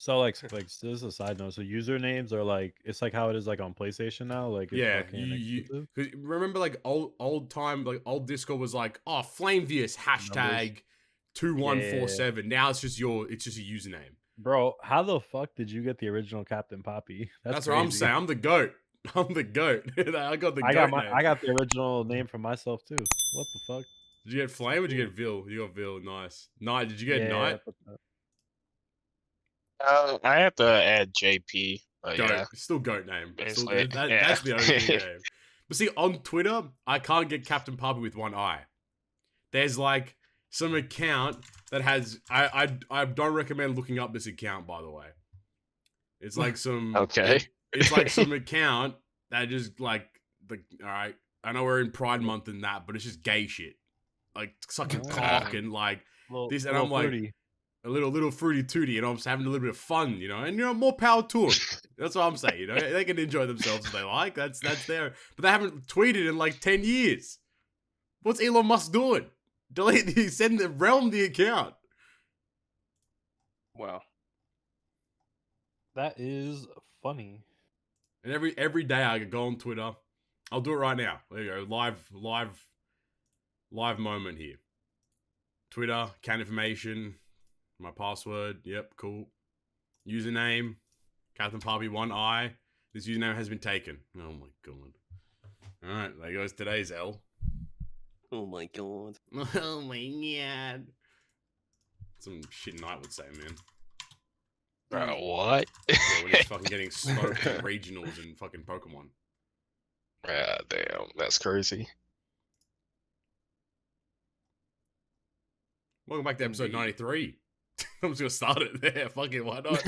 So like this is a side note. So usernames are like it's like how it is like on PlayStation now. Like it's Yeah, fucking you exclusive. cause remember like old time, like old Discord was like, oh, Flamevius Numbers. hashtag 2147. Now it's just a username. Bro, how the fuck did you get the original Captain Poppy? That's what I'm Crazy. saying. I'm the goat. I'm the goat. I got the goat name. I got the original name for myself too. What the fuck? Did you get Flame or did you get Vil? You got Vil. Nice. Knight. Did you get Yeah. Knight? I have to add JP. But Goat. yeah, Still goat name. Still, yeah. That's the only name. But see, on Twitter, I can't get Captain Puppy with one eye. There's like some account that has. I don't recommend looking up this account, by the way. It's like some. Okay. It's like some account that just like the. All right, I know we're in Pride Month and that, but it's just gay shit, like sucking cock and like this, and I'm like. Fruity. A little fruity tooty, and I'm just having a little bit of fun, you know, and more power to them. That's what I'm saying, you know, they can enjoy themselves if they like. That's their, but they haven't tweeted in like 10 years. What's Elon Musk doing? Send the realm the account. Wow, That is funny. And every day I could go on Twitter. I'll do it right now. There you go, live moment here. Twitter, account information. My password, yep, cool. Username, Captain Poppy 1i. This username has been taken. Oh my god. Alright, there goes today's L. oh my god. Oh my god. Some shit Knight would say, man. Bro, what? Yeah, when he's fucking getting smoked in regionals and fucking Pokemon. Yeah, damn, that's crazy. Welcome back to episode 93. I'm just gonna start it there. Fuck it, why not?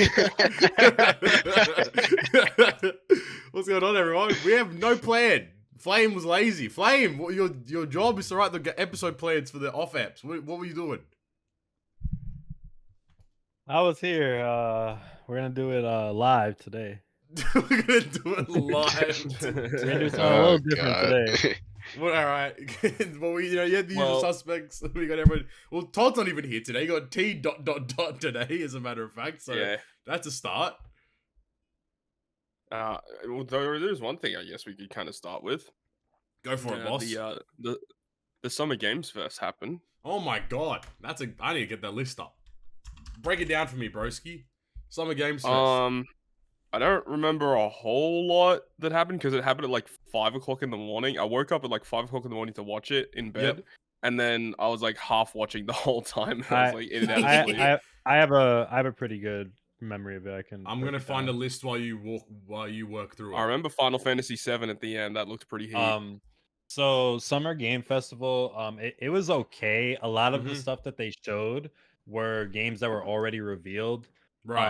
What's going on, everyone? We have no plan. Flame was lazy. Flame, your job is to write the episode plans for the off apps. What were you doing? I was here. We're gonna do it live today. We're gonna do it live. We're gonna do Today. something a little different today. Well, all right. Well, you had the usual suspects. We got everyone. Well, Todd's not even here today. You got T ... today, as a matter of fact. So Yeah. that's a start. Well, there's one thing I guess we could kind of start with. Go for it, boss. The Summer Games Fest happened. Oh my god, I need to get that list up. Break it down for me, broski. Summer Games Fest. I don't remember a whole lot that happened because it happened at like 5 o'clock in the morning. I woke up at like 5 o'clock in the morning to watch it in bed, and then I was like half watching the whole time. I was like in and out of sleep. I have a pretty good memory of it. I'm gonna find a list while you work through it. I remember Final Fantasy VII at the end. That looked pretty heat. So Summer Game Festival, it was okay. A lot of the stuff that they showed were games that were already revealed. Right.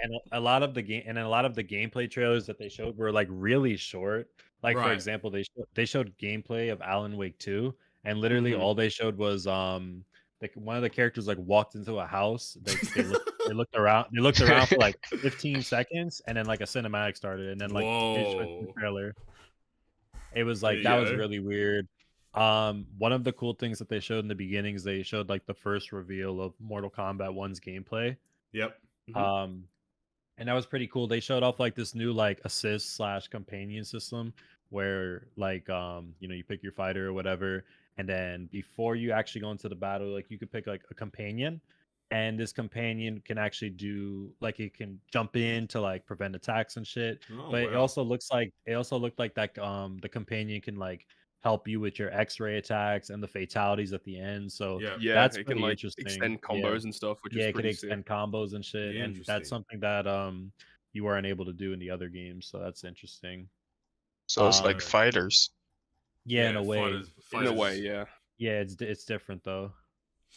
And a lot of the gameplay trailers that they showed were like really short. Like for example, they showed gameplay of Alan Wake 2, and literally all they showed was like one of the characters like walked into a house. They looked around for like 15 seconds, and then like a cinematic started, and then like they showed the trailer. It was like that was really weird. One of the cool things that they showed in the beginning is they showed like the first reveal of Mortal Kombat 1's gameplay. Yep. And that was pretty cool. They showed off like this new like assist / companion system where like you pick your fighter or whatever, and then before you actually go into the battle, like you could pick like a companion, and this companion can actually do like it can jump in to like prevent attacks and shit. But it also looked like that the companion can like help you with your X-ray attacks and the fatalities at the end. So that's it pretty can like interesting. extend combos and stuff, which is it pretty can extend combos and shit, and that's something that you weren't able to do in the other games. So that's interesting. So it's like fighters. Yeah, in a way. In a way, yeah. Yeah, it's different though.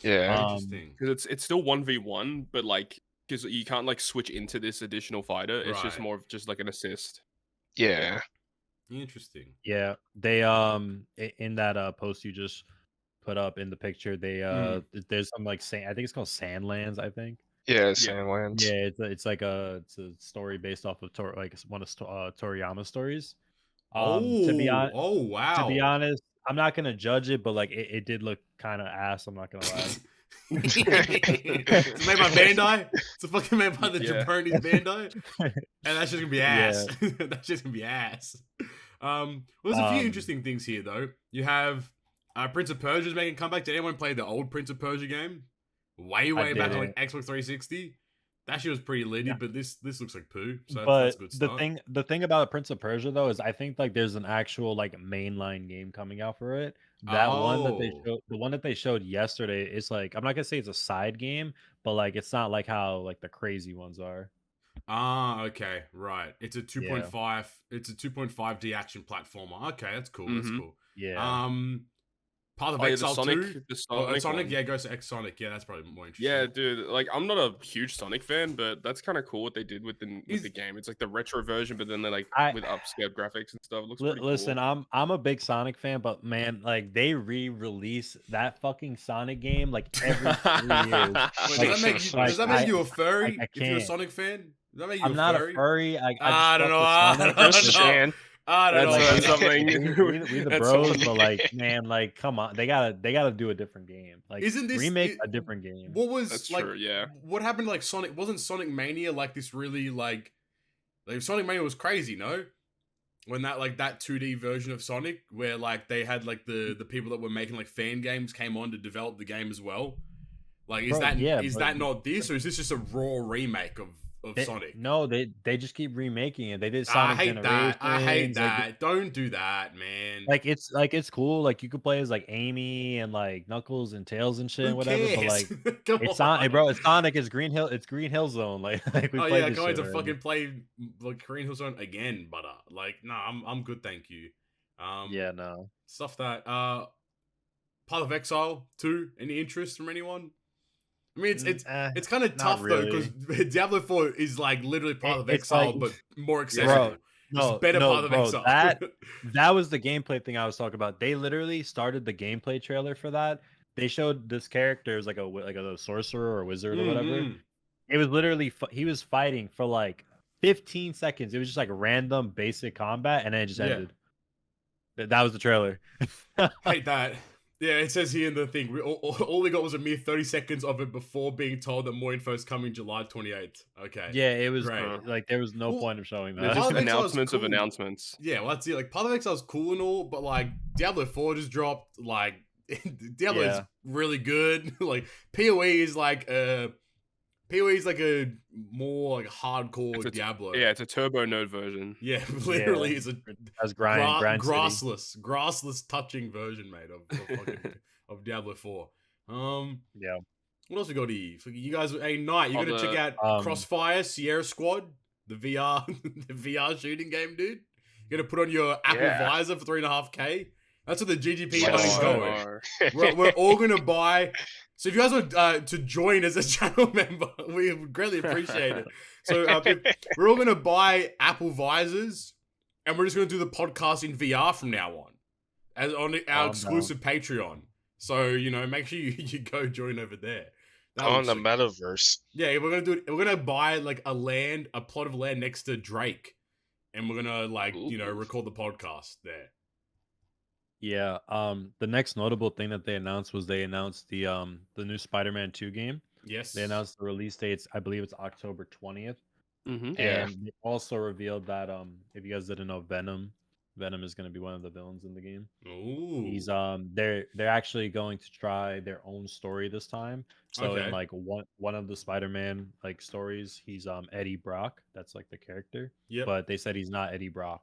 Yeah, interesting. Because it's still 1v1, but like because you can't like switch into this additional fighter. It's just more of just like an assist. Yeah. Interesting. Yeah, they in that post you just put up in the picture, they there's some like I think it's called Sandlands, I think. Yeah, Sandlands. Yeah, it's like a story based off of one of Toriyama stories. Wow. To be honest, I'm not gonna judge it, but like it did look kind of ass. I'm not gonna lie. It's made by Bandai. It's fucking made by the Japanese Bandai, and that's just gonna be ass. That's just gonna be ass. Well, there's a few interesting things here though. You have Prince of Persia's making a comeback. Did anyone play the old Prince of Persia game? Way back on like Xbox 360. That shit was pretty litty, but this looks like poo. So that's a good start. the thing about Prince of Persia though is I think like there's an actual like mainline game coming out for it. That one that they showed, the one that they showed yesterday, is like, I'm not gonna say it's a side game, but like it's not like how like the crazy ones are. Okay, right. It's a 2.5. It's a 2.5D action platformer. Okay, that's cool. That's cool. Yeah. Path of Exile 2? Sonic? Yeah, goes to X Sonic. Yeah, that's probably more interesting. Yeah, dude. Like, I'm not a huge Sonic fan, but that's kind of cool what they did with the game. It's like the retro version, but then they with upscaled graphics and stuff. It looks pretty listen, cool. I'm a big Sonic fan, but man, like they re-release that fucking Sonic game like every 3 years. Does that make you a furry if you're a Sonic fan? Does that make you I'm not a furry. I don't know. I don't know. That's something. We the bros, but like, man, like, come on, they gotta do a different game. Like, isn't this remake a different game? What was That's like? True, yeah. What happened to like Sonic? Wasn't Sonic Mania like this really like Sonic Mania was crazy, no? When that 2D version of Sonic, where like they had like the people that were making like fan games came on to develop the game as well. Like, is that not this, or is this just a raw remake of Sonic? No, they just keep remaking it. They did Sonic Generations. I hate that. Don't do that, man. Like it's cool. Like you could play as like Amy and like Knuckles and Tails and shit and whatever. But like it's Sonic, bro. It's Sonic. It's Green Hill Zone. Like we I can't wait to fucking play like Green Hill Zone again, but like no, I'm good, thank you. Yeah, no stuff that Path of Exile 2. Any interest from anyone? I mean, it's kind of tough though, because Diablo 4 is like literally Path of Exile, but more accessible. No, better Path of Exile. That was the gameplay thing I was talking about. They literally started the gameplay trailer for that. They showed this character as like a sorcerer or wizard or whatever. It was literally he was fighting for like 15 seconds. It was just like random basic combat, and then it just ended. That was the trailer. Hate that. Yeah, it says here in the thing, all we got was a mere 30 seconds of it before being told that more info is coming July 28th. Okay. Yeah, it was like there was no point of showing that. Just announcements of announcements. Yeah, well, that's it. Like, Path of Exile is cool and all, but like Diablo 4 just dropped. Like, Diablo is really good. Like, PoE is like a more like hardcore Diablo. Yeah, it's a turbo node version. Yeah, literally it's a grassless touching version, mate, of Diablo 4. Yeah. What else we got here? You guys, hey, Knight, you're gonna check out Crossfire Sierra Squad, the VR shooting game, dude. You're gonna put on your Apple visor for $3.5K. That's what the GGP money's going. We're all gonna buy. So if you guys want to join as a channel member, we would greatly appreciate it. So we're all going to buy Apple visors, and we're just going to do the podcast in VR from now on, as on our exclusive Patreon. So, you know, make sure you go join over there. On the metaverse. Yeah, we're going to do it. We're going to buy like a plot of land next to Drake, and we're going to record the podcast there. Yeah, the next notable thing that they announced was the new Spider-Man 2 game. Yes. They announced the release dates. I believe it's October 20th. Mm-hmm. And they also revealed that if you guys didn't know, Venom is going to be one of the villains in the game. Ooh. He's they're actually going to try their own story this time. So in like one of the Spider-Man like stories, he's Eddie Brock. That's like the character. Yeah. But they said he's not Eddie Brock.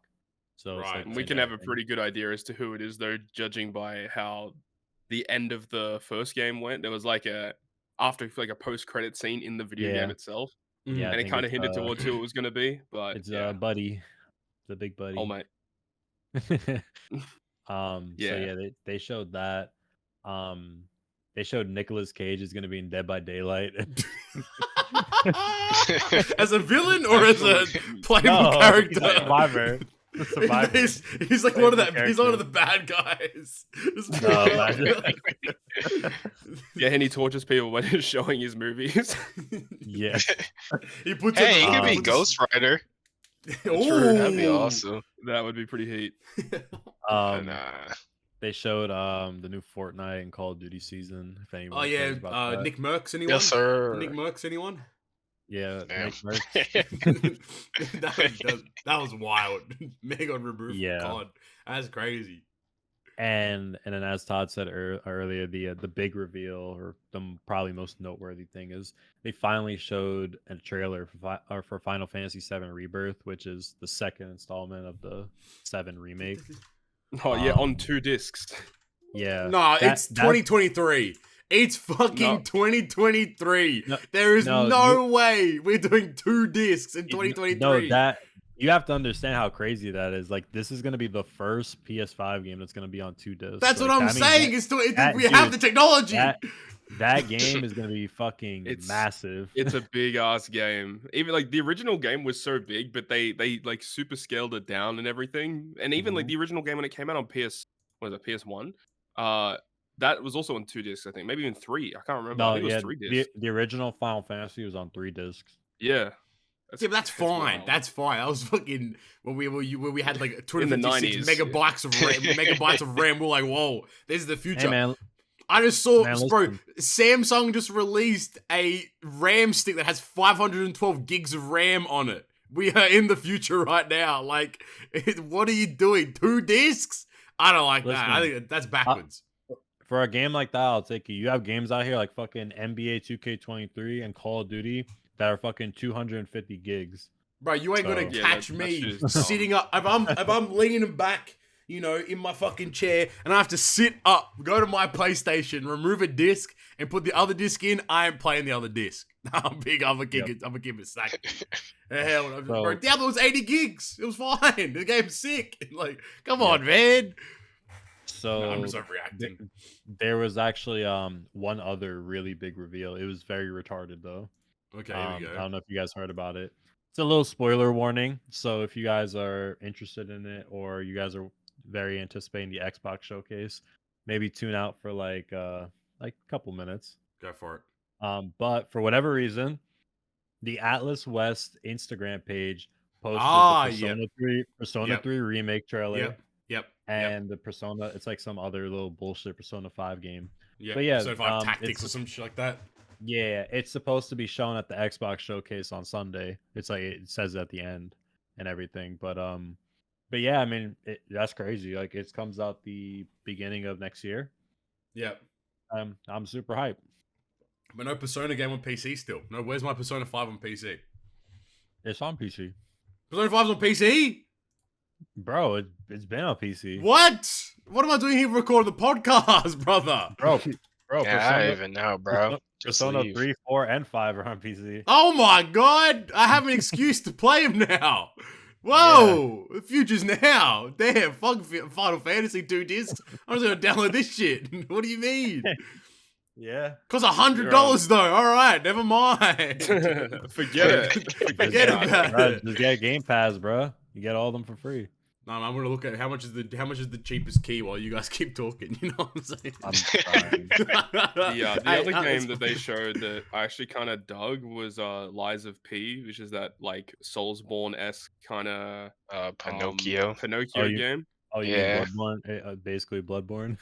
So right. We can have a pretty good idea as to who it is, though, judging by how the end of the first game went. There was like a post-credit scene in the video game itself. Yeah, and it kind of hinted towards who it was going to be. But it's Buddy, the big Buddy. Oh mate. So yeah, they showed that. They showed Nicolas Cage is going to be in Dead by Daylight. As a villain or as a playable character? Survivor. He's like one of that. He's one of the bad guys. Yeah, and he tortures people when he's showing his movies. Yeah, he could be Ghost Rider. Ooh, that'd be awesome. That would be pretty heat. They showed the new Fortnite and Call of Duty season. If anyone Oh yeah, cares about that. Nick Merckx, anyone? Yes, sir. Nick Merckx, anyone? Yeah, Damn. Nick Merckx. that was wild. Megan removed Yeah. from COD. That's crazy. And then as Todd said earlier, the big reveal or the probably most noteworthy thing is they finally showed a trailer for Final Fantasy VII Rebirth, which is the second installment of the 7 remake. Oh yeah, on 2 discs. Yeah. No, it's 2023. It's fucking 2023. There is no way we're doing 2 discs in 2023. No, you have to understand how crazy that is. Like, this is going to be the first PS5 game that's going to be on 2 discs. That's what I'm saying. We have the technology. That game is going to be fucking massive. It's a big ass game. Even like the original game was so big, but they like super scaled it down and everything. And even like the original game when it came out on PS1, that was also on 2 discs, I think. Maybe even 3. I can't remember. I think it was 3 discs. The original Final Fantasy was on 3 discs. Yeah. But that's fine. Wild. That's fine. That was fucking when we had like 256 90s. megabytes of RAM. We're like, whoa, this is the future. Hey, man. I just saw, bro. Samsung just released a RAM stick that has 512 gigs of RAM on it. We are in the future right now. Like, what are you doing? 2 discs? I don't like that. I think that's backwards. For a game like that, I'll take it. You have games out here like fucking NBA 2K23 and Call of Duty that are fucking 250 gigs. Bro, you ain't gonna catch me sitting up. If I'm leaning back, you know, in my fucking chair, and I have to sit up, go to my PlayStation, remove a disc, and put the other disc in, I am playing the other disc. I'm big. I'm gonna keep it stacked. Hell, bro, Diablo was 80 gigs. It was fine. The game's sick. Like, come on, man. So I'm just overreacting. There was actually one other really big reveal. It was very retarded though. Okay, here we go. I don't know if you guys heard about it. It's a little spoiler warning. So if you guys are interested in it or you guys are very anticipating the Xbox showcase, maybe tune out for like a couple minutes. Go for it. But for whatever reason, the Atlas West Instagram page posted the Persona 3 remake trailer. Yep. And the Persona, it's like some other little bullshit Persona 5 game. Yeah. But yeah, Persona 5 Tactics or some shit like that. Yeah, it's supposed to be shown at the Xbox showcase on Sunday. It's like it says at the end and everything. But yeah, I mean, that's crazy. Like it comes out the beginning of next year. Yep. I'm super hyped. But no Persona game on PC still. No, where's my Persona 5 on PC? It's on PC. Persona 5's on PC? Bro, it's been on PC. What? What am I doing here recording the podcast, brother? Bro, yeah, I don't even know, bro. Persona 3, 4, and 5 are on PC. Oh my god! I have an excuse to play them now. Whoa! The future's now. Damn, fuck Final Fantasy 2 discs. I'm just gonna download this shit. What do you mean? Yeah. Costs $100 though. All right, never mind. Forget it. Forget about it. Just get Game Pass, bro. You get all of them for free. No, I'm gonna look at how much is the cheapest key while you guys keep talking. You know what I'm saying? I'm trying. The other game that they showed that I actually kind of dug was Lies of P, which is that like Soulsborne-esque kind of Pinocchio game. Oh yeah, Bloodborne, basically Bloodborne.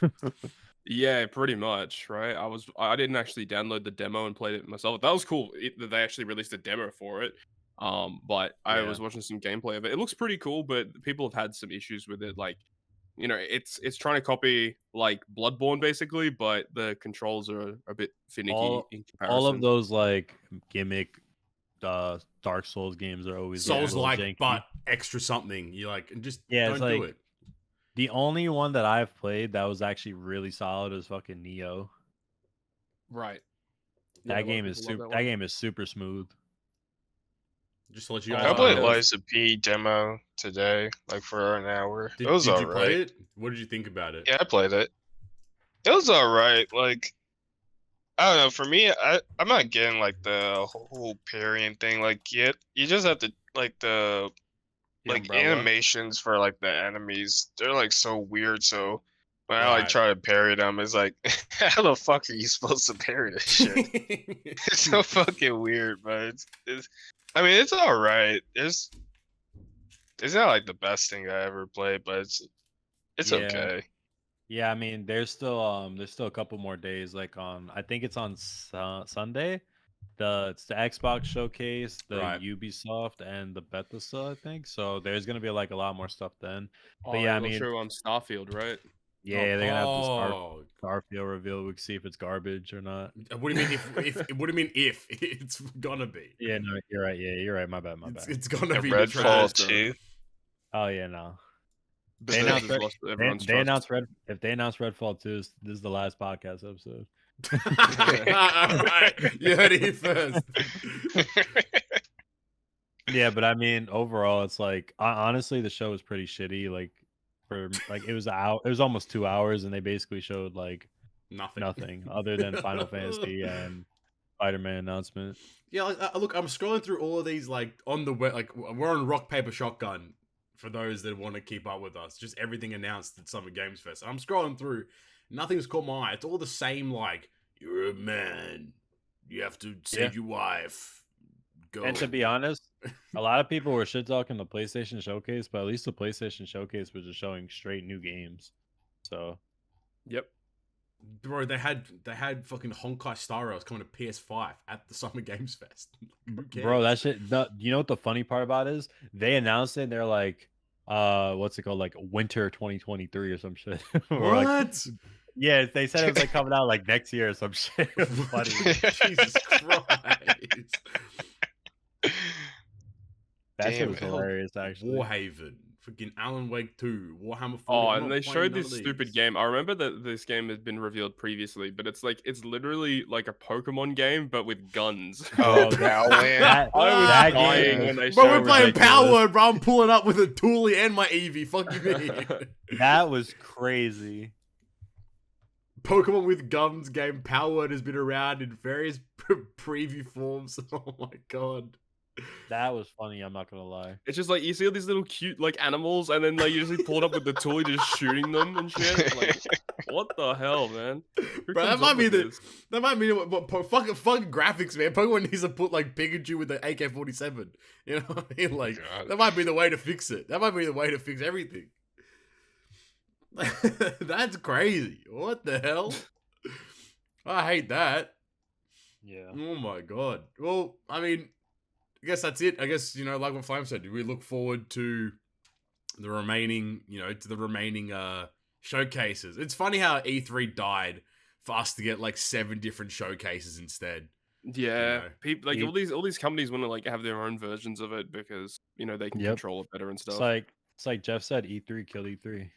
Yeah, pretty much, right? I didn't actually download the demo and played it myself. That was cool that they actually released a demo for it. But I was watching some gameplay of it. It looks pretty cool, but people have had some issues with it. Like, you know, it's trying to copy like Bloodborne basically, but the controls are a bit finicky in comparison. All of those like gimmick Dark Souls games are always Souls-like, janky. but extra something. You like just don't do it. The only one that I've played that was actually really solid is fucking Neo. Right. That game is super smooth. Just to let you guys I played Lies of P demo today, like for an hour. It was alright. Did you play it? What did you think about it? Yeah, I played it. It was alright. Like, I don't know. For me, I'm not getting like the whole parrying thing. Like, you just have to like the animations for like the enemies. They're like so weird. So when I like try to parry them, it's like, how the fuck are you supposed to parry this shit? It's so fucking weird, but I mean, it's all right. It's not like the best thing I ever played, but it's okay. Yeah, I mean, there's still a couple more days. Like on, I think it's on Sunday. It's the Xbox showcase, the Right. Ubisoft, and the Bethesda. I think so. There's gonna be like a lot more stuff then. But Oh, yeah, I they'll mean, show Starfield, right? yeah, they're gonna have the Oh, Starfield reveal. We can see if it's garbage or not. what do you mean if what do you mean if it's gonna be? Yeah, no, you're right. Yeah, you're right. My bad. My bad. It's gonna And be Redfall trash. 2. Oh yeah, no. They Bethesda's announced lost everyone's they trust. announced Red. If they announced Redfall 2, this is the last podcast episode. Alright, you heard it here first. Yeah, but I mean, overall, it's like honestly, the show was pretty shitty. Like for like it was almost 2 hours, and they basically showed like nothing other than Final Fantasy and Spider-Man announcement. Yeah, like, look, I'm scrolling through all of these like on the web. Like we're on Rock Paper Shotgun for those that want to keep up with us. Just everything announced at Summer Games Fest. I'm scrolling through, nothing's caught my eye. It's all the same. Like you're a man, you have to save your wife. Go. And to be honest, a lot of people were shit talking the PlayStation Showcase, but at least the PlayStation Showcase was just showing straight new games. So, Yep. Bro, they had fucking Honkai Star Rails coming to PS5 at the Summer Games Fest. Who cares? bro, that shit. You know what the funny part about it is? They announced it. And they're like, what's it called? Like Winter 2023 or some shit. Or what? like, yeah, they said it was like coming out like next year or some shit. It was funny. Jesus Christ. That shit Damn was it. hilarious, actually. Warhaven, freaking Alan Wake 2, Warhammer 40. Oh, I'm and not they playing showed none this of stupid these. game. I remember that this game has been revealed previously, but it's literally like a Pokemon game, but with guns. Oh, that- Powland. that- I was that dying game- when they Bro, showed we're playing ridiculous. Power Word, bro. I'm pulling up with a Thule and my Eevee. Fuck you, mean? That was crazy. Pokemon with guns game Power Word has been around in various preview forms. Oh my god. That was funny. I'm not gonna lie. It's just like you see all these little cute like animals, and then like you just pull it up with the tool, you're just shooting them and shit. Like, what the hell, man? Who Bro, that comes might up be with the this? that might be what fucking graphics, man. Pokemon needs to put like Pikachu with the AK-47. You know what I mean? Like God. that might be the way to fix it. That might be the way to fix everything. That's crazy. What the hell? I hate that. Yeah. Oh my god. Well, I mean, I guess that's it. I guess, you know, like what Flame said, we look forward to the remaining, showcases. It's funny how E3 died for us to get like 7 different showcases instead. Yeah, know, people like you- all these companies want to like have their own versions of it because they can Yep. control it better and stuff. It's like Jeff said, E3 killed E3.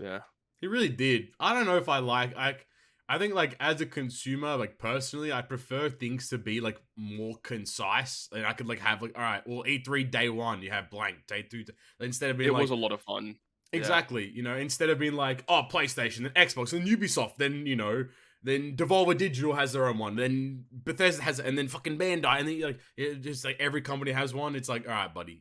Yeah, He really did. I don't know if I think like as a consumer, like personally, I prefer things to be like more concise. And I could like have like, all right, well, E3 day 1, you have blank, day 2, instead of being it like was a lot of fun. exactly, instead of being like, oh, PlayStation, then Xbox, then Ubisoft, then then Devolver Digital has their own one, then Bethesda has it, and then fucking Bandai, and then like just like every company has one. It's like, all right, buddy,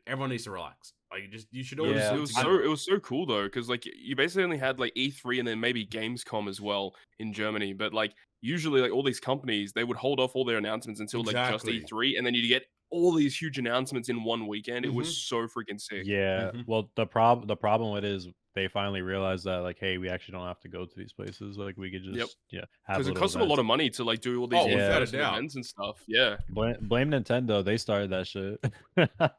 everyone needs to relax. Like you should always. Yeah, It was so cool though, because like you basically only had like E3 and then maybe Gamescom as well in Germany, but like usually like all these companies they would hold off all their announcements until like just Exactly. E3, and then you get all these huge announcements in one weekend. It was Mhm. so freaking sick. Yeah. Mhm. Well, the problem with it is they finally realized that like, hey, we actually don't have to go to these places. Like we could just have Because it little cost them a lot events. of money to like do all these Oh, without a in-person doubt. events and stuff. Yeah. Blame Nintendo. They started that shit.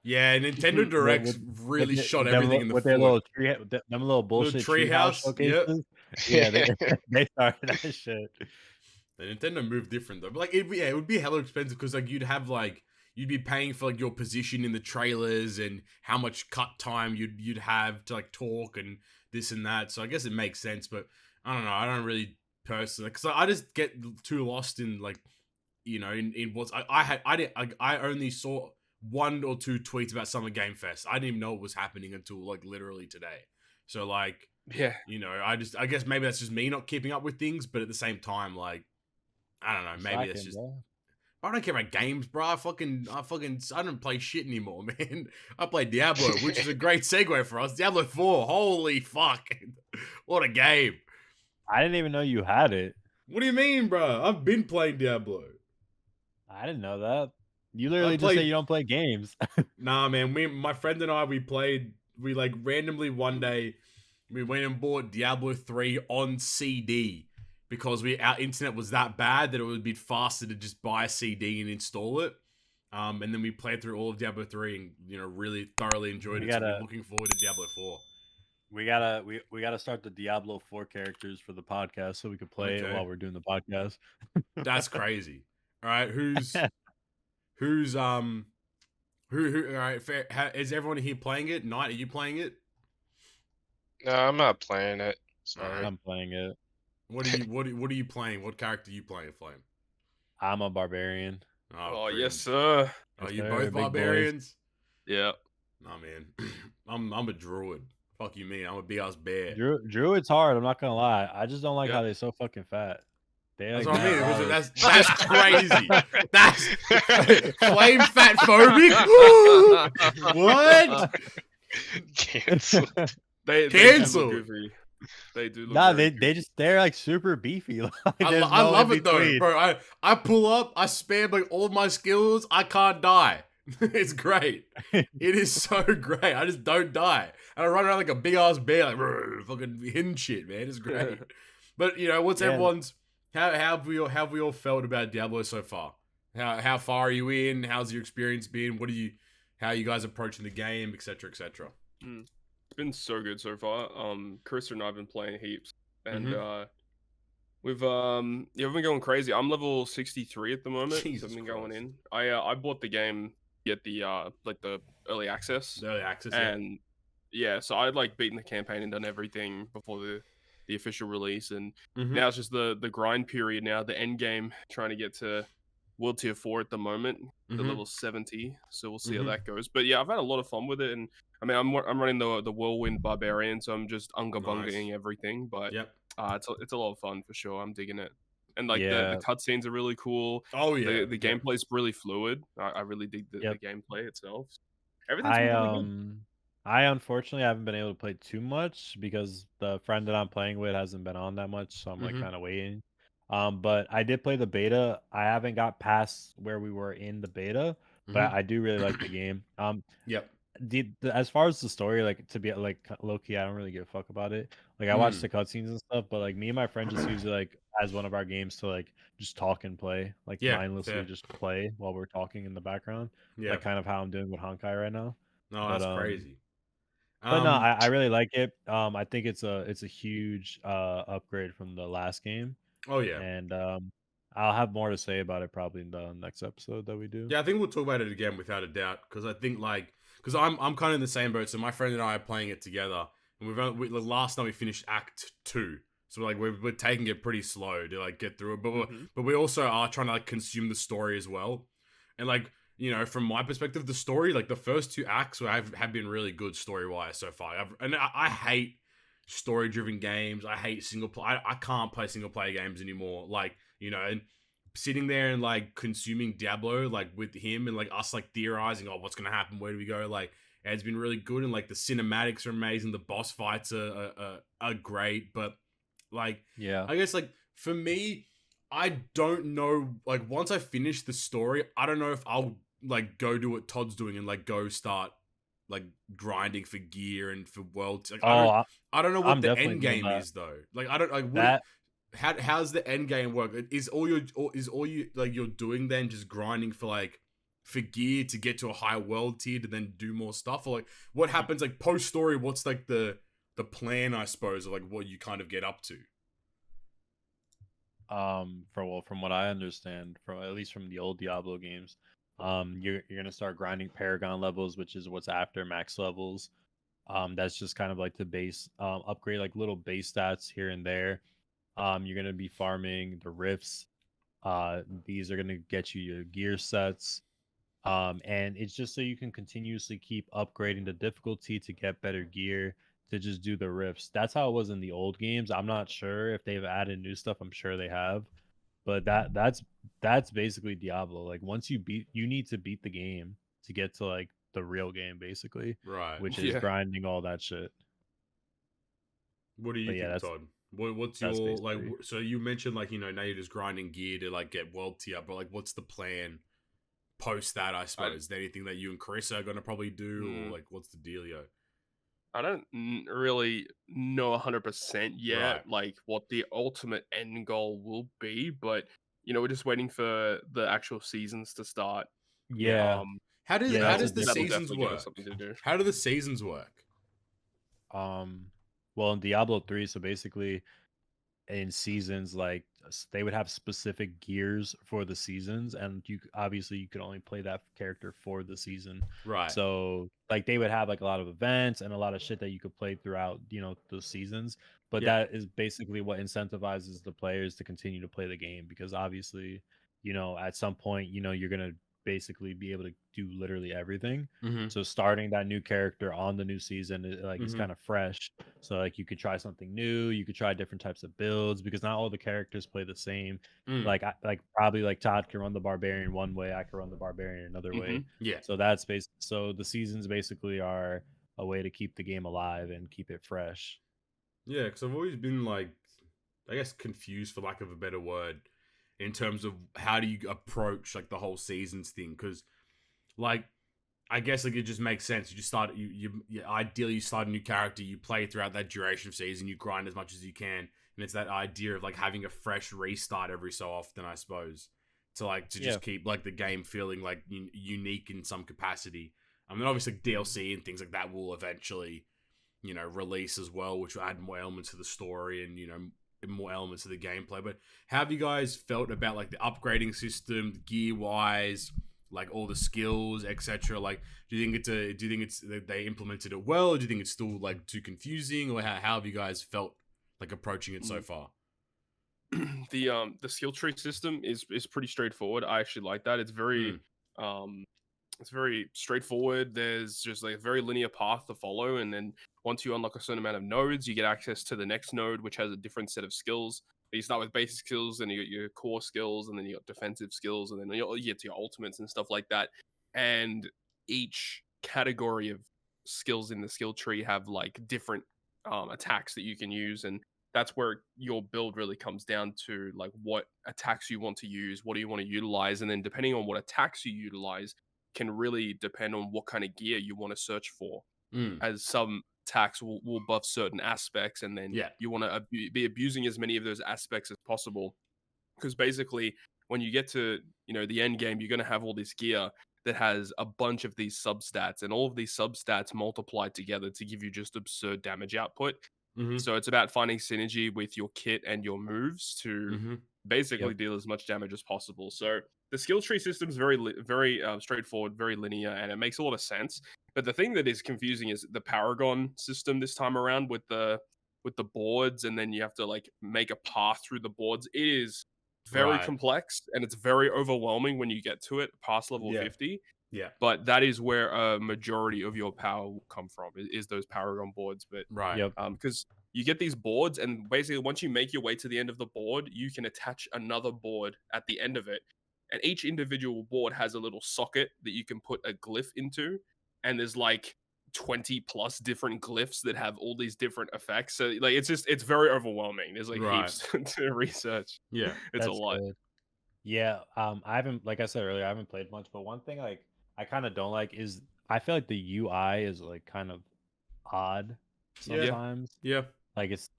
Yeah, Nintendo Directs really shot everything in the with foot. their little tree, them little bullshit treehouse, showcases. Yeah, they started that shit. The Nintendo moved different though, but like it would be hella expensive because like you'd be paying for like your position in the trailers and how much cut time you'd have to like talk and this and that. So I guess it makes sense, but I don't know. I don't really personally because I just get too lost in like in what's I only saw 1 or 2 tweets about Summer Game Fest. I didn't even know it was happening until like literally today. So like Yeah. I guess maybe that's just me not keeping up with things, but at the same time like I don't know, maybe that's just. I don't care about games, bro. I don't play shit anymore, man. I play Diablo, which is a great segue for us. Diablo 4, holy fuck. What a game. I didn't even know you had it. What do you mean, bro? I've been playing Diablo. I didn't know that. You literally just played- say you don't play games. Nah, man. My friend and I, we like randomly one day, we went and bought Diablo 3 on CD because our internet was that bad that it would be faster to just buy a CD and install it. And then we played through all of Diablo 3 and, you know, really thoroughly enjoyed it. So we're looking forward to Diablo 4. We gotta start the Diablo 4 characters for the podcast so we could play it while we're doing the podcast. That's crazy. All right, who all right, fair, is everyone here playing it? Knight, are you playing it? No, I'm not playing it. Sorry. I'm playing it. What are you playing? What character are you playing, Flame? I'm a barbarian. Oh yes, sir. Are you both barbarians? Yeah. Nah, man. I'm a druid. Fuck you, me. I'm a big ass bear. Druid's hard. I'm not gonna lie. I just don't like how they're so fucking fat. That's what I mean. That's crazy. That's flame fat phobic. What? Cancel. Cancel. They do. Nah, they're like super beefy. Like, I love it though, bro. I pull up. I spam like all my skills. I can't die. It's great. It is so great. I just don't die. And I run around like a big ass bear, like fucking hidden shit, man. It's great. But you know, what's everyone's? How have we all felt about Diablo so far? How far are you in? How's your experience been? How are you guys approaching the game, etc., etc.? It's been so good so far. Chris and I have been playing heaps, and we've been going crazy. I'm level 63 at the moment. Jesus I've been going in. I bought the game, get the like the early access. Early access, and so I'd like beaten the campaign and done everything before the official release, and now it's just the grind period. Now the end game, trying to get to World Tier 4 at the moment, the level 70. So we'll see how that goes. But yeah, I've had a lot of fun with it, and I mean, I'm running the Whirlwind Barbarian, so I'm just unga-bungaing everything. But it's a lot of fun for sure. I'm digging it, and like the cutscenes are really cool. Oh yeah, the gameplay's really fluid. I really dig the gameplay itself. Everything's really good. I unfortunately haven't been able to play too much because the friend that I'm playing with hasn't been on that much, so I'm like kind of waiting. But I did play the beta. I haven't got past where we were in the beta, but I do really like the game. As far as the story, like to be like low key, I don't really give a fuck about it. Like I watch the cutscenes and stuff, but like me and my friend just use it like as one of our games to like just talk and play, like mindlessly just play while we're talking in the background. Like kind of how I'm doing with Honkai right now. No, that's crazy. But no, I really like it. I think it's a huge upgrade from the last game. Oh yeah, and I'll have more to say about it probably in the next episode that we do. Yeah, I think we'll talk about it again without a doubt because I think because I'm kind of in the same boat. So my friend and I are playing it together, and last night we finished Act 2. So we're taking it pretty slow to like get through it, but we also are trying to like consume the story as well, and like. You know, from my perspective, the story, like the first 2 acts have been really good story-wise so far. I hate story-driven games. I hate single-player. I can't play single-player games anymore. Like, you know, and sitting there and like consuming Diablo, like with him and like us like theorizing, oh, what's going to happen? Where do we go? Like, it's been really good. And like the cinematics are amazing. The boss fights are great. But like, I guess like for me, I don't know. Like once I finish the story, I don't know if I'll like go do what Todd's doing and like go start like grinding for gear and for worlds. Like, I don't know what the end game is though. Like I don't like what. How's the end game work? Is all you like you're doing then just grinding for gear to get to a higher world tier to then do more stuff, or like what happens like post story? What's like the plan, I suppose, of like what you kind of get up to? From what I understand, from at least from the old Diablo games, you're gonna start grinding Paragon levels, which is what's after max levels. That's just kind of like the base upgrade, like little base stats here and there. You're gonna be farming the rifts. These are gonna get you your gear sets. And it's just so you can continuously keep upgrading the difficulty to get better gear to just do the rifts. That's how it was in the old games. I'm not sure if they've added new stuff. I'm sure they have. But that's basically Diablo. Like once you need to beat the game to get to like the real game, basically. Right. Which is grinding all that shit. What do you think, Todd? What's your like? So you mentioned like, you know, now you're just grinding gear to like get world tier, but like what's the plan post that? I suppose is there anything that you and Chris are gonna probably do, or like what's the dealio? I don't really know 100% yet, Right. like what the ultimate end goal will be, but we're just waiting for the actual seasons to start. Yeah, How yeah, does that's a the big That'll thing. seasons definitely give us work? something to do. How do the seasons work? Well, in Diablo 3, so basically in seasons, like they would have specific gears for the seasons, and obviously you could only play that character for the season. Right. So like they would have like a lot of events and a lot of shit that you could play throughout those seasons, but Yeah. that is basically what incentivizes the players to continue to play the game, because obviously at some point you're gonna basically be able to do literally everything. Mm-hmm. So starting that new character on the new season is Mhm. kind of fresh. So like you could try something new, you could try different types of builds, because not all the characters play the same. Mm. Like probably like Todd can run the barbarian one way, I can run the barbarian another way. Yeah. So so the seasons basically are a way to keep the game alive and keep it fresh. Yeah, because I've always been like, I guess, confused for lack of a better word, in terms of how do you approach like the whole seasons thing. Because, like, I guess like it just makes sense. You just start you ideally you start a new character, you play throughout that duration of season, you grind as much as you can, and it's that idea of like having a fresh restart every so often, I suppose, to just keep like the game feeling like unique in some capacity. I mean, obviously DLC and things like that will eventually, release as well, which will add more elements to the story and more elements to the gameplay. But how have you guys felt about like the upgrading system, gear wise, like all the skills, etc.? Like, do you think it's they implemented it well, or do you think it's still like too confusing, or how have you guys felt like approaching it so far? The skill tree system is pretty straightforward. I actually like that. It's very straightforward. There's just like a very linear path to follow, and then once you unlock a certain amount of nodes, you get access to the next node, which has a different set of skills. You start with basic skills, then you got your core skills, and then you got defensive skills, and then you get to your ultimates and stuff like that. And each category of skills in the skill tree have like different attacks that you can use, and that's where your build really comes down to, like what attacks you want to use, what do you want to utilize, and then depending on what attacks you utilize can really depend on what kind of gear you want to search for. As some attacks will buff certain aspects, and then you want to be abusing as many of those aspects as possible, because basically when you get to the end game, you're going to have all this gear that has a bunch of these substats, and all of these substats multiply together to give you just absurd damage output. So it's about finding synergy with your kit and your moves to basically deal as much damage as possible. So the skill tree system is very straightforward, very linear, and it makes a lot of sense. But the thing that is confusing is the Paragon system this time around with the boards, and then you have to like make a path through the boards. It is very complex, and it's very overwhelming when you get to it past level 50. Yeah. But that is where a majority of your power will come from, is those Paragon boards. But because you get these boards, and basically once you make your way to the end of the board, you can attach another board at the end of it. And each individual board has a little socket that you can put a glyph into. And there's like 20 plus different glyphs that have all these different effects. So like it's very overwhelming. There's like heaps to research. Yeah. It's a lot. Good. Yeah, I haven't, like I said earlier, I haven't played much, but one thing like I kind of don't like is I feel like the UI is like kind of odd sometimes. Yeah. Like it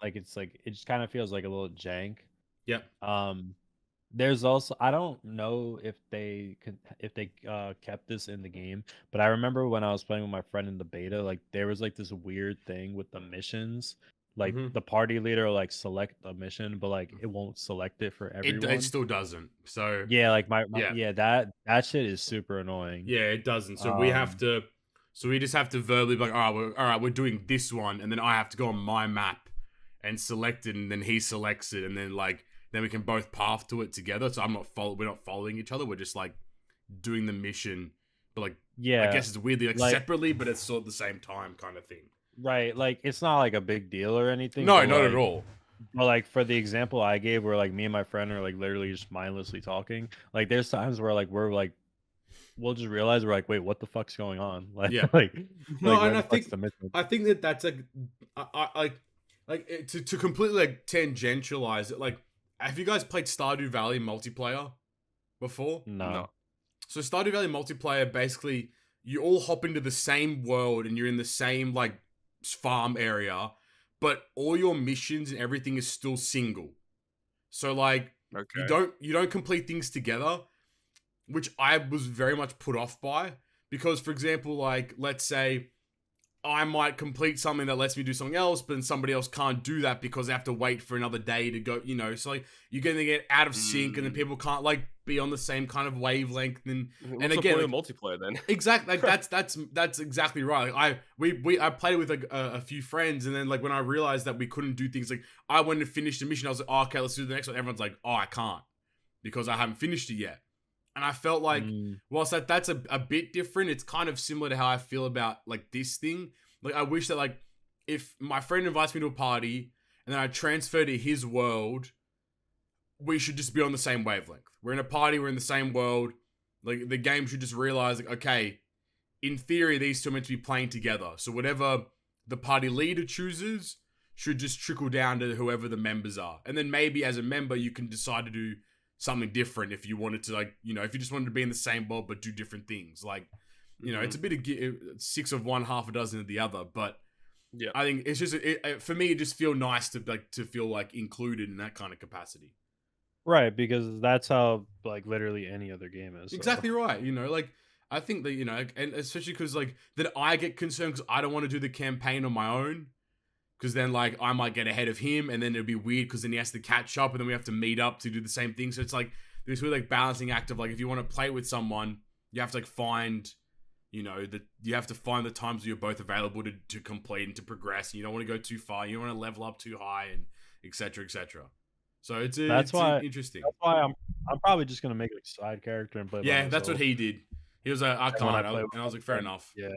just kind of feels like a little jank. Yeah. There's also, I don't know if they kept this in the game, but I remember when I was playing with my friend in the beta, like there was like this weird thing with the missions. Like the party leader will like select a mission, but like it won't select it for everyone. It still doesn't. So yeah, like that shit is super annoying. Yeah, it doesn't. So we just have to verbally be like, all right, we're doing this one, and then I have to go on my map and select it, and then he selects it, and then then we can both path to it together. So we're not following each other. We're just like doing the mission, but like I guess it's weirdly like separately, but it's sort of the same time kind of thing. Right, like it's not like a big deal or anything. No, not at all. But like for the example I gave, where like me and my friend are like literally just mindlessly talking. Like there's times where like we'll just realize we're like, wait, what the fuck's going on? Like, yeah, no, and I think that's like to completely like tangentialize it. Like, have you guys played Stardew Valley multiplayer before? No. So Stardew Valley multiplayer, basically, you all hop into the same world and you're in the same like farm area, but all your missions and everything is still single. So like you don't complete things together, which I was very much put off by, because for example, like let's say I might complete something that lets me do something else, but then somebody else can't do that because they have to wait for another day to go, you know, so like you're gonna get out of sync and then people can't like be on the same kind of wavelength and again like, multiplayer then. Exactly, like that's exactly right. Like, I played with a few friends, and then like when I realized that we couldn't do things, like I went to finish the mission, I was like, oh, okay, let's do the next one. Everyone's like, oh, I can't because I haven't finished it yet. And I felt like, whilst that's a bit different, it's kind of similar to how I feel about like this thing. Like I wish that like if my friend invites me to a party and then I transfer to his world, we should just be on the same wavelength. We're in a party, we're in the same world. Like the game should just realize, like, okay, in theory, these two are meant to be playing together. So whatever the party leader chooses should just trickle down to whoever the members are. And then maybe as a member, you can decide to do something different if you wanted to, like, you know, if you just wanted to be in the same world but do different things. Like, you know, it's a bit of 6 of one, half a dozen of the other. But yeah, I think it's just for me, it just feel nice to feel like included in that kind of capacity. Right, because that's how like literally any other game is. So. Exactly right. You know, like I think that, you know, and especially because like that I get concerned because I don't want to do the campaign on my own. Because then, like, I might get ahead of him, and then it'll be weird because then he has to catch up, and then we have to meet up to do the same thing. So it's like this really like balancing act of like if you want to play with someone, you have to like find, you know, that you have to find the times where you're both available to complete and to progress. And you don't want to go too far. You don't want to level up too high, and etc. etc. So it's interesting. That's why I'm probably just gonna make like a side character and play. Yeah, that's what he did. He was I can't, and I was like, fair enough. Yeah,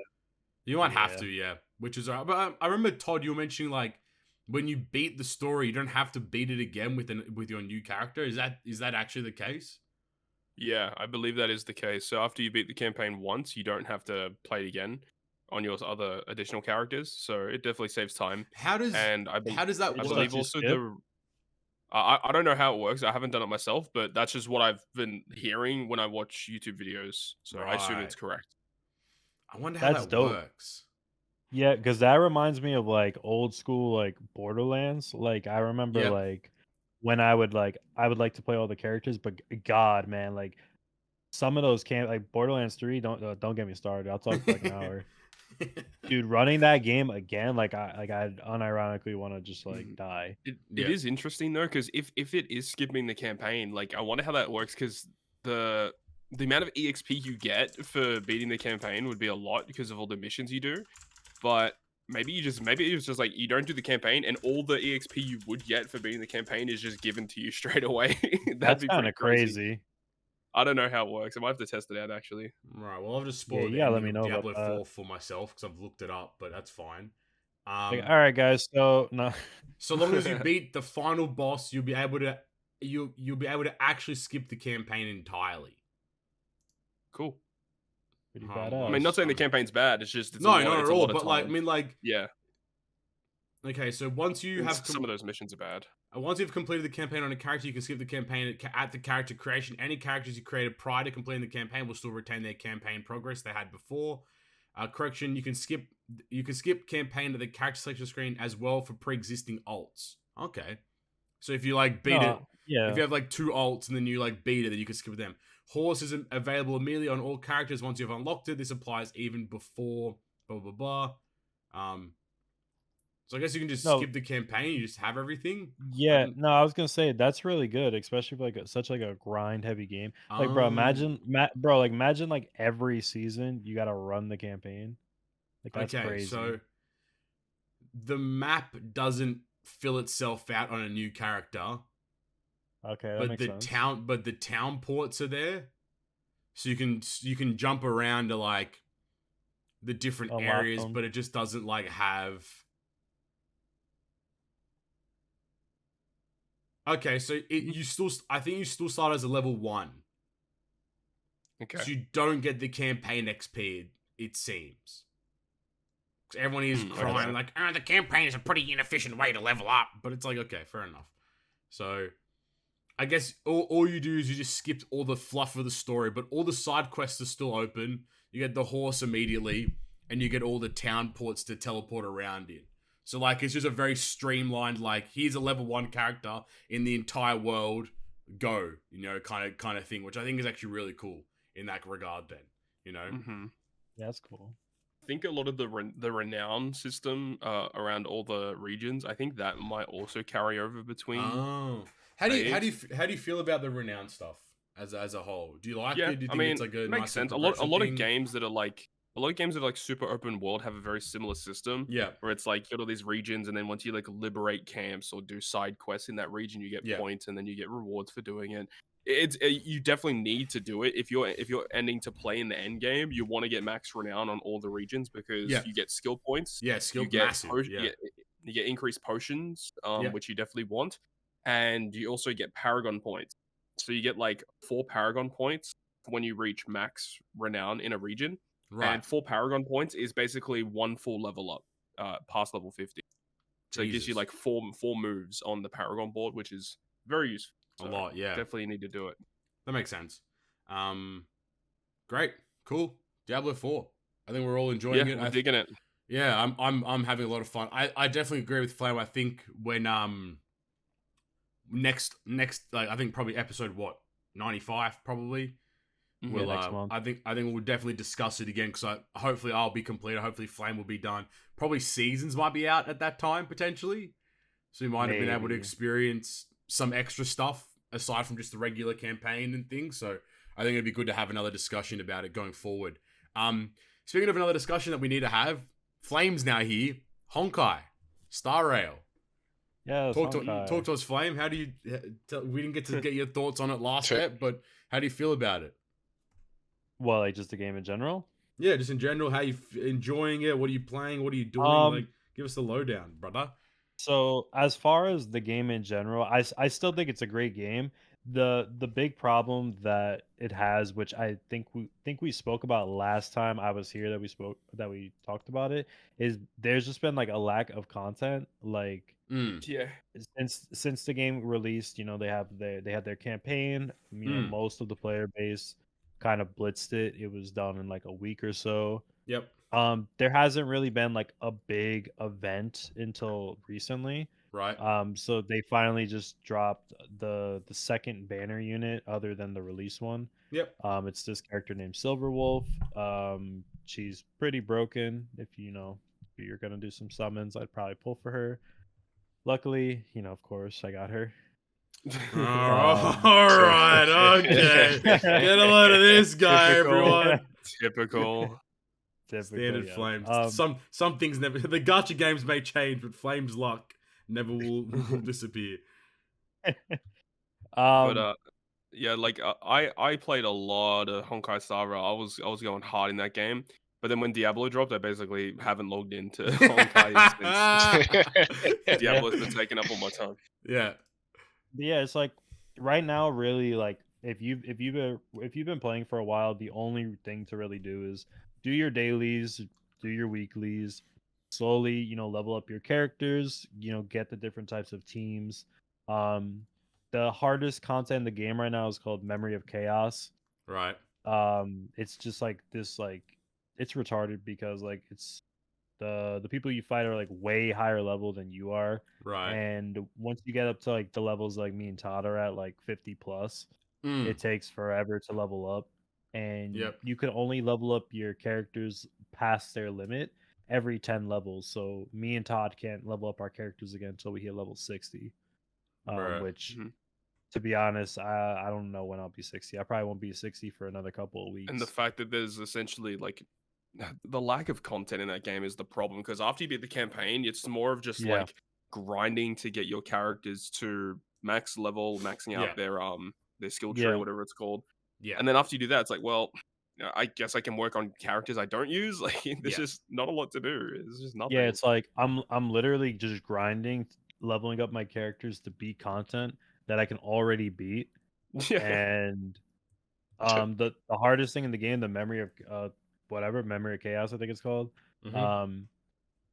you might have to, yeah. Which is alright. But I remember, Todd, you were mentioning like when you beat the story, you don't have to beat it again with your new character. Is that actually the case? Yeah, I believe that is the case. So after you beat the campaign once, you don't have to play it again on your other additional characters. So it definitely saves time. How does that work? I believe also I don't know how it works. I haven't done it myself, but that's just what I've been hearing when I watch YouTube videos. So I assume it's correct. I wonder how that works. Yeah, because that reminds me of like old school like Borderlands. Like I remember like when I would like to play all the characters, but God, man, like some of those can't, like Borderlands 3. Don't get me started. I'll talk for like an hour. Dude, running that game again, like I unironically want to just like die. It is interesting though, because if it is skipping the campaign, like I wonder how that works, because the amount of EXP you get for beating the campaign would be a lot because of all the missions you do. But maybe it's just like you don't do the campaign and all the EXP you would get for beating the campaign is just given to you straight away. That's kind of crazy. I don't know how it works. I might have to test it out actually. Right. Well, I've just spoiled let me know Diablo about 4 for myself because I've looked it up, but that's fine. Like, all right, guys. So no. So long as you beat the final boss, you'll be able to actually skip the campaign entirely. Cool. Pretty badass. I mean, not saying the campaign's bad. It's just not at all. But like, I mean, like, yeah. Okay, so once you have some of those missions are bad. Once you've completed the campaign on a character, you can skip the campaign at the character creation. Any characters you created prior to completing the campaign will still retain their campaign progress they had before. Correction: you can skip campaign to the character selection screen as well for pre-existing alts. Okay, so if you like beat it, if you have like 2 alts and then you like beat it, then you can skip them. Horse is available immediately on all characters once you've unlocked it. This applies even before blah blah blah. So I guess you can just skip the campaign. You just have everything. Yeah, I was gonna say that's really good, especially for like such like a grind heavy game. Like, bro, imagine like every season you gotta run the campaign. Like that's crazy. So the map doesn't fill itself out on a new character. Okay, that makes sense. But the town ports are there, so you can jump around to like the different areas, but it just doesn't like have. Okay, so I think you still start as a level 1. Okay. So you don't get the campaign XP, it seems. Because everyone is crying like, the campaign is a pretty inefficient way to level up. But it's like, okay, fair enough. So I guess all you do is you just skipped all the fluff of the story, but all the side quests are still open. You get the horse immediately. and you get all the town ports to teleport around in. So like it's just a very streamlined, like here's a level 1 character in the entire world, go, you know, kind of thing, which I think is actually really cool in that regard. Then, you know, Yeah, that's cool. I think a lot of the renown system around all the regions, I think that might also carry over between. Oh, how do you feel about the renown stuff as a whole? Do you like it? Do you think it's like a it makes nice sense. A lot of games that are like super open world have a very similar system. Yeah, where it's like you got all these regions, and then once you like liberate camps or do side quests in that region, you get points, and then you get rewards for doing it. You definitely need to do it if you're ending to play in the end game. You want to get max renown on all the regions because you get skill points. Yeah, skill you get massive. you get increased potions, which you definitely want, and you also get paragon points. So you get like 4 paragon points when you reach max renown in a region. Right. And 4 paragon points is basically 1 full level up, past level 50. So it gives you like four moves on the paragon board, which is very useful. So a lot, yeah. Definitely need to do it. That makes sense. Great, cool. Diablo 4. I think we're all enjoying it. I'm digging it. Yeah, I'm having a lot of fun. I definitely agree with Flame. I think when next like I think probably episode 95 probably. We'll, next month. I think we'll definitely discuss it again because hopefully I'll be completed. Hopefully Flame will be done. Probably Seasons might be out at that time potentially, so we might have been able to experience some extra stuff aside from just the regular campaign and things. So I think it'd be good to have another discussion about it going forward. Speaking of another discussion that we need to have, Flame's now here. Honkai, Star Rail. Yeah, talk to us, Flame. How do you? We didn't get to get your thoughts on it last step, but how do you feel about it? Well, like just the game in general? Yeah, just in general, how you enjoying it? What are you playing? What are you doing? Like, give us the lowdown, brother. So, as far as the game in general, I still think it's a great game. The big problem that it has, which I think we spoke about last time I was here, that we talked about it, is there's just been like a lack of content. Like, since the game released, you know, they had their campaign. You know, most of the player base kind of blitzed it. It was done in like a week or so. Yep. There hasn't really been like a big event until recently. Right. So they finally just dropped the second banner unit other than the release one. Yep. It's this character named Silverwolf. She's pretty broken. If you're gonna do some summons, I'd probably pull for her. Luckily, of course, I got her. All right, okay. Get a load of this guy, everyone. Typical. Standard Flames. Some things never. The gacha games may change, but Flames' luck never will disappear. Yeah, like I played a lot of Honkai Star Rail. I was going hard in that game. But then when Diablo dropped, I basically haven't logged into Honkai since Diablo's been taking up all my time. Yeah. Yeah, it's like right now, really, like if you've been playing for a while, the only thing to really do is do your dailies, do your weeklies, slowly, level up your characters, get the different types of teams. The hardest content in the game right now is called Memory of Chaos. Right. It's just like this, like it's retarded because like it's the people you fight are like way higher level than you are. Right. And once you get up to like the levels like me and Todd are at, like 50 plus, it takes forever to level up. And you can only level up your characters past their limit every 10 levels. So me and Todd can't level up our characters again until we hit level 60. Which, to be honest, I don't know when I'll be 60. I probably won't be 60 for another couple of weeks. And the fact that there's essentially like the lack of content in that game is the problem, because after you beat the campaign, it's more of just like grinding to get your characters to max level, maxing out their skill tree or whatever it's called. Yeah. And then after you do that, it's like, well, I guess I can work on characters I don't use. Like there's just not a lot to do. It's just nothing. Yeah, it's like I'm literally just grinding, leveling up my characters to beat content that I can already beat. And the hardest thing in the game, the Memory of Memory of Chaos, I think it's called.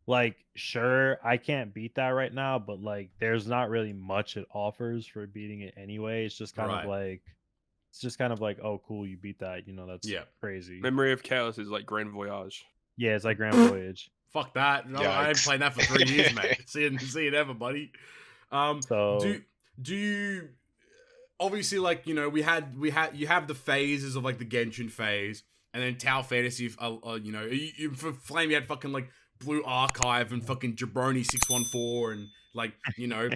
Like, sure, I can't beat that right now, but like there's not really much it offers for beating it anyway. It's just kind of like, oh cool, you beat that, that's crazy. Memory of Chaos is like Grand Voyage. Yeah, it's like Grand Voyage. Fuck that. No, I ain't Yikes. playing that for 3 years, mate. See you never, buddy. So Do you obviously, like, you know, you have the phases of like the Genshin phase, and then Tau Fantasy. You know, for Flame, you had fucking like Blue Archive and fucking Jabroni 614, and like, you know,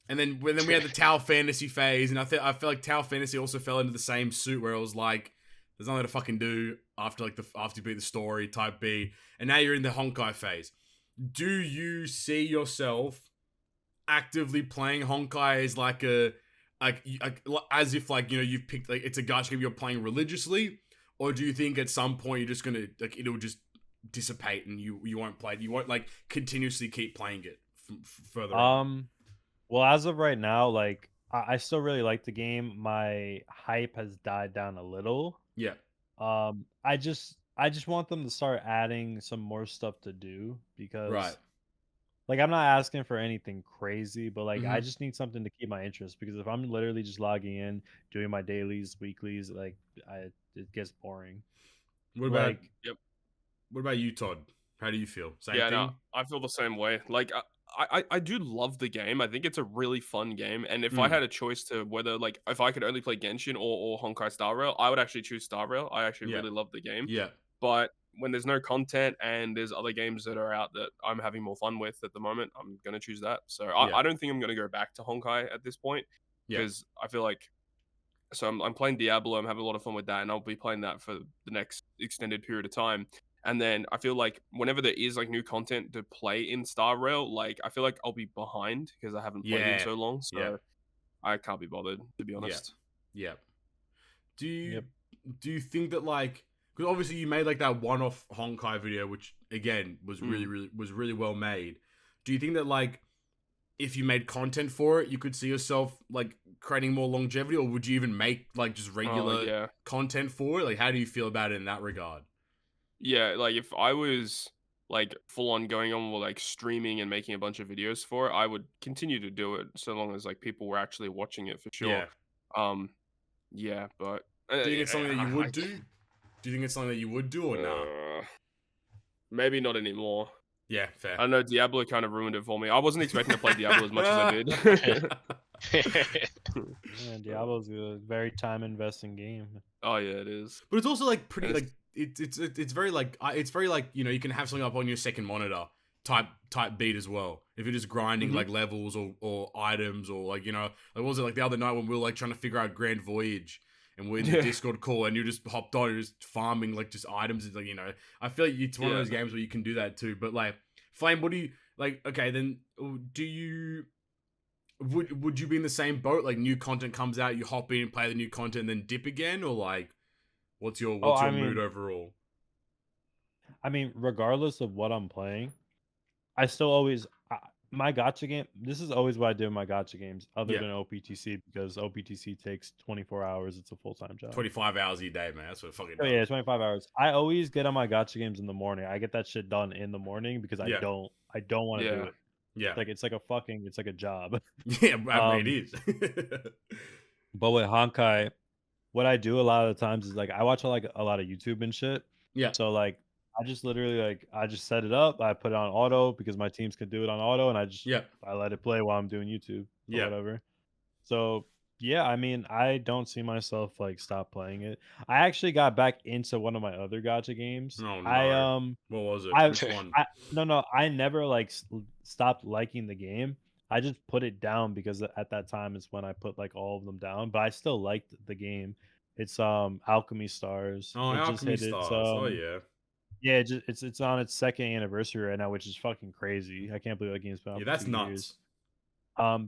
and then we had the Tau Fantasy phase, and I feel like Tau Fantasy also fell into the same suit where it was like, there's nothing to fucking do after you beat the story type B, and now you're in the Honkai phase. Do you see yourself actively playing Honkai as like as if, like, you know, you've picked, like, it's a gacha game you're playing religiously, or do you think at some point you're just gonna, like, it'll just dissipate and you won't play it, you won't like continuously keep playing it further on? Well, as of right now, like I still really like the game. My hype has died down a little. Yeah. I just want them to start adding some more stuff to do, because Right. like, I'm not asking for anything crazy, but like I just need something to keep my interest, because if I'm literally just logging in, doing my dailies, weeklies, like it gets boring. What about Like, what about you, Todd? How do you feel? Same Yeah, thing? no, I feel the same way. Like, I do love the game. I think it's a really fun game. And if I had a choice to whether, like, if I could only play Genshin or Honkai Star Rail, I would actually choose Star Rail. I actually really love the game. Yeah. But when there's no content and there's other games that are out that I'm having more fun with at the moment, I'm going to choose that. So I don't think I'm going to go back to Honkai at this point, because I feel like, so I'm playing Diablo. I'm having a lot of fun with that, and I'll be playing that for the next extended period of time. And then I feel like whenever there is like new content to play in Star Rail, like, I feel like I'll be behind because I haven't played in so long. So I can't be bothered, to be honest. Yeah. Do you think that, like, because obviously you made like that one-off Honkai video, which again was really well made. Do you think that, like, if you made content for it, you could see yourself like creating more longevity, or would you even make like just regular content for it? Like, how do you feel about it in that regard? Yeah, like, if I was like full on going on with like streaming and making a bunch of videos for it, I would continue to do it so long as like people were actually watching it, for sure. Yeah. But Do you think it's something that you would do? Do you think it's something that you would do, or not? Maybe not anymore. Yeah, fair. I don't know, Diablo kind of ruined it for me. I wasn't expecting to play Diablo as much as I did. yeah, Diablo's a very time investing game. Oh yeah, it is. But it's also like pretty like it's very like you know, you can have something up on your second monitor type beat as well, if you're just grinding like levels or items, or like, you know, like, what was it like the other night when we were like trying to figure out Grand Voyage, and we're in the Discord call, and you just hopped on and just farming like just items. It's like, you know, I feel like it's one of those games where you can do that too. But like, Flame, what do you like? Okay, then do you would you be in the same boat? Like, new content comes out, you hop in, play the new content, and then dip again, or like, what's your mood overall? I mean, regardless of what I'm playing, I still always my gacha game. This is always what I do in my gacha games, other than OPTC, because OPTC takes 24 hours. It's a full-time job. 25 hours a day, man. That's what it fucking does. Oh yeah, 25 hours. I always get on my gacha games in the morning. I get that shit done in the morning because I don't want to do it. Yeah, it's like a job. Yeah, I mean, it is. But with Honkai, what I do a lot of the times is like I watch a lot of YouTube and shit. Yeah. So like I just literally like I just set it up. I put it on auto because my teams can do it on auto, and I let it play while I'm doing YouTube or whatever. So yeah, I mean, I don't see myself like stop playing it. I actually got back into one of my other gacha games. Oh no! What was it? Which one? No, I never like stopped liking the game. I just put it down because at that time is when I put like all of them down. But I still liked the game. It's Alchemy Stars. Oh, Alchemy Stars. Yeah, it's on its 2nd anniversary right now, which is fucking crazy. I can't believe that game's been out for that's 2 nuts. years.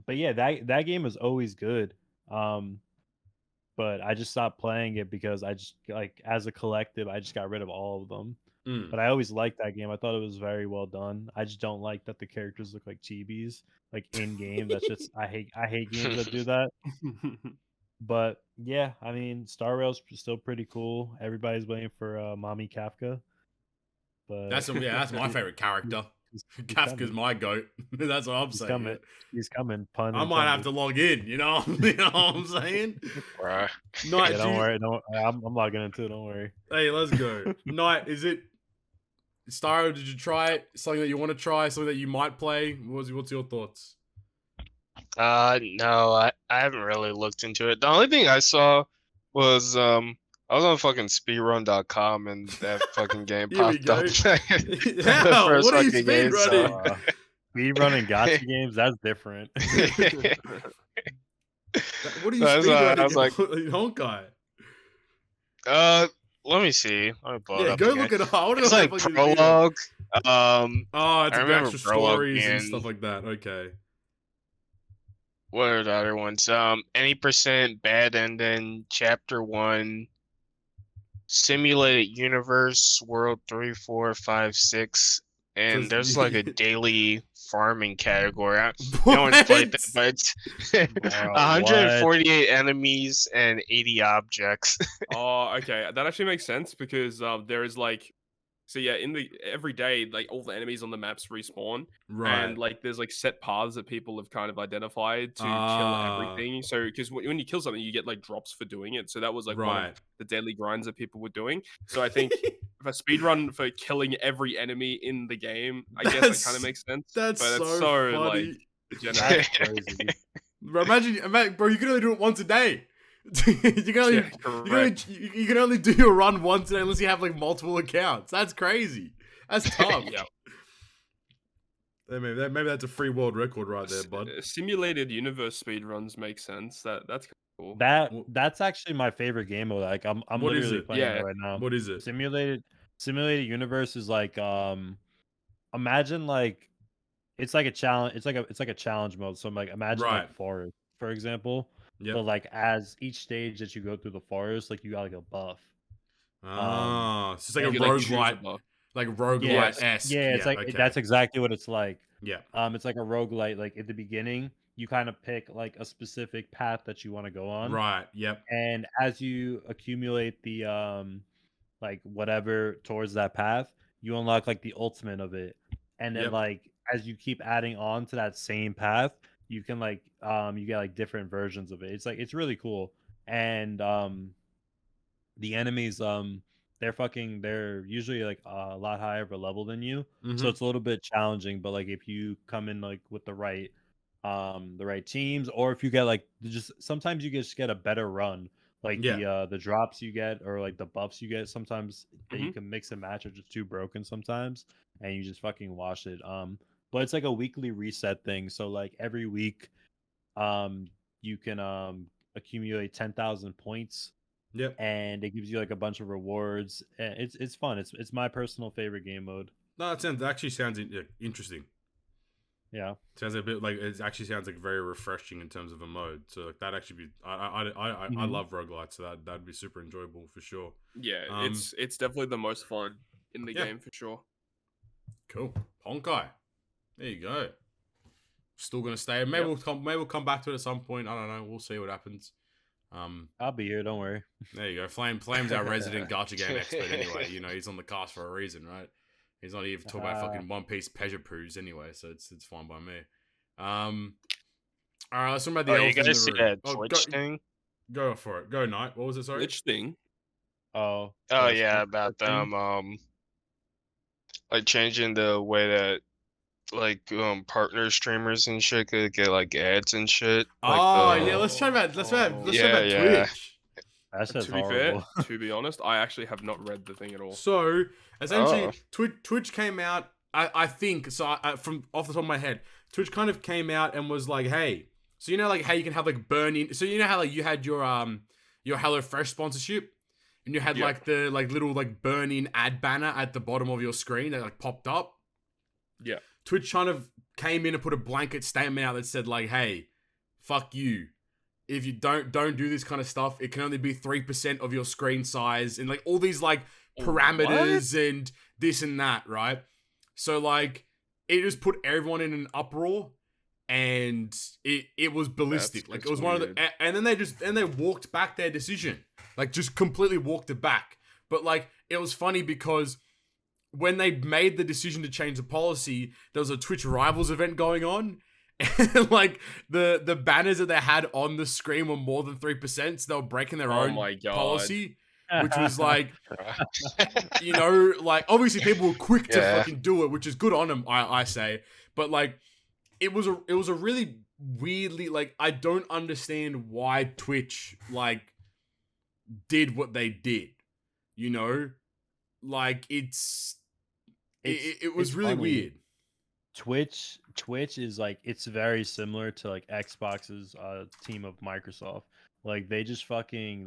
But yeah, that game is always good. But I just stopped playing it because I just like, as a collective, I just got rid of all of them. But I always liked that game. I thought it was very well done. I just don't like that the characters look like chibis, like in game. That's just I hate games that do that. But yeah, I mean, Star Rail's still pretty cool. Everybody's waiting for Mommy Kafka. But that's my favorite character. Kafka's my goat. That's what I'm saying. He's coming. Pun. I might have to log in. You know what I'm saying? Right. Don't worry. I'm logging in too. Don't worry. Hey, let's go. Knight, is it? Styro, did you try it? Something that you want to try? Something that you might play? What's your thoughts? No, I haven't really looked into it. The only thing I saw was I was on fucking speedrun.com and that fucking game Here we popped go. up. The How? first What are you fucking game, so- speedrunning? Speedrunning gacha games, that's different. What are you So I was, speedrunning I was like- in Honkai? Let me see. Let me pull it Yeah, up go again. look at it. I wanna know It's what like the fuck this video- prologue. Oh, it's I like the remember actual Prologue stories and being- stuff like that. Okay. What are the other ones? Any percent bad ending, chapter 1, simulated universe, world 3, 4, 5, 6, and Just- there's like a daily farming category. No one's played that, but it's Bro, 148 enemies and 80 objects. Oh, okay. That actually makes sense because there is like, so yeah, every day, like all the enemies on the maps respawn, Right. and like there's like set paths that people have kind of identified to Ah. kill everything. So because when you kill something, you get like drops for doing it. So that was like one Right. of the daily grinds that people were doing. So I think if a speedrun for killing every enemy in the game, I guess that kind of makes sense. That's but it's so like funny. That's crazy. Bro, imagine, bro, you can only do it once a day. you can only, Yeah, correct. you can only do your run once a day unless you have like multiple accounts. That's crazy. That's tough. Yeah. Maybe that's a free world record right there, bud. Simulated universe speedruns make sense. That's cool. That's actually my favorite game mode. Like I'm What is literally it? playing Yeah. it right now. What is it? Simulated universe is like imagine like it's like a challenge. It's like a challenge mode. So I'm like imagine Right. like forest, for example. Yep. But like as each stage that you go through the forest, like you got like a buff. Ah, so it's like a You can, choose a roguelite, buff. like roguelite-esque. Yeah, it's like okay. that's exactly what it's like. Yeah. It's like a roguelite. Like at the beginning, you kind of pick like a specific path that you want to go on. Right. Yep. And as you accumulate the like whatever towards that path, you unlock like the ultimate of it. And then Yep. like as you keep adding on to that same path, you can like you get like different versions of it. It's really cool. And the enemies they're usually like a lot higher of a level than you. Mhm. So it's a little bit challenging, but like if you come in like with the right teams, or if you get like just sometimes you just get a better run, like the drops you get or like the buffs you get sometimes that you can mix and match are just too broken sometimes, and you just fucking wash it. But it's like a weekly reset thing, so like every week you can accumulate 10,000 points. Yep. And it gives you like a bunch of rewards. It's fun. It's my personal favorite game mode. No, it actually sounds interesting. Yeah. Sounds a bit like it actually sounds like very refreshing in terms of a mode. So like that actually be I love roguelites, so that'd be super enjoyable for sure. Yeah, it's definitely the most fun in the game for sure. Cool. Honkai. There you go. Still gonna stay. Maybe we'll come back to it at some point. I don't know. We'll see what happens. I'll be here. Don't worry. There you go. Flame's our resident gacha game expert anyway. You know, he's on the cast for a reason, right? He's not even talking about fucking One Piece pleasure poos anyway, so it's fine by me. All right, let's talk about the elephant you in guys the see room. that Twitch thing? Go for it. Go, Knight. What was it? Sorry. Which thing? Oh. Oh yeah, about them like changing the way that like partner streamers and shit could get like ads and shit. Yeah, let's chat about Twitch. That's just To be Oh. fair, to be honest, I actually have not read the thing at all. So essentially, Twitch came out. I think so. From off the top of my head, Twitch kind of came out and was like, "Hey, so you know, like how you can have like burn in. So you know how like you had your HelloFresh sponsorship, and you had like the like little like burn in ad banner at the bottom of your screen that like popped up. Yeah, Twitch kind of came in and put a blanket statement out that said like, "Hey, fuck you. If you don't do this kind of stuff, it can only be 3% of your screen size," and like all these like parameters and this and that, right? So like it just put everyone in an uproar, and it was ballistic. Like it was one of the, and then they walked back their decision, like just completely walked it back. But like it was funny because when they made the decision to change the policy, there was a Twitch Rivals event going on. And like the banners that they had on the screen were more than 3%, so they were breaking their own policy. which was like, you know, like obviously people were quick to Yeah. fucking do it, which is good on them, I say. But like, it was a really weirdly, like, I don't understand why Twitch like did what they did. You know, like it was really funny. weird. Twitch is like, it's very similar to like Xbox's team of Microsoft. Like they just fucking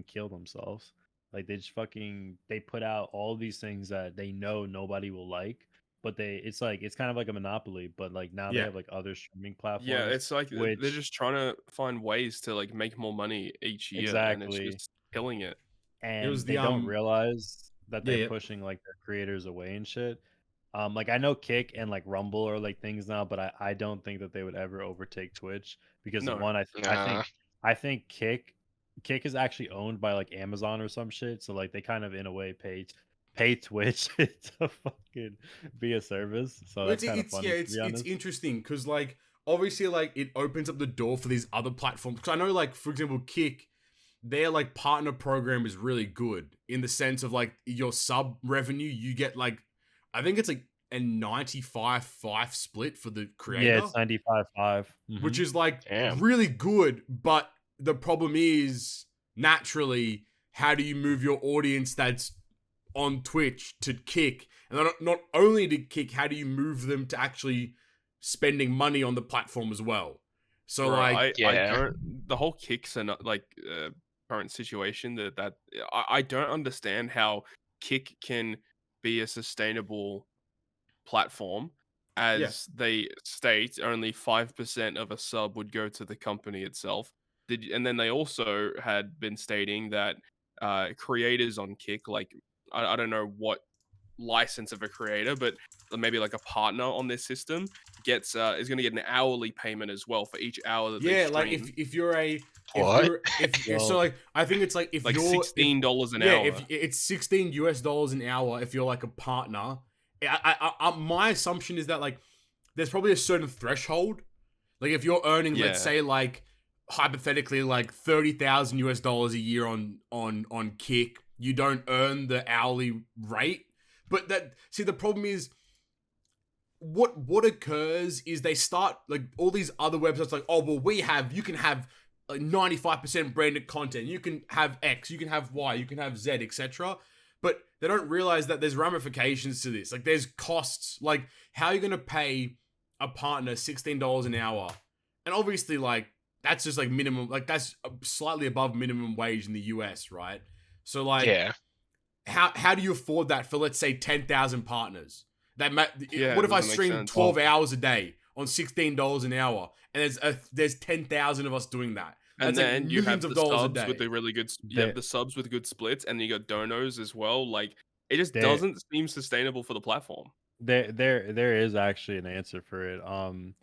kill themselves. Like they put out all these things that they know nobody will like, but it's kind of like a monopoly, but like now they Yeah. have like other streaming platforms. Yeah, it's like they're which just trying to find ways to like make more money each year, and it's exactly, just killing it. and was they the, don't realize that yeah, they're yeah. pushing like their creators away and shit. Like I know Kick and like Rumble are like things now, but I don't think that they would ever overtake Twitch because No. one, Nah. I think Kick is actually owned by like Amazon or some shit, so like they kind of in a way pay Twitch to fucking be a service. So that's kind of funny. Yeah, to be it's honest. interesting because like obviously like it opens up the door for these other platforms. Because I know like for example Kick, their like partner program is really good in the sense of like your sub revenue, you get like, I think it's like a 95-5 split for the creator. Yeah, it's 95-5, which is like Damn. really good. But the problem is naturally, how do you move your audience that's on Twitch to Kick? And not only to Kick, how do you move them to actually spending money on the platform as well? So Bro, like, I Yeah. don't, the whole Kicks and like current situation that I don't understand how Kick can be a sustainable platform, as they state only 5% of a sub would go to the company itself. And then they also had been stating that creators on Kick, like I don't know what license of a creator, but maybe like a partner on this system gets is going to get an hourly payment as well for each hour that they yeah, stream. like if you're a What? so like I think it's like if like you're $16 an yeah, hour. if it's $16 an hour if you're like a partner. My assumption is that like there's probably a certain threshold. Like if you're earning, let's say like hypothetically like $30,000 a year on Kick, you don't earn the hourly rate. But the problem is what occurs is they start like all these other websites like, oh well, you can have like 95% branded content, you can have X, you can have Y, you can have Z, etc. But they don't realize that there's ramifications to this. Like there's costs. Like how are you gonna pay a partner $16 an hour? And obviously like that's just like minimum, like that's slightly above minimum wage in the US, right? So like Yeah. how do you afford that for let's say 10,000 partners? What if I doesn't make stream sense. 12 hours a day on $16 an hour, and there's 10,000 of us doing that? And That's then like you have millions of the dollars a subs day. with the really good, you have the subs with good splits, and you got donos as well. Like it just There- doesn't seem sustainable for the platform. There is actually an answer for it.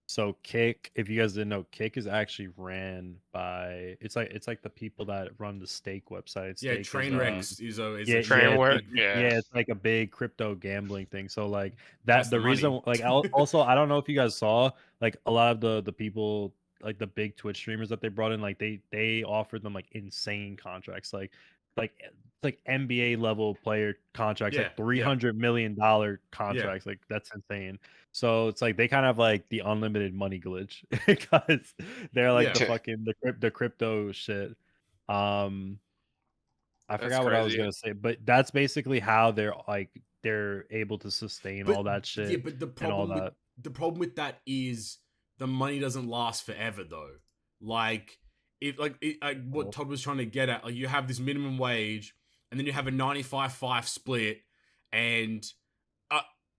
So Kick, if you guys didn't know, Kick is actually ran by it's like the people that run the Stake website. Yeah, Stake Trainwrecks is a yeah, Trainwreck, yeah, yeah. it's like a big crypto gambling thing. So like That's the the reason, money. like also I don't know if you guys saw like a lot of the people, like the big Twitch streamers that they brought in, like they offered them like insane contracts, like NBA level player contracts, Yeah, like $300 million contracts. Like that's insane. So it's like they kind of like the unlimited money glitch because they're like Yeah. the crypto shit. I That's forgot what I was crazy. gonna say, but that's basically how they're able to sustain all that shit. Yeah, but and all that. the problem with that is the money doesn't last forever though. Like what Todd was trying to get at, like you have this minimum wage, and then you have a 95-5 split, and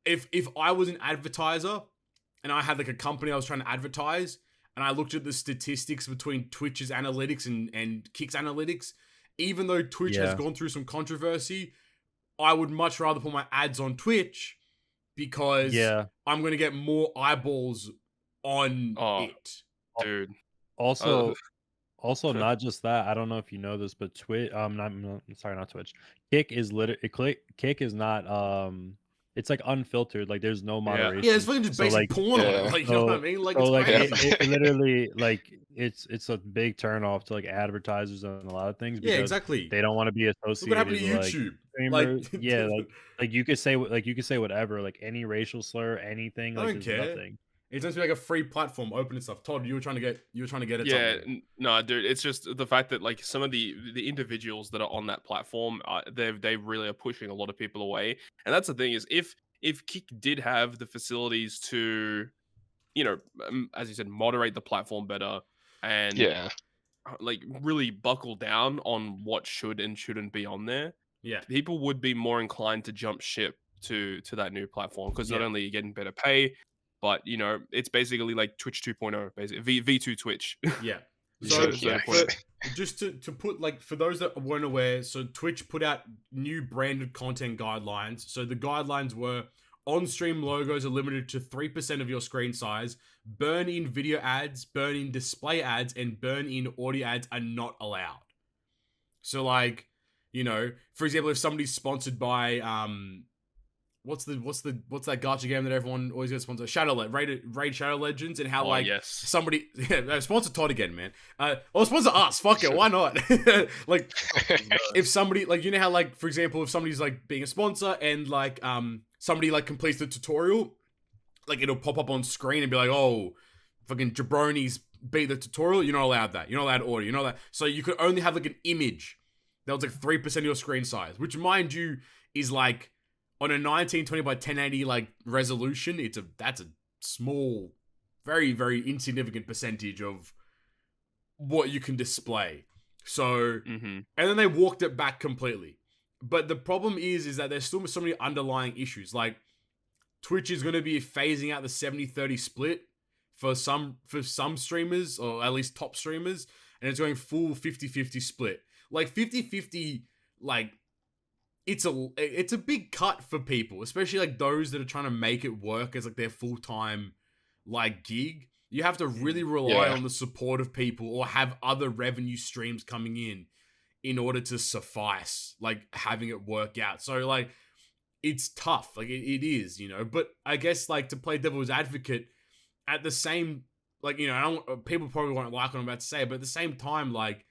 if I was an advertiser and I had like a company I was trying to advertise, and I looked at the statistics between Twitch's analytics and Kick's analytics, even though Twitch has gone through some controversy, I would much rather put my ads on Twitch because I'm going to get more eyeballs on it. Dude. Also, not just that. I don't know if you know this, but Twitch. Not Twitch. Kick is Kick is not it's like unfiltered. Like there's no moderation. Yeah, it's fucking just So, basic like, porn on it. yeah. Like, you know what I mean? Like, so it's like crazy. it literally like it's a big turn off to like advertisers and a lot of things Yeah, because exactly. they don't want to be Look what happened associated to with like YouTube. streamers. Like, Yeah, like you could say whatever, like any racial slur, anything. I Like don't there's care. nothing. It's meant to be like a free platform, open and stuff. Todd, you were trying to get at Yeah, something. no, dude. It's just the fact that like some of the individuals that are on that platform, they really are pushing a lot of people away. And that's the thing is, if Kick did have the facilities to, you know, as you said, moderate the platform better and Yeah. like really buckle down on what should and shouldn't be on there, Yeah. people would be more inclined to jump ship to that new platform because not Yeah. only are you getting better pay, but you know it's basically like Twitch 2.0, basically V2 Twitch. Yeah. So, So yeah. just to put like for those that weren't aware, so Twitch put out new branded content guidelines. So the guidelines were on-stream logos are limited to 3% of your screen size. Burn-in video ads, burn-in display ads, and burn-in audio ads are not allowed. So like, you know, for example, if somebody's sponsored by what's that gacha game that everyone always gets sponsored? Raid Shadow Legends, and how somebody sponsor Todd again, man. Or sponsor us, fuck it, why not? Like if somebody like, you know how like for example if somebody's like being a sponsor and like somebody like completes the tutorial, like it'll pop up on screen and be like, oh, fucking jabronis beat the tutorial. You're not allowed that. You're not allowed audio. You're not allowed. So you could only have like an image that was like 3% of your screen size, which mind you is like on a 1920 by 1080 like resolution. That's a small, very very insignificant percentage of what you can display. So and then they walked it back completely. But the problem is that there's still so many underlying issues. Like Twitch is going to be phasing out the 70-30 split for some streamers, or at least top streamers, and it's going full 50-50 split. Like 50-50, like it's a big cut for people, especially like those that are trying to make it work as like their full-time like gig. You have to really rely on the support of people or have other revenue streams coming in order to suffice like having it work out. So like it's tough, like it is, you know. But I guess like to play devil's advocate at the same, like, you know, people probably won't like what I'm about to say, but at the same time, like,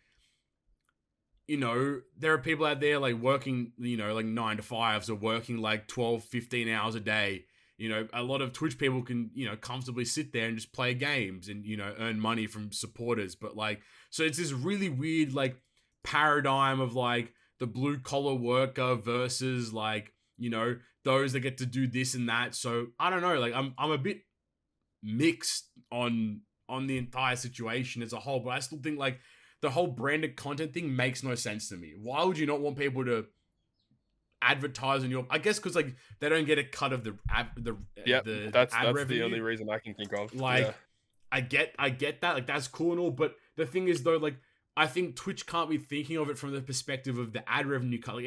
you know, there are people out there like working, you know, like 9 to 5s or working like 12, 15 hours a day. You know, a lot of Twitch people can, you know, comfortably sit there and just play games and, you know, earn money from supporters. But like, so it's this really weird like paradigm of like the blue collar worker versus like, you know, those that get to do this and that. So I don't know, like I'm a bit mixed on the entire situation as a whole, but I still think like the whole branded content thing makes no sense to me. Why would you not want people to advertise on your? I guess because like they don't get a cut of the that's revenue. the only reason I can think of. Like, I get that, like that's cool and all, but the thing is though, like I think Twitch can't be thinking of it from the perspective of the ad revenue cut. Like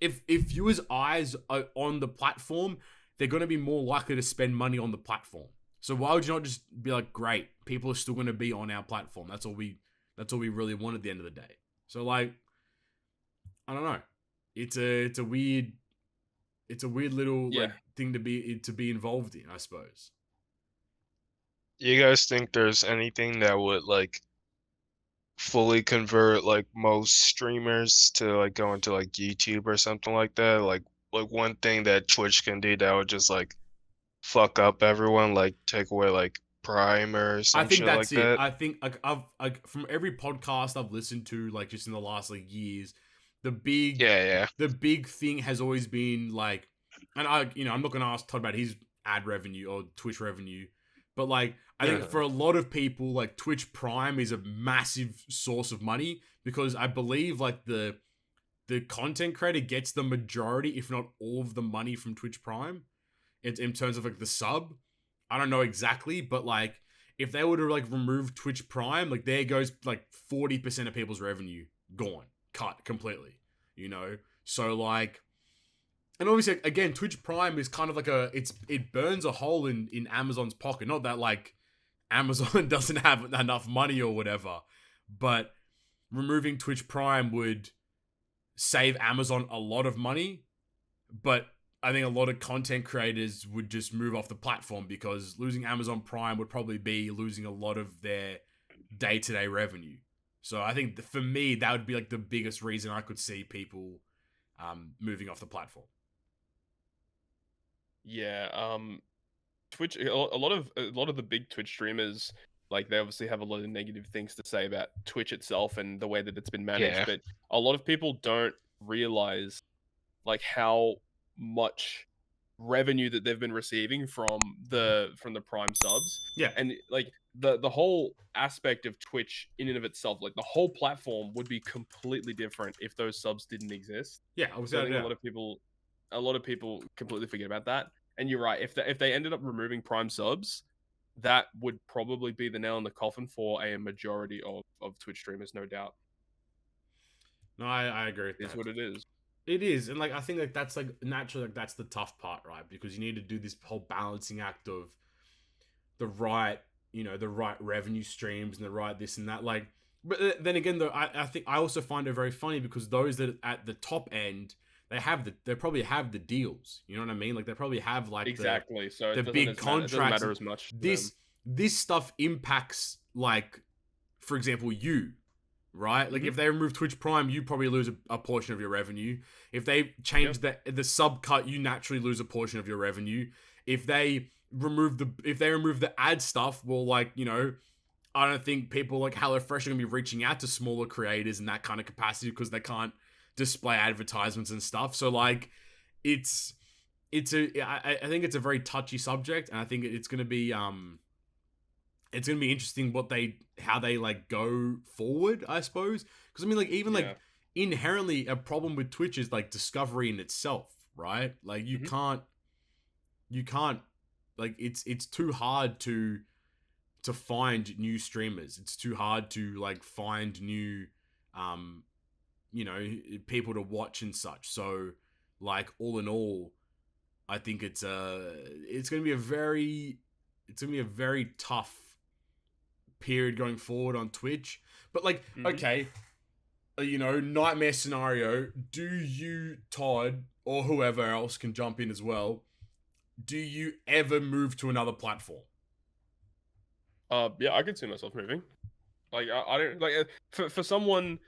if viewers' eyes are on the platform, they're going to be more likely to spend money on the platform. So why would you not just be like, great, people are still going to be on our platform. That's all we really want at the end of the day. So like, I don't know. It's a weird little like thing to be involved in, I suppose. You guys think there's anything that would like fully convert like most streamers to like go into like YouTube or something like that? Like one thing that Twitch can do that would just like fuck up everyone, like take away like Prime or some I think shit that's like it. that? I think I've from every podcast I've listened to, like just in the last like years, the big thing has always been like, and I'm not gonna ask Todd about his ad revenue or Twitch revenue, but like I think for a lot of people, like Twitch Prime is a massive source of money because I believe like the content creator gets the majority, if not all of the money from Twitch Prime in terms of like the sub. I don't know exactly, but like if they were to like remove Twitch Prime, like there goes like 40% of people's revenue gone, cut completely, you know? So like, and obviously again, Twitch Prime is kind of like it burns a hole in Amazon's pocket. Not that like Amazon doesn't have enough money or whatever, but removing Twitch Prime would save Amazon a lot of money, but I think a lot of content creators would just move off the platform because losing Amazon Prime would probably be losing a lot of their day-to-day revenue. So I think for me, that would be like the biggest reason I could see people moving off the platform. Yeah, Twitch. A lot of the big Twitch streamers, like, they obviously have a lot of negative things to say about Twitch itself and the way that it's been managed. Yeah. But a lot of people don't realize like how much revenue that they've been receiving from the Prime subs. Yeah. And like the whole aspect of Twitch in and of itself, like the whole platform would be completely different if those subs didn't exist. Yeah, I was So I think a lot of people completely forget about that. And you're right, if they ended up removing Prime subs, that would probably be the nail in the coffin for a majority of Twitch streamers, no doubt. No, I agree with that. It's what it is. It is, and like I think like that's like naturally like that's the tough part, right? Because you need to do this whole balancing act of the right, the right revenue streams and the right this and that. Like, but then again, though, I think I also find it very funny because those that at the top end, they probably have the deals. You know what I mean? Like they probably have like Exactly. So the big contracts. It doesn't matter as much. This stuff impacts, like, for example, you. Right? Like, if they remove Twitch Prime, you probably lose a portion of your revenue. If they change the sub cut, you naturally lose a portion of your revenue. If they remove the ad stuff, well, like, I don't think people like HelloFresh are gonna be reaching out to smaller creators in that kind of capacity because they can't display advertisements and stuff. So like, I think it's a very touchy subject, and I think it's gonna be interesting how they like go forward, I suppose. Because I mean, like, even like inherently a problem with Twitch is like discovery in itself, right? Like you can't like it's too hard to find new streamers. It's too hard to like find new people to watch and such. So like all in all, I think it's gonna be a very tough period going forward on Twitch. But like, okay, nightmare scenario, do you, Todd, or whoever else can jump in as well, do you ever move to another platform? Yeah, I could see myself moving. Like, I don't like for someone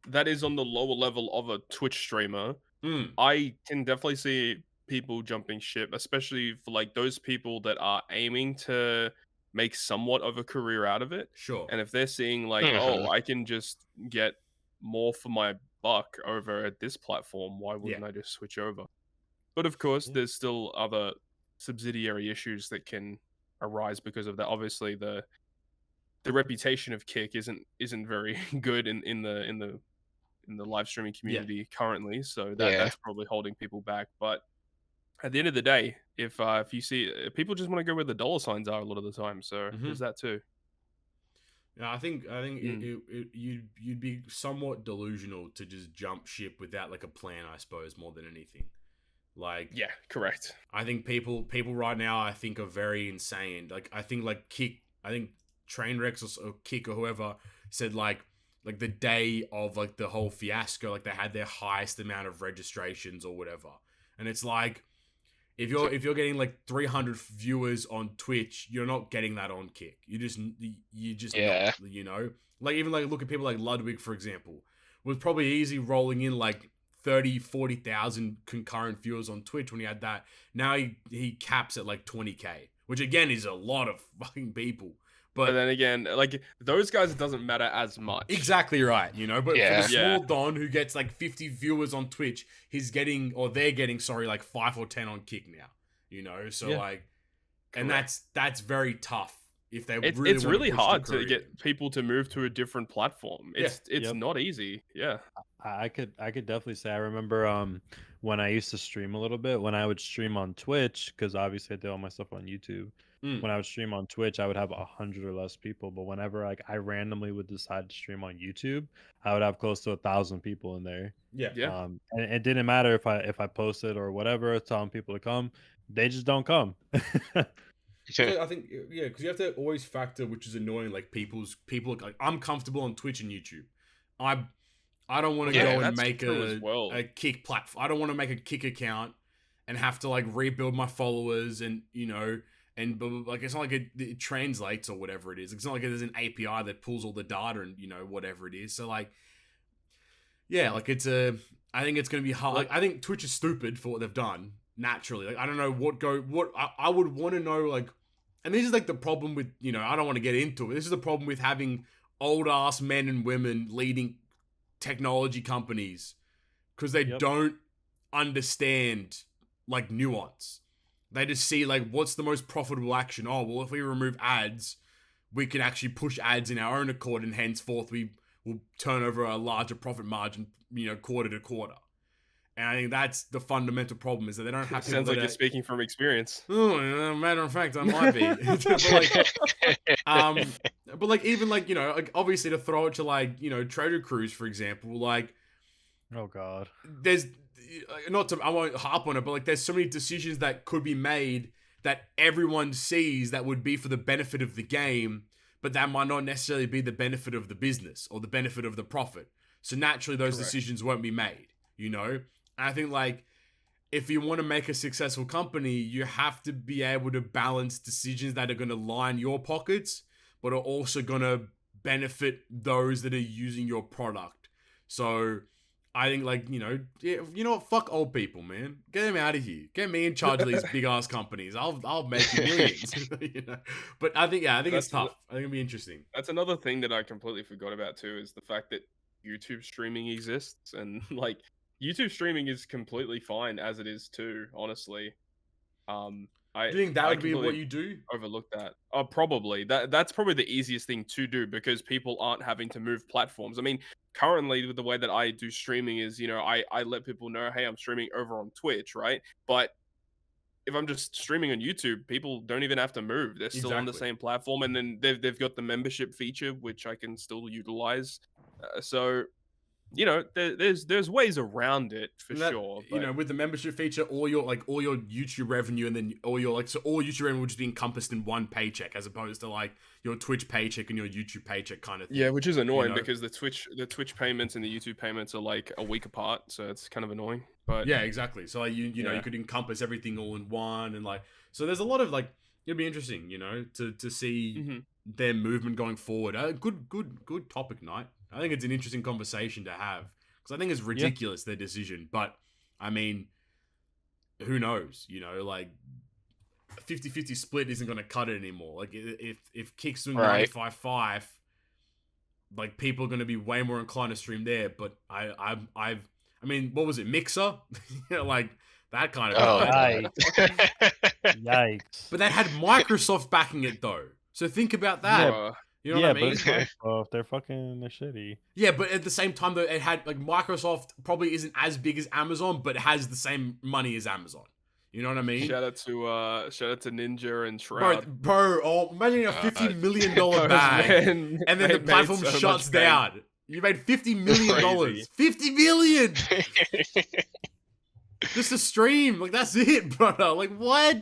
that is on the lower level of a Twitch streamer, I can definitely see people jumping ship, especially for like those people that are aiming to make somewhat of a career out of it. Sure. And if they're seeing like, oh, I can just get more for my buck over at this platform, why wouldn't I just switch over? But of course, there's still other subsidiary issues that can arise because of that. Obviously, the reputation of Kick isn't very good in the live streaming community currently, so that's probably holding people back. But at the end of the day, if you see people just want to go where the dollar signs are a lot of the time, so there's that too. Yeah, I think you'd be somewhat delusional to just jump ship without like a plan, I suppose, more than anything. Like, yeah, correct. I think people right now, I think, are very insane. Like, I think like Kick, I think Trainwrecks or Kick or whoever said like the day of like the whole fiasco, like they had their highest amount of registrations or whatever, and it's like, if you're getting like 300 viewers on Twitch, you're not getting that on Kick. You just not, like, even like look at people like Ludwig, for example, was probably easy rolling in like 30,000-40,000 concurrent viewers on Twitch when he had that. Now he caps at like 20k, which again is a lot of fucking people. But then again, like those guys, it doesn't matter as much. Exactly right, But for the small Don who gets like 50 viewers on Twitch, they're getting, like 5 or 10 on Kick now, So like, and that's very tough. If they it's really hard to get people to move to a different platform. It's not easy. Yeah. I could definitely say I remember when I used to stream a little bit, when I would stream on Twitch, because obviously I did all my stuff on YouTube. When I would stream on Twitch, I would have 100 or less people. But whenever like I randomly would decide to stream on YouTube, I would have close to 1,000 people in there. Yeah. And it didn't matter if I posted or whatever, telling people to come, they just don't come. I think because you have to always factor, which is annoying. Like people like, I'm comfortable on Twitch and YouTube. I don't want to go and make a Kick platform. I don't want to make a Kick account and have to like rebuild my followers and and like it's not like it translates or whatever it is. It's not like there's an API that pulls all the data and whatever it is. So like, yeah, like I think it's gonna be hard. Like I think Twitch is stupid for what they've done naturally. Like I don't know what I would want to know like, and this is like the problem with I don't want to get into it. This is the problem with having old ass men and women leading technology companies because they don't understand like nuance. They just see like what's the most profitable action. Oh well, if we remove ads, we can actually push ads in our own accord, and henceforth we will turn over a larger profit margin, quarter to quarter. And I think that's the fundamental problem is that they don't have. Sounds like you're speaking from experience. Oh, matter of fact, I might be. But like even like like obviously to throw it to like Trader Cruise for example, like oh god, there's I won't harp on it, but like there's so many decisions that could be made that everyone sees that would be for the benefit of the game, but that might not necessarily be the benefit of the business or the benefit of the profit. So naturally those decisions won't be made, And I think like if you want to make a successful company, you have to be able to balance decisions that are going to line your pockets, but are also going to benefit those that are using your product. So I think like, what? Fuck old people, man. Get them out of here. Get me in charge of these big ass companies. I'll make you millions. But I think it's tough. I think it'll be interesting. That's another thing that I completely forgot about too, is the fact that YouTube streaming exists, and like YouTube streaming is completely fine as it is too, honestly. Do you think that would be what you do? Overlook that. Probably. That's probably the easiest thing to do because people aren't having to move platforms. I mean, currently with the way that I do streaming is, I let people know, hey, I'm streaming over on Twitch, right? But if I'm just streaming on YouTube, people don't even have to move. They're still on the same platform, and then they've got the membership feature, which I can still utilize. So there's ways around it for sure. But with the membership feature, all your YouTube revenue, and then all YouTube revenue will just be encompassed in one paycheck, as opposed to like your Twitch paycheck and your YouTube paycheck kind of thing. Yeah, which is annoying because the Twitch payments and the YouTube payments are like a week apart, so it's kind of annoying. But yeah, exactly. So like you could encompass everything all in one, and like so there's a lot of like it'll be interesting, to see their movement going forward. Good topic night. I think it's an interesting conversation to have because I think it's ridiculous their decision, but I mean, who knows? Like 50-50 split isn't going to cut it anymore. Like if Kick's doing 95.5, like people are going to be way more inclined to stream there. But I mean, what was it, Mixer? Like that kind of. Oh, yikes! But that had Microsoft backing it though, so think about that. Yeah. You know what I mean? But it's Microsoft. They're shitty. Yeah, but at the same time, though, it had like Microsoft probably isn't as big as Amazon, but it has the same money as Amazon. You know what I mean? Shout out to Ninja and Shroud. Bro, imagine a $50 million bag, and then the platform shuts down. You made $50 million. $50 million. Just a stream, like that's it, brother. Like what?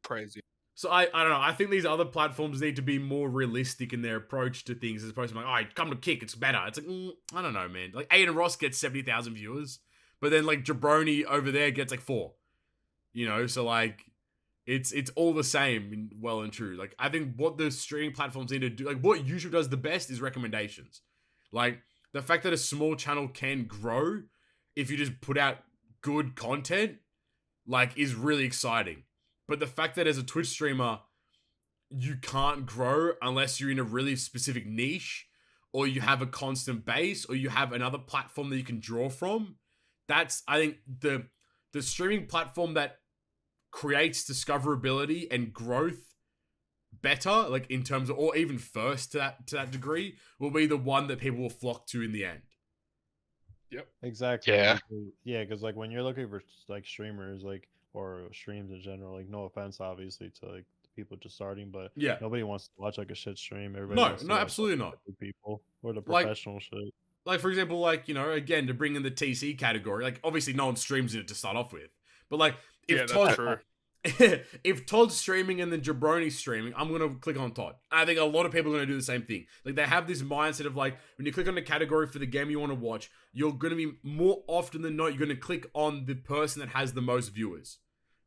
Crazy. So I don't know. I think these other platforms need to be more realistic in their approach to things, as opposed to like, all right, come to Kick, it's better. It's like I don't know, man. Like Aiden Ross gets 70,000 viewers, but then like Jabroni over there gets like 4. So like it's all the same, well and true. Like I think what the streaming platforms need to do, like what YouTube does the best, is recommendations. Like the fact that a small channel can grow if you just put out good content, like is really exciting. But the fact that as a Twitch streamer, you can't grow unless you're in a really specific niche, or you have a constant base, or you have another platform that you can draw from. That's, I think, the streaming platform that creates discoverability and growth better, like in terms of, or even first to that degree, will be the one that people will flock to in the end. Yep. Exactly. Yeah. Yeah, because like when you're looking for like streamers, like or streams in general, like no offense obviously to like people just starting, but yeah, nobody wants to watch like a shit stream. Everybody no, absolutely not. People or the professional shit. Like for example, like again to bring in the TC category, like obviously no one streams in it to start off with, but like if if Todd's streaming and then Jabroni's streaming, I'm gonna click on Todd. I think a lot of people are gonna do the same thing. Like they have this mindset of like when you click on the category for the game you want to watch, you're gonna be more often than not you're gonna click on the person that has the most viewers,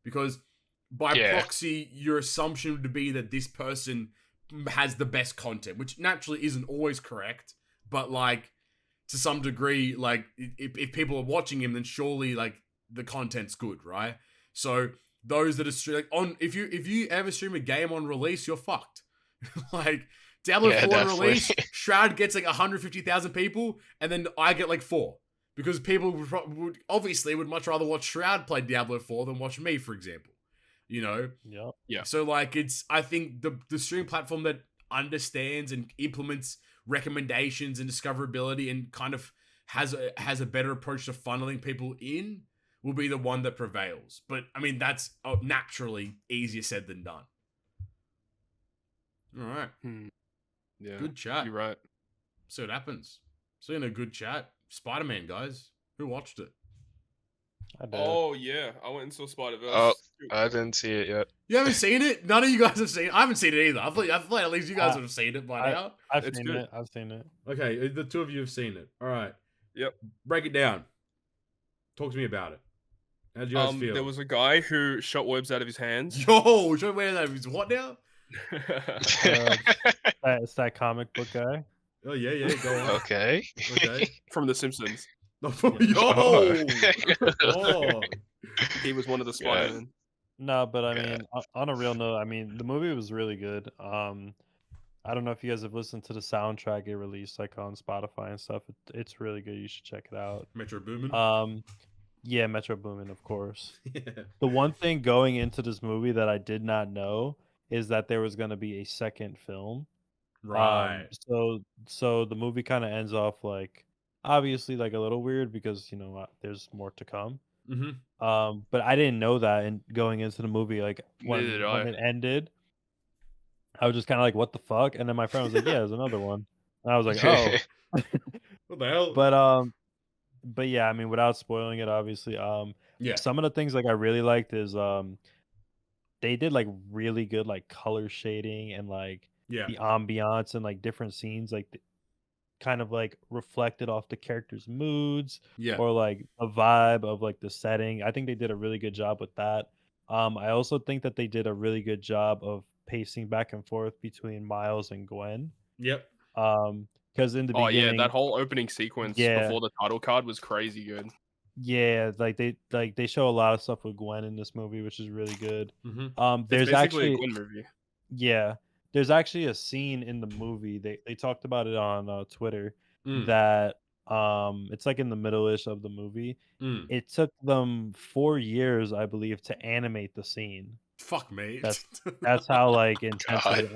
because by proxy your assumption would be that this person has the best content, which naturally isn't always correct, but like to some degree, like if people are watching him, then surely like the content's good, right? So those that are if you ever stream a game on release, you're fucked. Like Diablo 4 on release, Shroud gets like 150,000 people, and then I get like 4 because people would obviously much rather watch Shroud play Diablo 4 than watch me, for example. You know? Yeah. So like I think the streaming platform that understands and implements recommendations and discoverability and kind of has a better approach to funneling people in will be the one that prevails. But I mean that's naturally easier said than done. All right. Yeah. Good chat. You're right. See what happens. Seeing a good chat. Spider-Man, guys. Who watched it? I did. Oh yeah, I went and saw Spider-Verse. Oh, I didn't see it yet. You haven't seen it? None of you guys have seen it. I haven't seen it either. I thought at least you guys would have seen it by now. I've seen it. I've seen it. Okay, the two of you have seen it. All right. Yep. Break it down. Talk to me about it. How did you guys feel? There was a guy who shot webs out of his hands. Yo, show me that. He's what now? It's that comic book guy. Oh yeah, go on. Okay. From The Simpsons. Yo! Oh. He was one of the Spider-Men. No, but I mean, on a real note, I mean, the movie was really good. I don't know if you guys have listened to the soundtrack it released like on Spotify and stuff. It's really good. You should check it out. Metro Boomin. Yeah, Metro Boomin, of course. Yeah. The one thing going into this movie that I did not know is that there was going to be a second film. Right. So the movie kind of ends off like obviously like a little weird because there's more to come. Mm-hmm. But I didn't know that, and going into the movie, like when it ended, I was just kind of like, "What the fuck?" And then my friend was like, "Yeah, there's another one." And I was like, "Oh, what the hell?" But yeah, I mean, without spoiling it, obviously, yeah. Some of the things like I really liked is they did like really good like color shading and like the ambiance and like different scenes like kind of like reflected off the characters' moods or like a vibe of like the setting. I think they did a really good job with that. I also think that they did a really good job of pacing back and forth between Miles and Gwen. Yep. Because in the beginning, that whole opening sequence before the title card was crazy good. Yeah, like they show a lot of stuff with Gwen in this movie, which is really good. Mm-hmm. There's actually a Gwen movie. Yeah, there's actually a scene in the movie. They talked about it on Twitter that it's like in the middle-ish of the movie. It took them 4 years, I believe, to animate the scene. Fuck me. That's how like intense. I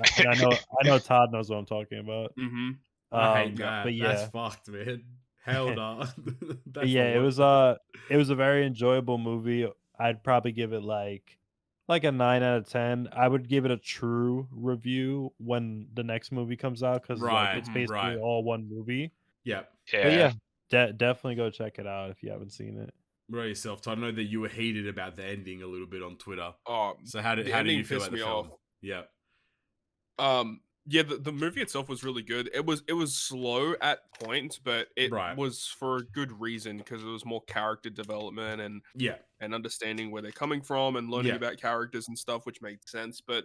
know Todd knows what I'm talking about. Mm-hmm. I hate that. But yeah, that's fucked, man. Hell no. Yeah, it was a very enjoyable movie. I'd probably give it like a 9 out of 10. I would give it a true review when the next movie comes out because it's basically all one movie. Yeah. But yeah, definitely go check it out if you haven't seen it. What about yourself, Todd? I know that you were heated about the ending a little bit on Twitter. Oh, so how did you feel about the film? Off. Yeah. Yeah, the movie itself was really good. It was slow at points, but it was for a good reason because it was more character development and understanding where they're coming from and learning about characters and stuff, which made sense. But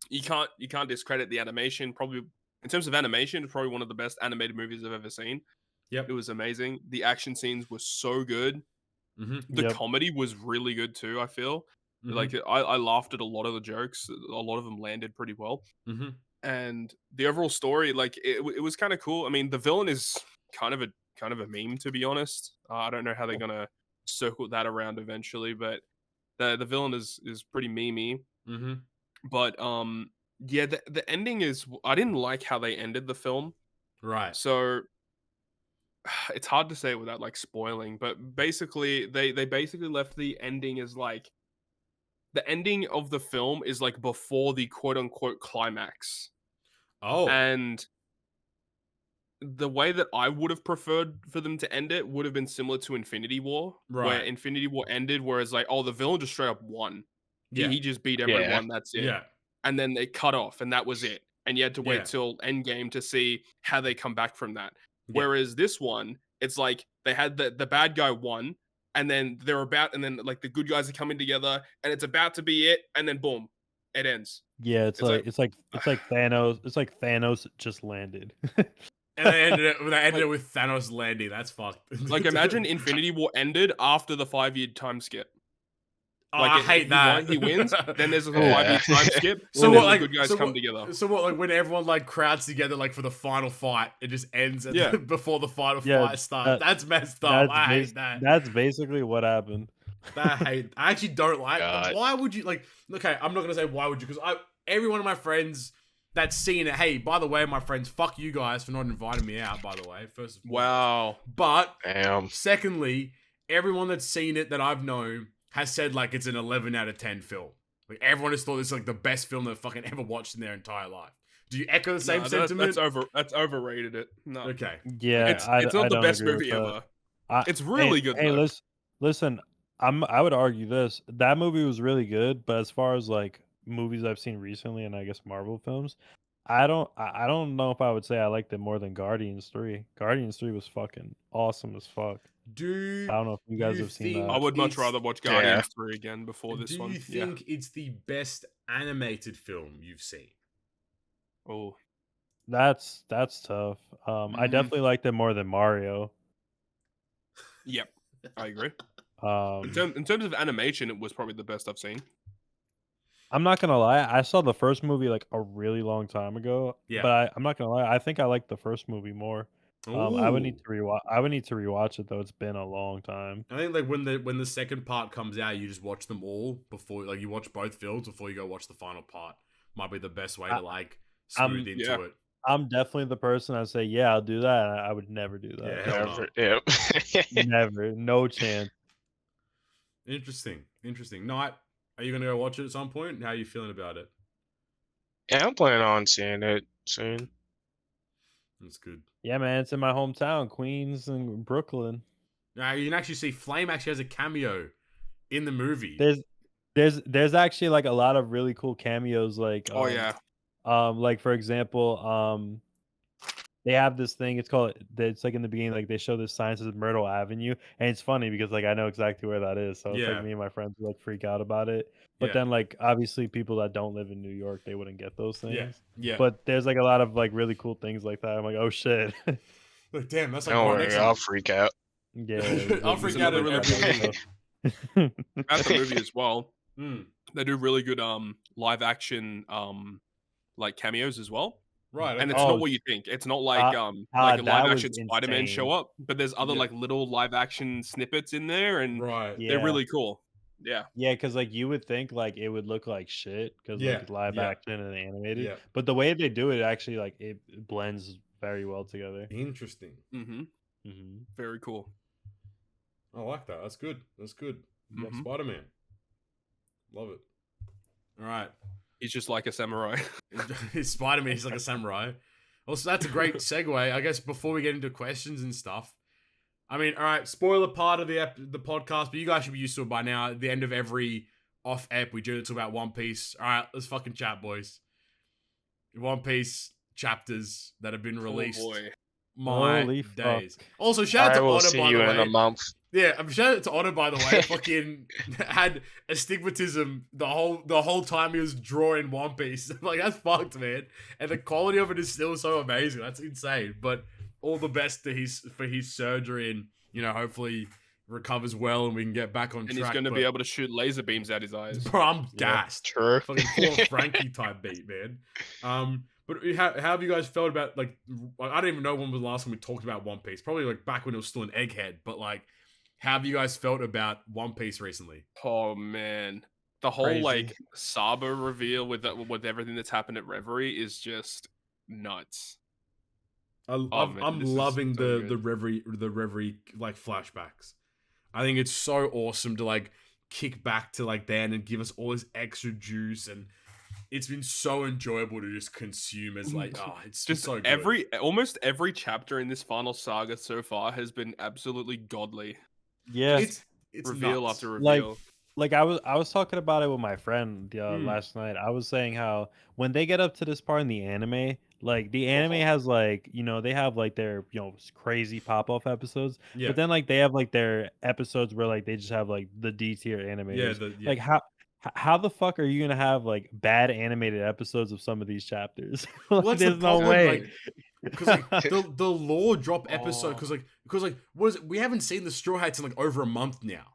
you can't discredit the animation. Probably in terms of animation, it's probably one of the best animated movies I've ever seen. Yep, it was amazing. The action scenes were so good. The comedy was really good too. I feel like I laughed at a lot of the jokes. A lot of them landed pretty well. And the overall story, like it was kind of cool. I mean, the villain is kind of a meme, to be honest. I don't know how they're gonna circle that around eventually, but the villain is pretty memey. But yeah, the ending is, I didn't like how they ended the film. Right. So it's hard to say without like spoiling, but basically they basically left the ending as like the ending of the film is like before the quote unquote climax. Oh. And the way that I would have preferred for them to end it would have been similar to Infinity War, where Infinity War ended, whereas like, oh, the villain just straight up won. He just beat everyone. That's it. Yeah. And then they cut off, and that was it. And you had to wait Yeah. till Endgame to see how they come back from that. Yeah. Whereas this one, it's like they had the bad guy won, and then and then like the good guys are coming together, and it's about to be it, and then boom, it ends. Yeah, it's like Thanos. It's like Thanos just landed. And they ended it with Thanos landing. That's fucked. Like imagine Infinity War ended after the 5-year time skip. Oh, like I hate that. He wins. Then there's a 5-year time skip. So what? What, like, the good guys come together. So what? Like when everyone like crowds together, like for the final fight, it just ends before the final fight starts. That's messed up. I hate that. That's basically what happened. I actually don't like. Why would you like? Okay, I'm not gonna say why would you, because every one of my friends that's seen it. Hey, by the way, my friends, fuck you guys for not inviting me out. By the way, first of all. Wow. But damn. Secondly, everyone that's seen it that I've known has said like it's an 11 out of 10 film. Like everyone has thought it's like the best film they've fucking ever watched in their entire life. Do you echo the same sentiment? That's overrated it. No. Okay. Yeah, it's not the best movie ever. It's really good. Hey, listen. I would argue this. That movie was really good, but as far as like movies I've seen recently, and I guess Marvel films, I don't know if I would say I liked it more than Guardians 3. Guardians 3 was fucking awesome as fuck. I don't know if you guys have seen that. I would much rather watch Guardians 3 again before this one. Do you think it's the best animated film you've seen? Oh, that's tough. I definitely liked it more than Mario. Yep, I agree. In terms of animation, it was probably the best I've seen. I'm not gonna lie, I saw the first movie like a really long time ago. Yeah. But I'm not gonna lie, I think I liked the first movie more. I would need to rewatch it though. It's been a long time. I think like when the second part comes out, you just watch them all before, like you watch both films before you go watch the final part. Might be the best way to like smooth into it. I'm definitely the person that say, yeah, I'll do that. I would never do that. Yeah, Never. No chance. Interesting. Knight, are you gonna go watch it at some point? How are you feeling about it? Yeah, I'm planning on seeing it soon. That's good. Yeah, man, it's in my hometown, Queens and Brooklyn. Now you can actually see Flame actually has a cameo in the movie. There's actually like a lot of really cool cameos. Like like for example, they have this thing. It's like in the beginning, like they show this sign that says Myrtle Avenue, and it's funny because like I know exactly where that is. So it's like me and my friends would like freak out about it. But then like obviously people that don't live in New York, they wouldn't get those things. Yeah. But there's like a lot of like really cool things like that. I'm like, oh shit. Like damn, that's like don't worry, I'll freak out. Yeah, I'll freak out at every at the movie as well. They do really good live action like cameos as well. Right. And it's not what you think. It's not like a live action Spider-Man show up, but there's other like little live action snippets in there, and they're really cool. Yeah. Yeah, because like you would think like it would look like shit because like live action and animated. Yeah. But the way they do it actually like it blends very well together. Interesting. Very cool. I like that. That's good. Love Spider-Man. Love it. All right. He's just like a samurai. He's Spider-Man. He's like a samurai. Also, that's a great segue. I guess before we get into questions and stuff. I mean, all right, spoiler part of the podcast, but you guys should be used to it by now. At the end of every off-ep, we do talk about One Piece. All right, let's fucking chat, boys. One Piece chapters that have been released. Oh boy. My Holy days. fuck. Also, shout out to Otto, by the way. in a month. Yeah, I'm shout out to Otto, by the way. Fucking had astigmatism the whole time he was drawing One Piece. Like, that's fucked, man. And the quality of it is still so amazing. That's insane. But all the best for his surgery, and you know, hopefully recovers well and we can get back on track. And he's going to be able to shoot laser beams out his eyes. Bro, I'm gassed. True. Fucking full Frankie type beat, man. But how have you guys felt about, like, I don't even know when was the last time we talked about One Piece. Probably like back when it was still an egghead. But like, how have you guys felt about One Piece recently? Oh man, the whole like Saba reveal with everything that's happened at Reverie is just nuts. I'm loving the Reverie like flashbacks. I think it's so awesome to like kick back to like then and give us all this extra juice, and it's been so enjoyable to just consume as like it's just so good. Almost every chapter in this final saga so far has been absolutely godly. Yeah, it's reveal nuts. after reveal. like I was talking about it with my friend last night. I was saying how when they get up to this part in the anime, like the anime has like they have like their crazy pop off episodes, Yeah. but then like they have like their episodes where like they just have like the D tier animators. Like how the fuck are you gonna have like bad animated episodes of some of these chapters? Like, What's there's the no problem? way. Like, because like the lore drop episode, because like what is it? We haven't seen the Straw Hats in like over a month now,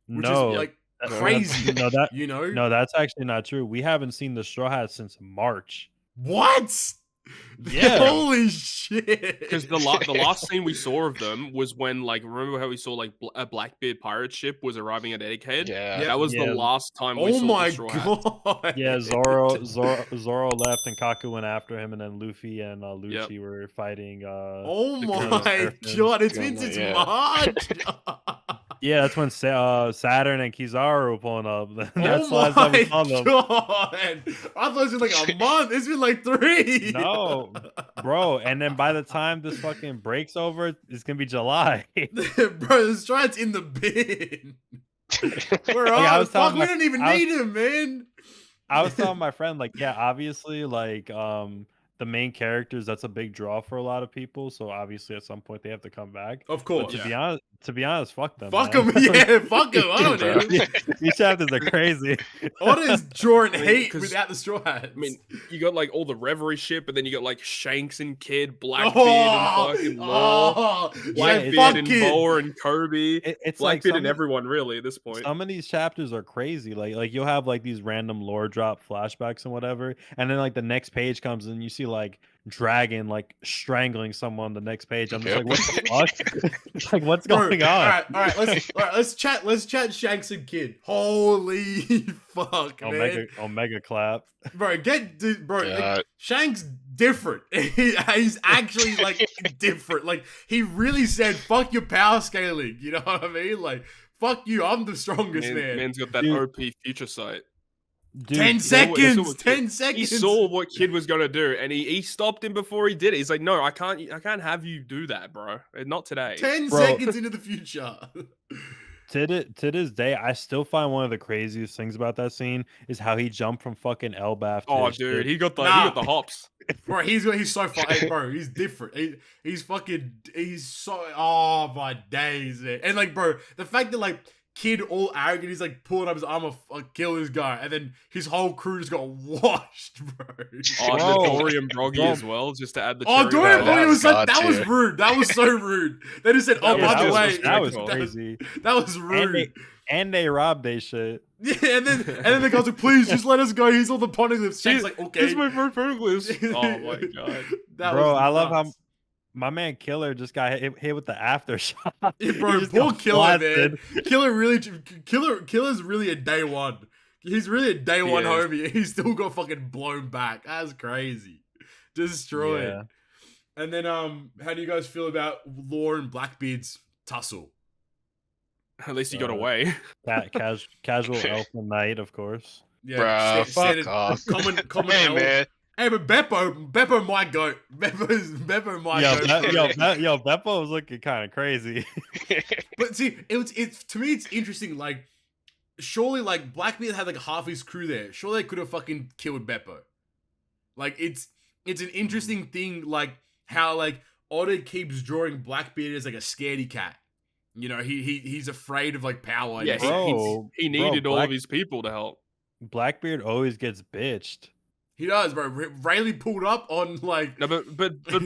which No, is like that's- crazy. no, that you know? no, that's actually not true. We haven't seen the Straw Hats since March. What? Yeah. Holy shit! Because the last scene we saw of them was when, like, remember how we saw like a Blackbeard pirate ship was arriving at Egghead? Yeah. That was Yeah. the last time we Oh saw my the Straw Hats. god! Yeah, Zoro left and Kaku went after him, and then Luffy and Lucci were fighting. Oh the my Surfers. god! It's been since Yeah. March. Yeah, that's when Saturn and Kizaru were pulling up. That's the Oh last time my we saw them. god! I thought it was been like a month. It's been like 3. No, bro. And then by the time this fucking breaks over, it's gonna be July. Bro, the Stride's in the bin. We're Like, I on. was Fuck, telling we my- don't even I was- need him, man. I was telling my friend, like, yeah, obviously, like, the main characters, that's a big draw for a lot of people. So obviously, at some point, they have to come back. Of But course. to be honest, fuck them. Fuck man. him. Yeah, fuck him. I don't need him. These chapters are crazy. Oda is drawing I mean, hate 'cause- without the Straw Hats. I mean, you got like all the Reverie ship, and then you got like Shanks and Kid, Blackbeard oh, and fucking Law, oh, Blackbeard fuck and it. Boa and Kobe, It's like Blackbeard and everyone really at this point. some of these chapters are crazy. Like you'll have like these random lore drop flashbacks and whatever, and then like the next page comes and you see like Dragon like strangling someone on the next page. I'm just like, what the fuck? It's like, what's Bro, going on? All right, let's chat Shanks and Kid. Holy fuck, man. Omega clap. Bro, bro. Like, God. Shanks different. He's actually like different. Like he really said, "Fuck your power scaling." You know what I mean? Like, fuck you. I'm the strongest man. Man's got that Dude. OP future sight. Dude, 10 He seconds. saw what 10 Kid- seconds. He saw what Kid was gonna do, and he stopped him before he did it. He's like, "No, I can't have you do that, bro. Not today." 10 Bro. seconds into the future. to this day, I still find one of the craziest things about that scene is how he jumped from fucking Elbaf. To Oh, his dude, ship. he got the Nah. hops. Bro, he's so fun. Hey, bro, he's different. He's so. Oh my days, man. And like, bro, the fact that like Kid all arrogant, he's like pulling up his arm, I'll kill this guy, and then his whole crew just got washed, bro. Oh, Bro. the Dorian Broggy as well, just to add the. Oh, cherry Dorian on Broggy Broggy top. was so, God that was tier. rude. That was so rude. They just said, "Oh, That by the was way, that was disrespectful. crazy. that was rude." And they robbed they shit. Yeah, and then the guy's like, "Please, just let us go. He's all the poneglyphs." Shank's like, "Okay." This is my first poneglyphs. Oh my god. That Bro, was I love how nuts. my man Killer just got hit with the aftershock. Yeah, He bro, just poor got Killer, blasted. man. Killer's really a day one. He's really a day one is. homie. He still got fucking blown back. That's crazy. Destroyed. Yeah. And then how do you guys feel about Law and Blackbeard's tussle? At least he got Uh, away. Casual elf knight, of course. Yeah, Bruh, standard fuck off. common Hey, elf. man. Hey, but Beppo my goat. Beppo my goat. Yo, Beppo was looking kind of crazy. But see, it's to me, it's interesting. Like, surely, like Blackbeard had like half his crew there. Surely they could have fucking killed Beppo. Like, it's an interesting thing. Like how like Oda keeps drawing Blackbeard as like a scaredy cat. You know, he's afraid of like power. Yeah, Bro, he bro, needed all Black- of his people to help. Blackbeard always gets bitched. He does, bro. Rayleigh pulled up on like. No, but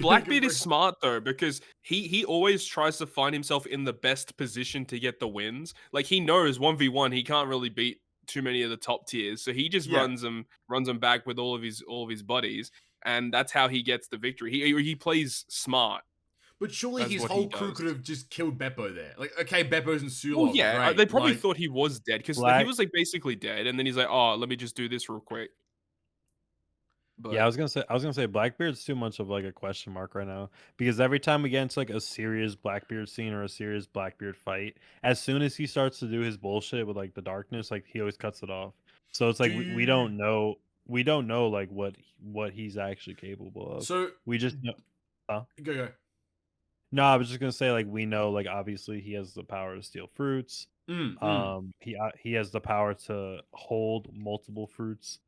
Blackbeard is smart though, because he always tries to find himself in the best position to get the wins. Like he knows 1v1 he can't really beat too many of the top tiers, so he just Yeah. runs them back with all of his buddies, and that's how he gets the victory. He plays smart. But surely That's his what he whole crew does. could have just killed Beppo there. Like, okay, Beppo's in Sulong. Well, yeah, great. they probably like, thought he was dead because he Black- was like basically dead, and then he's like, "Oh, let me just do this real quick." But Yeah, I was gonna say Blackbeard's too much of like a question mark right now because every time we get into like a serious Blackbeard scene or a serious Blackbeard fight, as soon as he starts to do his bullshit with like the darkness, like he always cuts it off. So it's like we don't know like what he's actually capable of. So We just know. go. No, I was just gonna say like we know like obviously he has the power to steal fruits. He has the power to hold multiple fruits.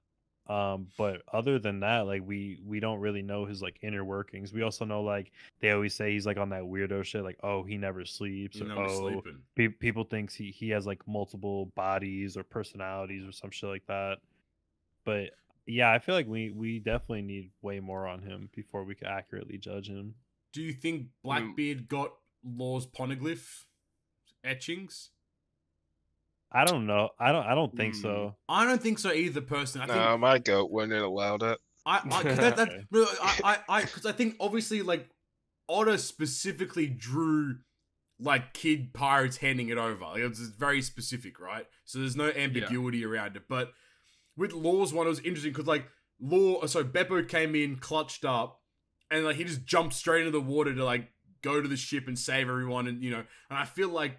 But other than that, like we don't really know his like inner workings. We also know like they always say he's like on that weirdo shit, like oh he never sleeps, You or know, we're oh sleeping. people thinks he has like multiple bodies or personalities or some shit like that. But yeah, I feel like we definitely need way more on him before we can accurately judge him. Do you think Blackbeard got Law's poneglyph etchings? I don't know. I don't think so. I don't think so either, personally. I think Nah, my goat wouldn't allow that. Because I think obviously like Otter specifically drew like kid pirates handing it over. Like, it's very specific, right? So there's no ambiguity around it. But with Law's one, it was interesting because like Beppo came in, clutched up, and like he just jumped straight into the water to like go to the ship and save everyone, and and I feel like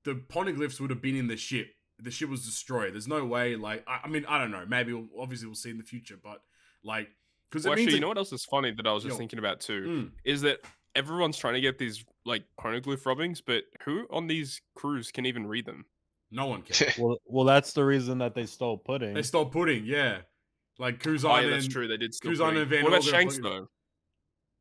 the poneglyphs would have been in the ship. The ship was destroyed. There's no way. Like I mean, I don't know. Maybe obviously we'll see in the future, but like because actually, like, you know what else is funny that I was just thinking about too is that everyone's trying to get these like poneglyph rubbings, but who on these crews can even read them? No one can. Well, that's the reason that they stole pudding. They stole pudding, yeah. Like Kuzan that's true. They did steal Kuzan pudding. and Van What about Olga Shanks fucking- though?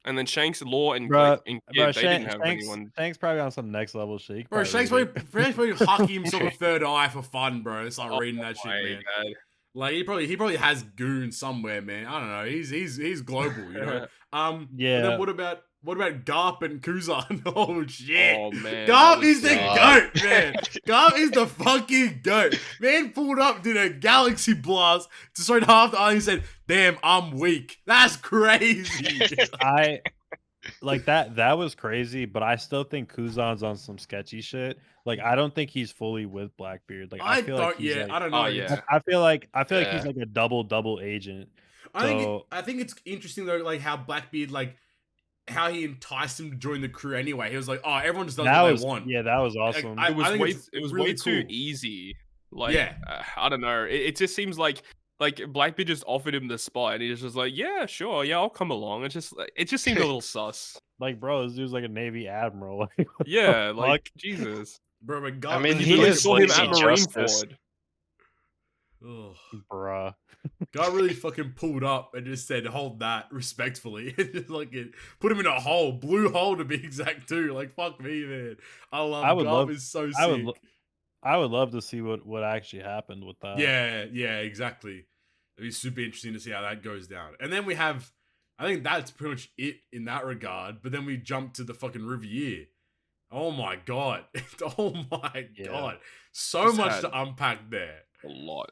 And then Shanks, Law, and Bruh, Kid, Bruh, they didn't have anyone. Shanks probably on some next level shit. He Bro, probably Shanks read probably it. hucking himself a third eye for fun, bro. It's like reading that shit, my man. God. Like he probably has goons somewhere, man. I don't know. He's global, you know. Yeah. And then what about Garp and Kuzan? Oh shit. Oh man. Garp is the goat, man. Garp is the fucking goat. Man pulled up, did a galaxy blast, destroyed half the island and said, damn, I'm weak. That's crazy. I like that was crazy, but I still think Kuzan's on some sketchy shit. Like I don't think he's fully with Blackbeard. Like I feel like he's like, I don't know. Oh, yeah. I feel like he's Yeah. like a double agent. I think it's interesting though, like how Blackbeard, like how he enticed him to join the crew anyway. He was like, "Oh, everyone just does what they want." Yeah, that was awesome. I It was think way it's it was really way too cool. easy. Like Yeah. I don't know. It just seems like Blackbeard just offered him the spot, and he was just like, "Yeah, sure, yeah, I'll come along." It just seemed a little sus. Like, bro, this dude's like a Navy admiral. Like, what Yeah, the like fuck? Jesus. Bro, but God, I mean, when he really is saw him lazy at Marine justice. Ford. Ugh. Bruh. God really fucking pulled up and just said, "Hold that," respectfully, and just like put him in a hole, blue hole to be exact too. Like fuck me, man. I would Garp love- is so I would sick. lo- I would love to see what actually happened with that. Yeah, exactly. It'd be super interesting to see how that goes down. And then we have, I think that's pretty much it in that regard. But then we jump to the fucking Riviere. Oh my god. Oh my god. So Just much had- to unpack there. A lot.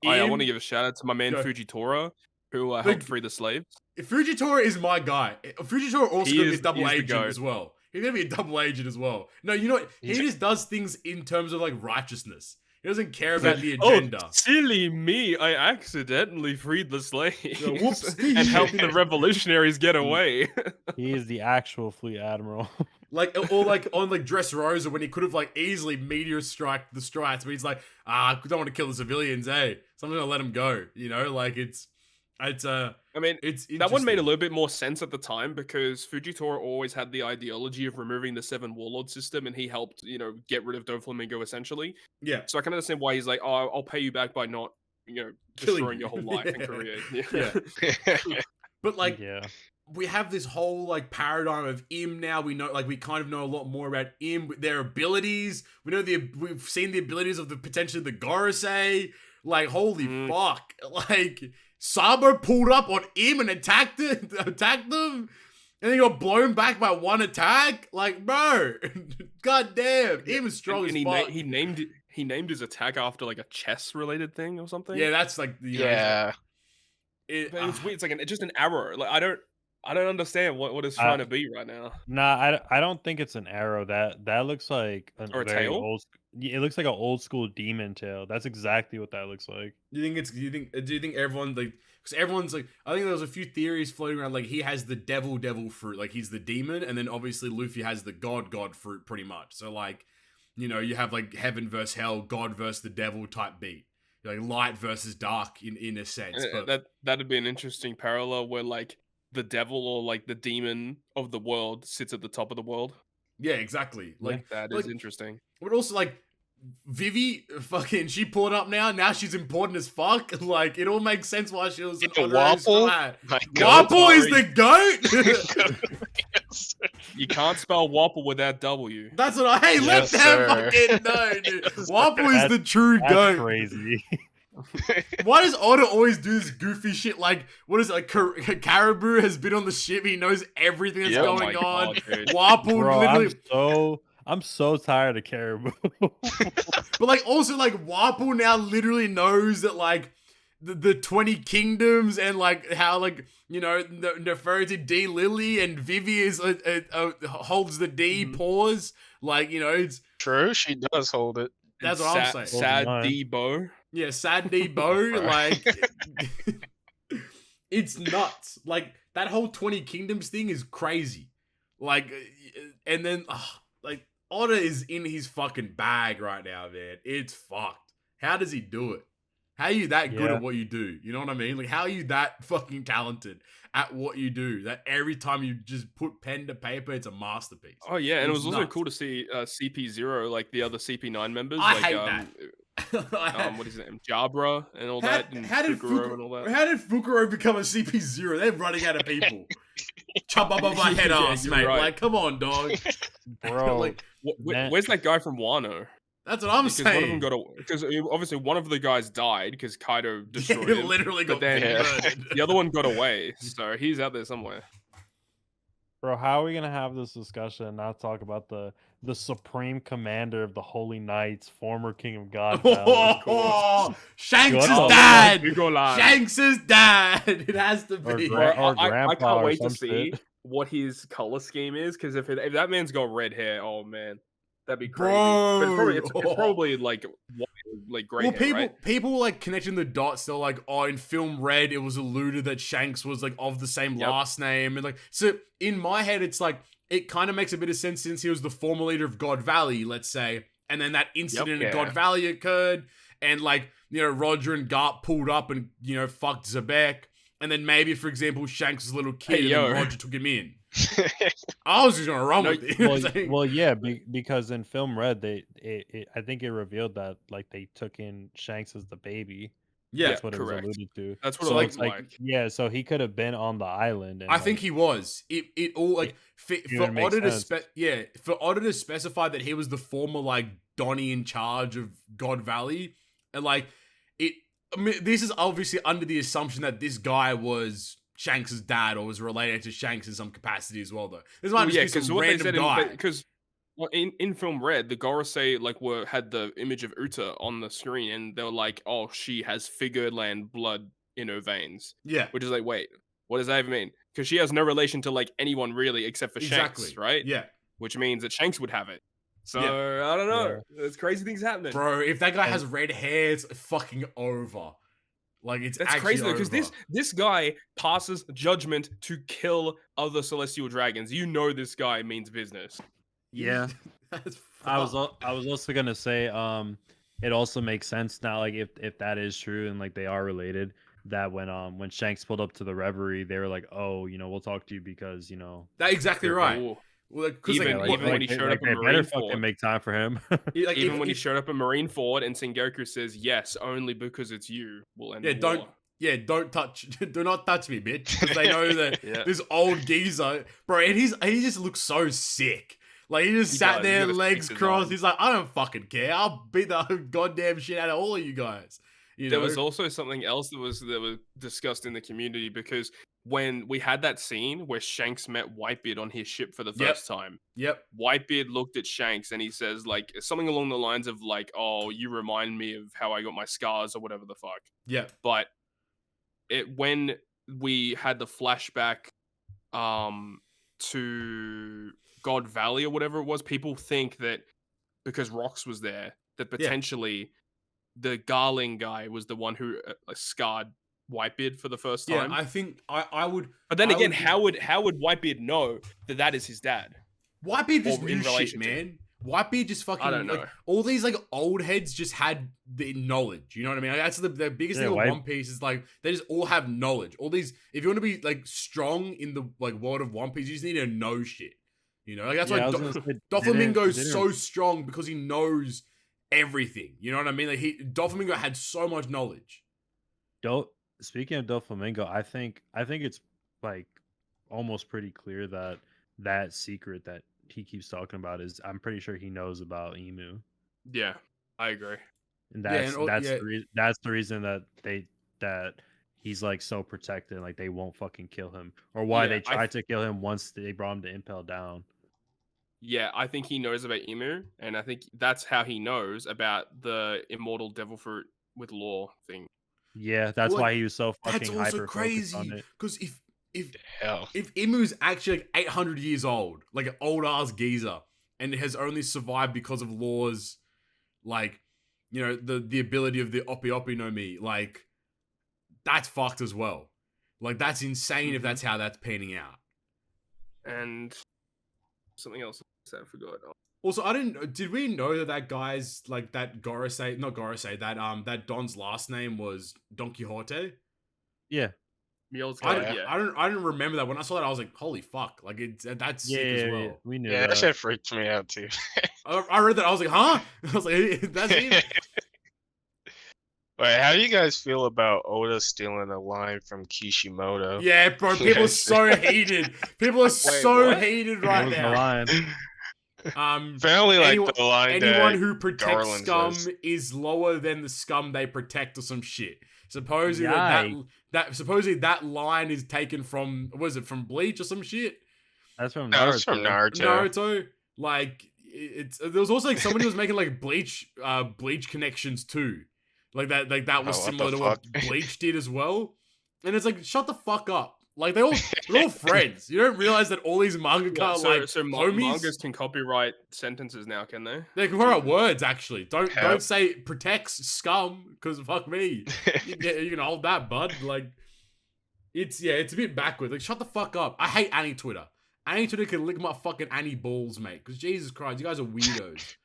I want to In- give a shout out to my man Go. Fujitora, who helped free the slaves. Fujitora is my guy. Fujitora also He gonna be is- a double he is the agent goat. as well. He's gonna be a double agent as well. No, you know what? He He's- just does things in terms of like righteousness. He doesn't care about the Oh, agenda. silly me! I accidentally freed the slaves whoops. and helped the revolutionaries get away. He is the actual fleet admiral. Like, or like on like Dressrosa when he could have like easily meteor strike the strikes, but he's like, I don't want to kill the civilians, eh? So I'm gonna let him go. You know, like it's I mean, it's that one made a interesting. little bit more sense at the time because Fujitora always had the ideology of removing the Seven Warlord system, and he helped, get rid of Doflamingo essentially. Yeah, So I can understand why he's like, "Oh, I'll pay you back by not, Killing destroying you." your whole life and Yeah. career." Yeah. But like, yeah. we have this whole like paradigm of Im now. We know, like, we kind of know a lot more about Im, their abilities. We know we've seen the abilities of potentially the Gorosei. Like, holy fuck! Like, Sabo pulled up on Im and attacked them, and then he got blown back by one attack. Like, bro, god damn, Im is strong and as fuck. he named his attack after like a chess related thing or something. Yeah, that's like Yeah. But it's weird. It's like just an arrow. Like I don't understand what it's trying to be right now. Nah, I don't think it's an arrow. That looks like Or a very tail? old. It looks like an old school demon tail. That's exactly what that looks like. Do you think everyone like, because everyone's like, I think there was a few theories floating around, like he has the devil fruit, like he's the demon, and then obviously Luffy has the god fruit pretty much. So like, you have like heaven versus hell, God versus the devil type beat, like light versus dark in a sense. But That'd be an interesting parallel where like the devil or like the demon of the world sits at the top of the world. yeah, exactly. Like That is interesting. but also like Vivi, fucking, she pulled up now. Now she's important as fuck. Like, it all makes sense why she was an Yeah, honorary Wapple? star. My God. Wapple is the goat. Yes. You can't spell Wapple without W. That's what I. Hey, let Yes, them sir. fucking know, dude. Yes, sir. Wapple is the true That's goat. crazy. Why does Oda always do this goofy shit? Like, what is it? Like, Caribou has been on the ship. He knows everything that's Yep. Oh going my on. God, dude. Wapple Bro, literally. I'm so tired of Caribou. But like also like Wapple now literally knows that like the 20 kingdoms and like how like Nefertiti D Lily and Vivi is holds the D pause, like it's True, she does hold it. that's what I'm saying. Sad Hold on. Debo. Yeah, sad Debo, like it's nuts. Like that whole 20 kingdoms thing is crazy. Like and then like Oda is in his fucking bag right now, man. It's fucked. How does he do it? How are you that good Yeah. at what you do? You know what I mean? Like, how are you that fucking talented at what you do? That every time you just put pen to paper, it's a masterpiece. Oh yeah, and it It's was also nuts. cool to see CP0, like the other CP9 members, I like hate that. what is it, Jabra and all How, that, and how did Fukuro and all that. How did Fukuro become a CP0? They're running out of people. Chop up my head Yeah, ass, you're mate. right. Like, come on, dog. Bro, Like, Man. Where's that guy from Wano? that's what I'm Because one of them saying. got because obviously one of the guys died because Kaido destroyed He him. literally got but then murdered. the other one got away, so he's out there somewhere. bro, how are we gonna have this discussion and not talk about the supreme commander of the Holy Knights, former king of God Valley, Shanks' What the dad. Hugo Shanks' dad. It has to Or be. Gra- or I grandpa can't or wait to some see shit. what his color scheme is, because if that man's got red hair, oh man, that'd be crazy. Bro. But it's probably like white, like gray Well, hair, right? people like connecting the dots. They're like, oh, in film Red, it was alluded that Shanks was like of the same Yep. last name, and like, so in my head, it's like it kind of makes a bit of sense since he was the former leader of God Valley, let's say, and then that incident yeah. in God Valley occurred, and like Roger and Garp pulled up and fucked Zebek, and then maybe for example Shanks was a little kid Hey, and then yo. Roger took him in. I was just gonna run with it. You know what I'm saying? Well, yeah, because in film Red, I think it revealed that like they took in Shanks as the baby. yeah, That's what correct. it was alluded to. That's what So, it like- looks like. Yeah, so he could have been on the island. And, I think he was. It all like for would make Oda to sense. for Oda to specify that he was the former like Donnie in charge of God Valley, and like it. I mean, this is obviously under the assumption that this guy was Shanks' dad or was related to Shanks in some capacity as well. Though this might Well, yeah, just be because some what they random said guy. because in film Red, the Gorosei like had the image of Uta on the screen, and they were like, "Oh, she has Figured Land blood in her veins," Yeah, which is like, wait, what does that even mean? Because she has no relation to like anyone really except for exactly. Shanks, right? Yeah, Which means that Shanks would have it. So Yeah. I don't know. There's crazy things happening. bro. If that guy has red hair, it's fucking over. Like it's That's actually crazy though, because over. this guy passes judgment to kill other celestial dragons. You know this guy means business. Yeah. That's I was fucked. also gonna say it also makes sense now, like if that is true and like they are related, that when Shanks pulled up to the Reverie, they were like, oh, we'll talk to you because That's exactly You're right. Ooh. Well, because Even- like, even when he they- showed up in they better Marineford. fucking make time for him. like, Even if- when he if- showed up in Marineford and Sengoku says yes, only because it's you will end Yeah, the don't- war. yeah, don't touch, do not touch me, bitch. Because they know that Yeah. this old geezer, bro, and he just looks so sick. Like he just He sat does. there, He's got a legs sick crossed. design. He's like, I don't fucking care. I'll beat the goddamn shit out of all of you guys. There was also something else that was discussed in the community, because when we had that scene where Shanks met Whitebeard on his ship for the Yep. first time, Yep. Whitebeard looked at Shanks and he says like something along the lines of like, "Oh, you remind me of how I got my scars," or whatever the fuck. Yep. But when we had the flashback to God Valley or whatever it was, people think that because Rox was there, that potentially the Garling guy was the one who scarred Whitebeard for the first Yeah, time. I think I would. But then I again, would- how would Whitebeard know that is his dad? Whitebeard just or in knew shit, relation to- man. Whitebeard just fucking. I don't know. Like, all these like old heads just had the knowledge. You know what I mean? Like, that's the biggest Yeah, thing with White- One Piece is like they just all have knowledge. All these, if you want to be like strong in the like world of One Piece, you just need to know shit. You know, like that's Yeah, I why was gonna say, Doflamingo is didn't- so strong because he knows everything. You know what I mean? Like Doflamingo had so much knowledge. Speaking of Doflamingo, I think it's like almost pretty clear that secret that he keeps talking about is, I'm pretty sure he knows about Emu. Yeah, I agree. And that's the reason that he's like so protected, like they won't fucking kill him, or why they tried to kill him once they brought him to Impel Down. Yeah, I think he knows about Emu, and I think that's how he knows about the immortal devil fruit with law thing. Yeah, that's why he was so fucking that's also hyper crazy. focused on it. Because if Imu's actually like 800 years old, like an old ass geezer, and has only survived because of Law's, like, you know, the ability of the Opi no Mi, like, that's fucked as well. Like, that's insane if that's how that's panning out. And something else I forgot. Also, did we know that guy's, like, that that Don's last name was Don Quixote? Yeah. I didn't remember that. When I saw that, I was like, holy fuck. Like, that's sick as well. Yeah, we knew that shit freaked me out too. I read that, I was like, huh? I was like, that's him? Wait, how do you guys feel about Oda stealing a line from Kishimoto? Yeah, bro, people are so heated. People are so heated right now. Apparently, like the line anyone who protects scum is lower than the scum they protect, or some shit. Supposedly that line is taken from, was it from Bleach or some shit? That's from Naruto. No, it's from Naruto. Like, there was also like somebody was making like Bleach connections too. Like that was similar to what Bleach did as well. And it's like, shut the fuck up. Like, they're all friends. You don't realize that all these mangaka so homies. Mangas can copyright sentences now, can they? They can copyright words, actually. Don't say protects scum, because fuck me. You can hold that, bud. Like, it's a bit backward. Like, shut the fuck up. I hate Annie Twitter. Annie Twitter can lick my fucking Annie balls, mate. Because Jesus Christ, you guys are weirdos.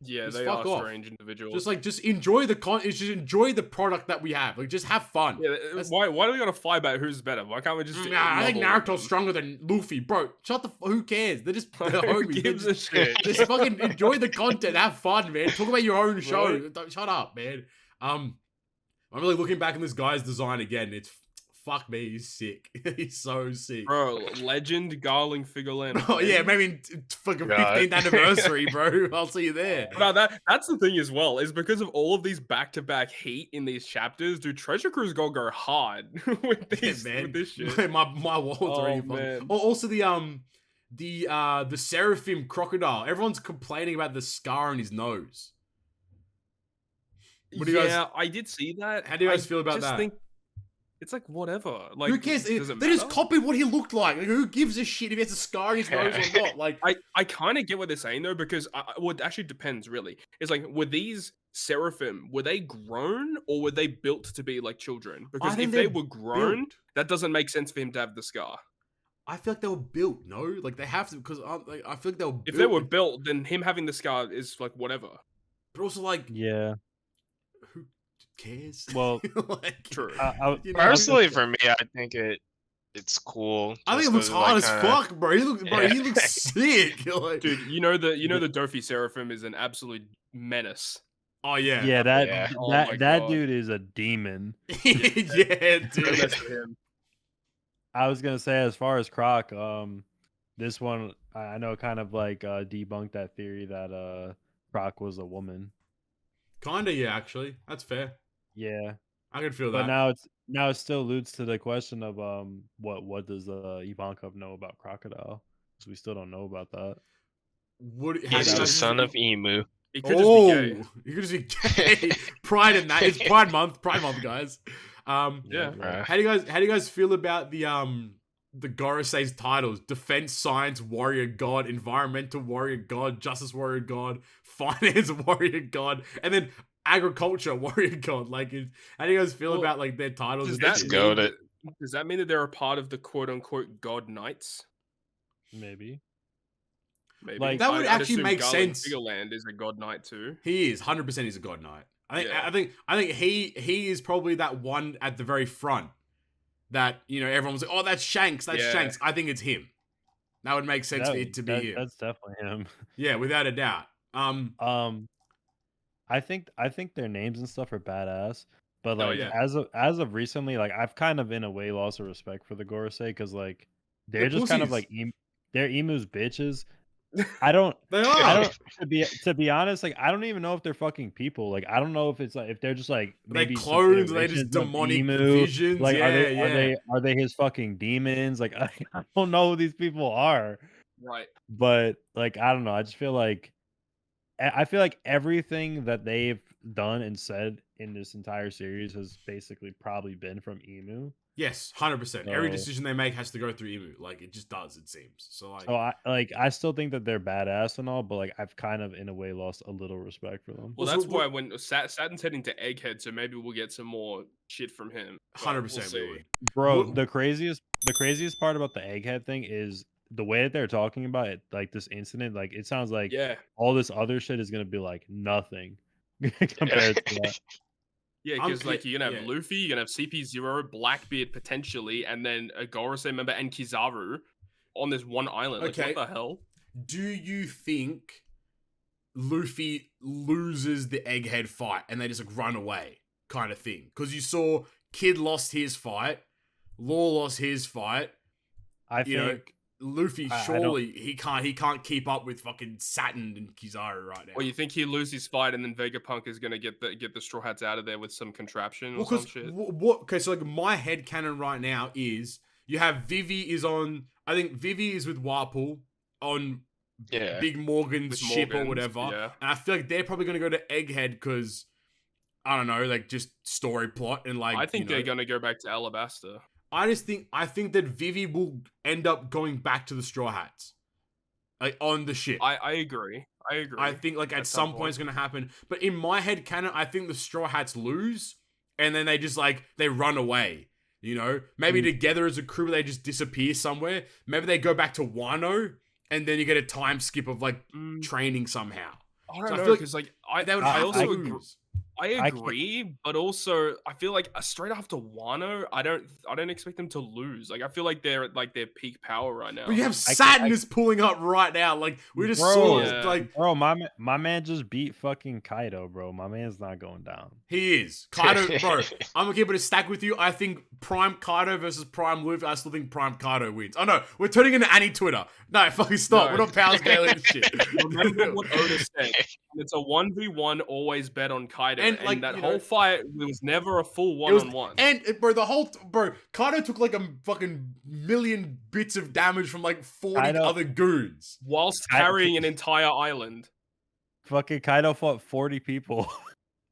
Yeah, just they fuck are off. strange individuals. Just enjoy the just enjoy the product that we have. Like, just have fun. Yeah, why do we gotta fight about who's better? Why can't we just? I think Naruto's stronger than Luffy, bro. Who cares? They're just who gives a shit? Just fucking enjoy the content. Have fun, man. Talk about your own show. Don't shut up, man. I'm really looking back on this guy's design again. It's fuck me, he's sick. He's so sick. Bro, legend Garling figure lamp. Oh yeah, maybe in fucking 15th anniversary, bro. I'll see you there. No, that's the thing as well, is because of all of these back-to-back heat in these chapters, dude, Treasure Crew's gonna go hard with this shit. My walls already fucking. Also the Seraphim crocodile. Everyone's complaining about the scar on his nose. I did see that. How do you guys feel about that? It's like, whatever. Like, who cares? They just copied what he looked like. Like, who gives a shit if he has a scar on his nose or not? Like, I kind of get what they're saying though, because it actually depends really. It's like, were these Seraphim, were they grown or were they built to be like children? Because if they were grown, that doesn't make sense for him to have the scar. I feel like they were built. No, like they have to, because like, I feel like they were. If they were built, then him having the scar is like whatever. But also, like, yeah. Who cares? Well, like, true. Personally, for me, I think it's cool. I think it looks hard as fuck, bro. He looks sick. Like, dude, you know the Dofi Seraphim is an absolute menace. Oh yeah, yeah. That dude is a demon. Yeah, dude. I was gonna say, as far as Croc, this one I know kind of like debunked that theory that Croc was a woman. Kinda, yeah. Actually, that's fair. Yeah, I can feel that. But now it still alludes to the question of what does Ivankov know about Crocodile? Because we still don't know about that. He's the son of Emu. He could just be gay. He could just be gay. Pride in that. It's Pride Month. Pride Month, guys. Yeah. How do you guys feel about the Gorosei's titles? Defense, Science, Warrior God, Environmental Warrior God, Justice Warrior God, Finance Warrior God, and then Agriculture Warrior God. Like, how do you guys feel about like their titles? Does that mean that they're a part of the quote unquote God Knights? Maybe. Like, that would actually make sense. Figureland is a God Knight too. He is 100%. He's a God Knight. I think he is probably that one at the very front that, you know, everyone's like, oh, that's Shanks. Shanks. I think it's him. That would make sense for it to be him. That's definitely him. Yeah, without a doubt. I I think their names and stuff are badass. But like yeah. as of recently, like I've kind of in a way lost a respect for the Gorosei because like they're just kind of pussies. like they're emus bitches. I don't They I are. don't to be honest, like I don't even know if they're fucking people. Like I don't know if it's like if they're just like Are they maybe some clones? Are they just iterations of demonic emu. visions? Like Yeah. are they his fucking demons? Like I don't know who these people are. Right. But like I don't know. I just feel like I feel like everything that they've done and said in this entire series has basically probably been from Emu. Yes, 100%. Every So, decision they make has to go through Emu. Like it just does. It seems. So like. I still think that they're badass and all, but like I've kind of in a way lost a little respect for them. Well, Also, that's why when Saturn's heading to Egghead, so maybe we'll get some more shit from him. but 100% we'll we see. would. Bro, What- the craziest part about the egghead thing is the way that they're talking about it, like this incident, like it sounds like Yeah, all this other shit is gonna be like nothing compared to that. yeah, I'm- because like you're gonna have yeah. Luffy, you're gonna have CP0, Blackbeard potentially, and then a Gorosei member and Kizaru on this one island. Like, Okay. what the hell? Do you think Luffy loses the Egghead fight and they just like run away kind of thing? Because you saw Kid lost his fight, Law lost his fight. I You know, think Luffy I don't- surely he can't keep up with fucking Saturn and Kizaru right now. Or you think he loses his fight and then Vegapunk is gonna get the Straw Hats out of there with some contraption or Well, some because shit? what? Okay, so like my head canon right now is you have Vivi is on. I think Vivi is with Warple on Yeah. Big Morgan's With ship or Morgan's, whatever, yeah. and I feel like they're probably gonna go to Egghead because I don't know, like just story plot and like I think you know, they're gonna go back to Alabasta. I think that Vivi will end up going back to the Straw Hats, like on the ship. I agree. I agree. I think like at some point it's gonna happen. But in my head canon, I think the Straw Hats lose and then they just like they run away. You know? Maybe together as a crew they just disappear somewhere. Maybe they go back to Wano and then you get a time skip of like training somehow. I don't So I know feel like because like They would I have also to agree. lose. I can't- agree, but also I feel like straight after Wano, I don't expect them to lose. Like I feel like they're at like their peak power right now. But you have I- Sadness pulling up right now. Like we just Bro, saw Yeah. like bro, my man just beat fucking Kaido, bro. My man's not going down. he is. Kaido, bro, I'm gonna keep it a stack with you. I think Prime Kaido versus Prime Luffy. I still think Prime Kaido wins. Oh no, we're turning into Annie Twitter. No, fucking stop. No. We're not power scaling this shit. Remember what Oda said. It's a 1v1, always bet on Kaido. And, And, like, that you whole know, fight was never a full It was- one-on-one. And bro, Kaido took like a fucking million bits of damage from like 40 Kaido- other goons. Whilst I- carrying an entire island. Fucking Kaido fought 40 people.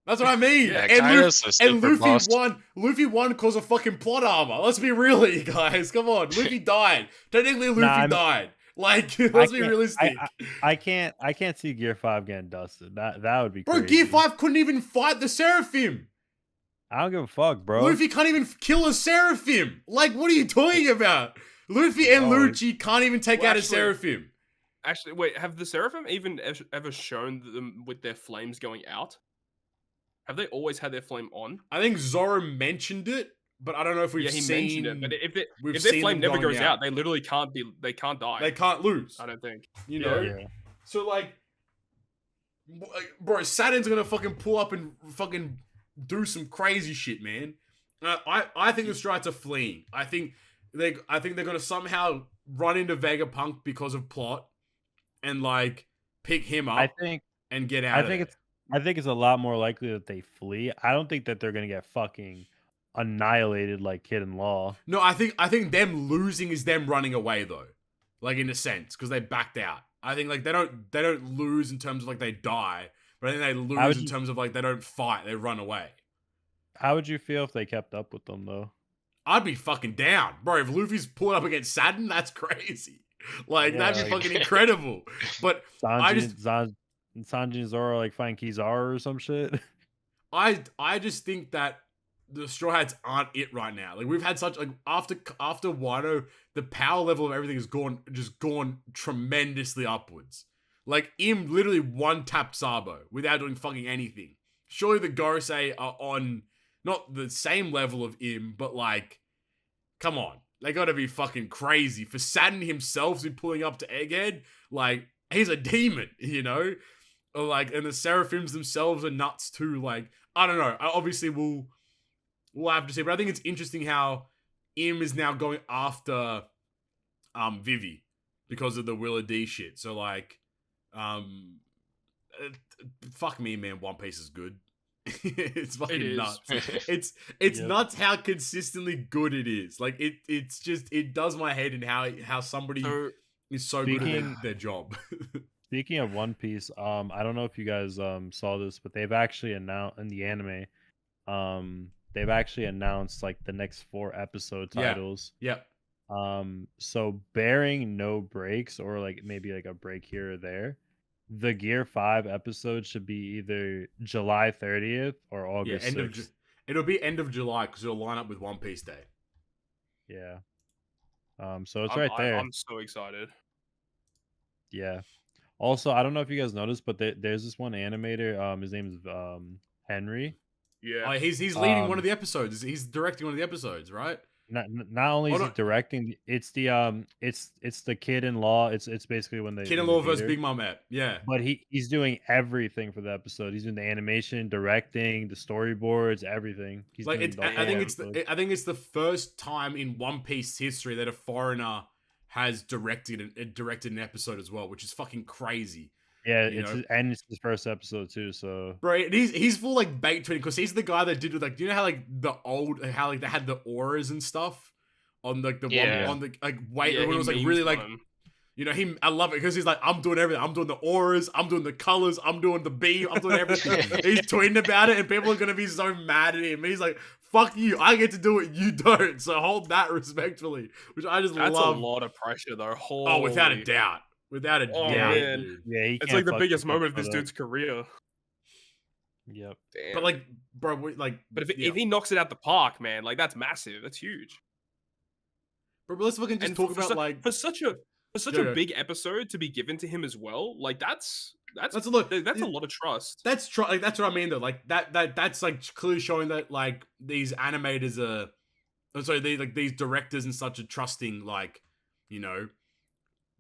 That's what I mean. Yeah, and Kaido's a and super boss. Luffy won because of fucking plot armor. Let's be real, you guys. Come on, Luffy died. Technically, Luffy Nah, I'm- died. Like, let's be can't- realistic. I can't see Gear 5 getting dusted. That would be Bro, crazy. Gear 5 couldn't even fight the Seraphim. I don't give a fuck, bro. Luffy can't even kill a Seraphim. Like, what are you talking about? Luffy and Oh. Lucci can't even take Well, out a actually- Seraphim. Actually, wait, have the Seraphim even ever shown them with their flames going out? Have they always had their flame on? I think Zoro mentioned it, but I don't know if we've Yeah, he seen. mentioned it. But we've if their seen flame them never going goes out, they literally can't die. They can't lose. I don't think. You Yeah. know? Yeah. So, like, bro, Saturn's gonna fucking pull up and fucking do some crazy shit, man. I think the Strides are fleeing. I think they're gonna somehow run into Vegapunk because of plot, and like pick him up I think and get out. I think it's a lot more likely that they flee. I don't think that they're gonna get fucking annihilated like Kid and Law. No, I think them losing is them running away though, like in a sense, because they backed out. I think like they don't lose in terms of like they die, but I think they lose in terms of like they don't fight, they run away. How would you feel if they kept up with them though? I'd be fucking down, bro. If Luffy's pulling up against Saturn, that's crazy. Like Yeah, that'd be like- fucking incredible. But Sanji and Zoro like find Kizaru or some shit. I just think that the Straw Hats aren't it right now. Like we've had such like after Wano, the power level of everything has gone tremendously upwards. Like Im literally one tapped Sabo without doing fucking anything. Surely the Gorosei are on not the same level of Im, but like, come on. They gotta be fucking crazy. For Saturn himself to be pulling up to Egghead, like, he's a demon, you know? Like, and the seraphims themselves are nuts too. Like, I don't know. Obviously, we'll have to see. But I think it's interesting how Im is now going after Vivi because of the Willa D shit. So like, fuck me, man. One Piece is good. It's fucking nuts. It's nuts how consistently good it is. Like it does my head in how somebody is so good at their job. Speaking of One Piece, I don't know if you guys saw this, but they've actually announced in the anime, they've actually announced like the next 4 episode titles. Yep. So bearing no breaks or like maybe like a break here or there, the Gear 5 episode should be either July 30th or August 6th. It'll be end of July because it'll line up with One Piece Day. Yeah. So it's right there. I'm so excited. Yeah. Also, I don't know if you guys noticed, but there's this one animator. His name is Henry. Yeah. He's leading one of the episodes. He's directing one of the episodes, right? Not only is he directing, it's the kid-in-law. It's basically when they kid-in-law versus Big Mom Ep. Yeah. But he's doing everything for the episode. He's doing the animation, directing, the storyboards, everything. He's like doing I think it's the first time in One Piece history that a foreigner has directed an episode as well, which is fucking crazy. Yeah, it's his first episode too. So, bro, he's full like bait tweeting because he's the guy that did like, do you know how like how like they had the auras and stuff on like the one on the like when it was like really like, you know, I love it because he's like, I'm doing everything. I'm doing the auras, I'm doing the colors, I'm doing the beam, I'm doing everything. He's tweeting about it, and people are gonna be so mad at him. And he's like, fuck you, I get to do it, you don't. So hold that respectfully, which I just love. That's a lot of pressure though. Oh, without a doubt. Without a doubt, man. dude. Yeah, it's like the biggest moment of this dude's career. Yep. Damn. But like, bro, like, but if he knocks it out the park, man, like that's massive. That's huge. But let's fucking just talk about like for such a big episode to be given to him as well. Like that's a lot. That's a lot of trust. That's like that's what I mean though. Like that's like clearly showing that like these animators are, these directors and such are trusting, like, you know,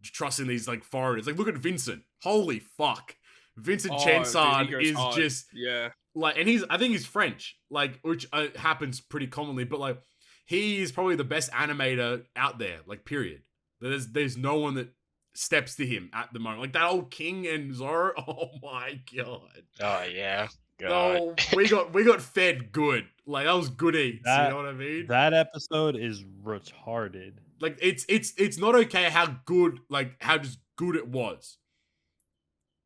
trusting these like foreigners. Like, look at Vincent. Holy fuck, Vincent Chanson is hard. Just like, and I think he's French, like, which happens pretty commonly, but like he is probably the best animator out there. Like, period. There's no one that steps to him at the moment. Like that old King and Zoro. Oh my god. Oh yeah. God. Oh, we got fed good. Like that was good eats. You know what I mean? That episode is retarded. Like it's not okay how good, like how just good it was.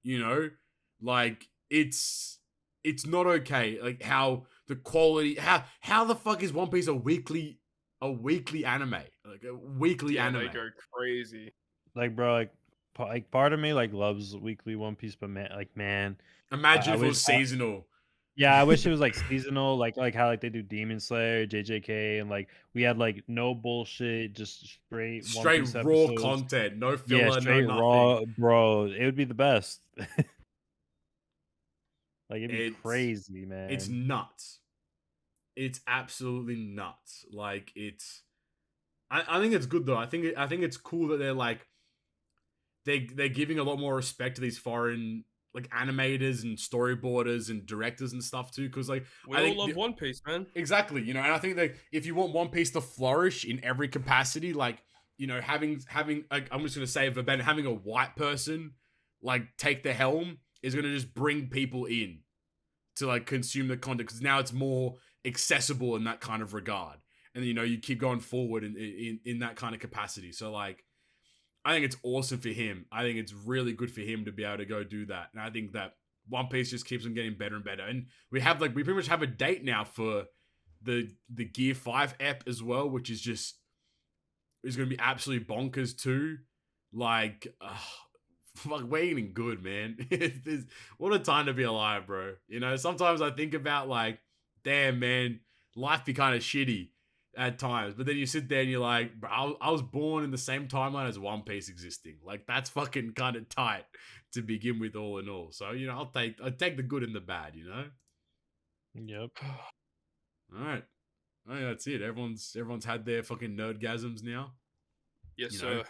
You know, like it's not okay. Like how the quality, how the fuck is One Piece a weekly anime? Like a weekly anime. They go crazy. Like, bro, like part of me like loves weekly One Piece, but man, imagine if it was seasonal. Yeah, I wish it was like seasonal, like how like they do Demon Slayer, JJK, and like we had like no bullshit, just straight raw episodes. content, no filler, straight no raw, bro. It would be the best. Like it'd be crazy, man. It's nuts. It's absolutely nuts. Like it's, I think it's good though. I think it's cool that they're like they're giving a lot more respect to these foreign like animators and storyboarders and directors and stuff too, because like we all love One Piece, man. Exactly, you know, and I think that if you want One Piece to flourish in every capacity, like, you know, having like, I'm just gonna say it verbatim, having a white person like take the helm is gonna just bring people in to like consume the content, because now it's more accessible in that kind of regard, and you know, you keep going forward in that kind of capacity. So like, I think it's awesome for him. I think it's really good for him to be able to go do that. And I think that One Piece just keeps on getting better and better. And we pretty much have a date now for the Gear 5 ep as well, which is going to be absolutely bonkers too. Like, fuck, we're eating good, man. What a time to be alive, bro. You know, sometimes I think about like, damn, man, life be kind of shitty at times, but then you sit there and you're like, bro, I was born in the same timeline as One Piece existing. Like, that's fucking kind of tight to begin with, all in all. So, you know, I'll take the good and the bad, you know. Yep. All right, I think that's it. Everyone's had their fucking nerdgasms now. Yes, sir.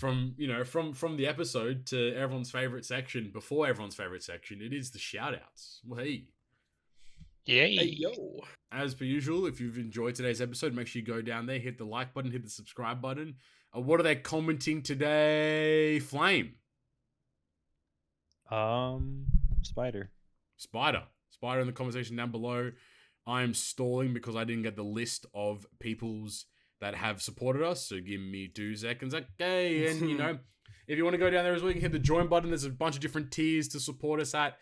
from the episode to everyone's favorite section before everyone's favorite section. It is the shout outs. Well, hey. Yay. Hey, yo. As per usual, if you've enjoyed today's episode, make sure you go down there, hit the like button, hit the subscribe button. What are they commenting today? Flame. Spider in the conversation down below. I'm stalling because I didn't get the list of peoples that have supported us, so give me 2 seconds. Okay, and if you want to go down there as well, you can hit the join button. There's a bunch of different tiers to support us at.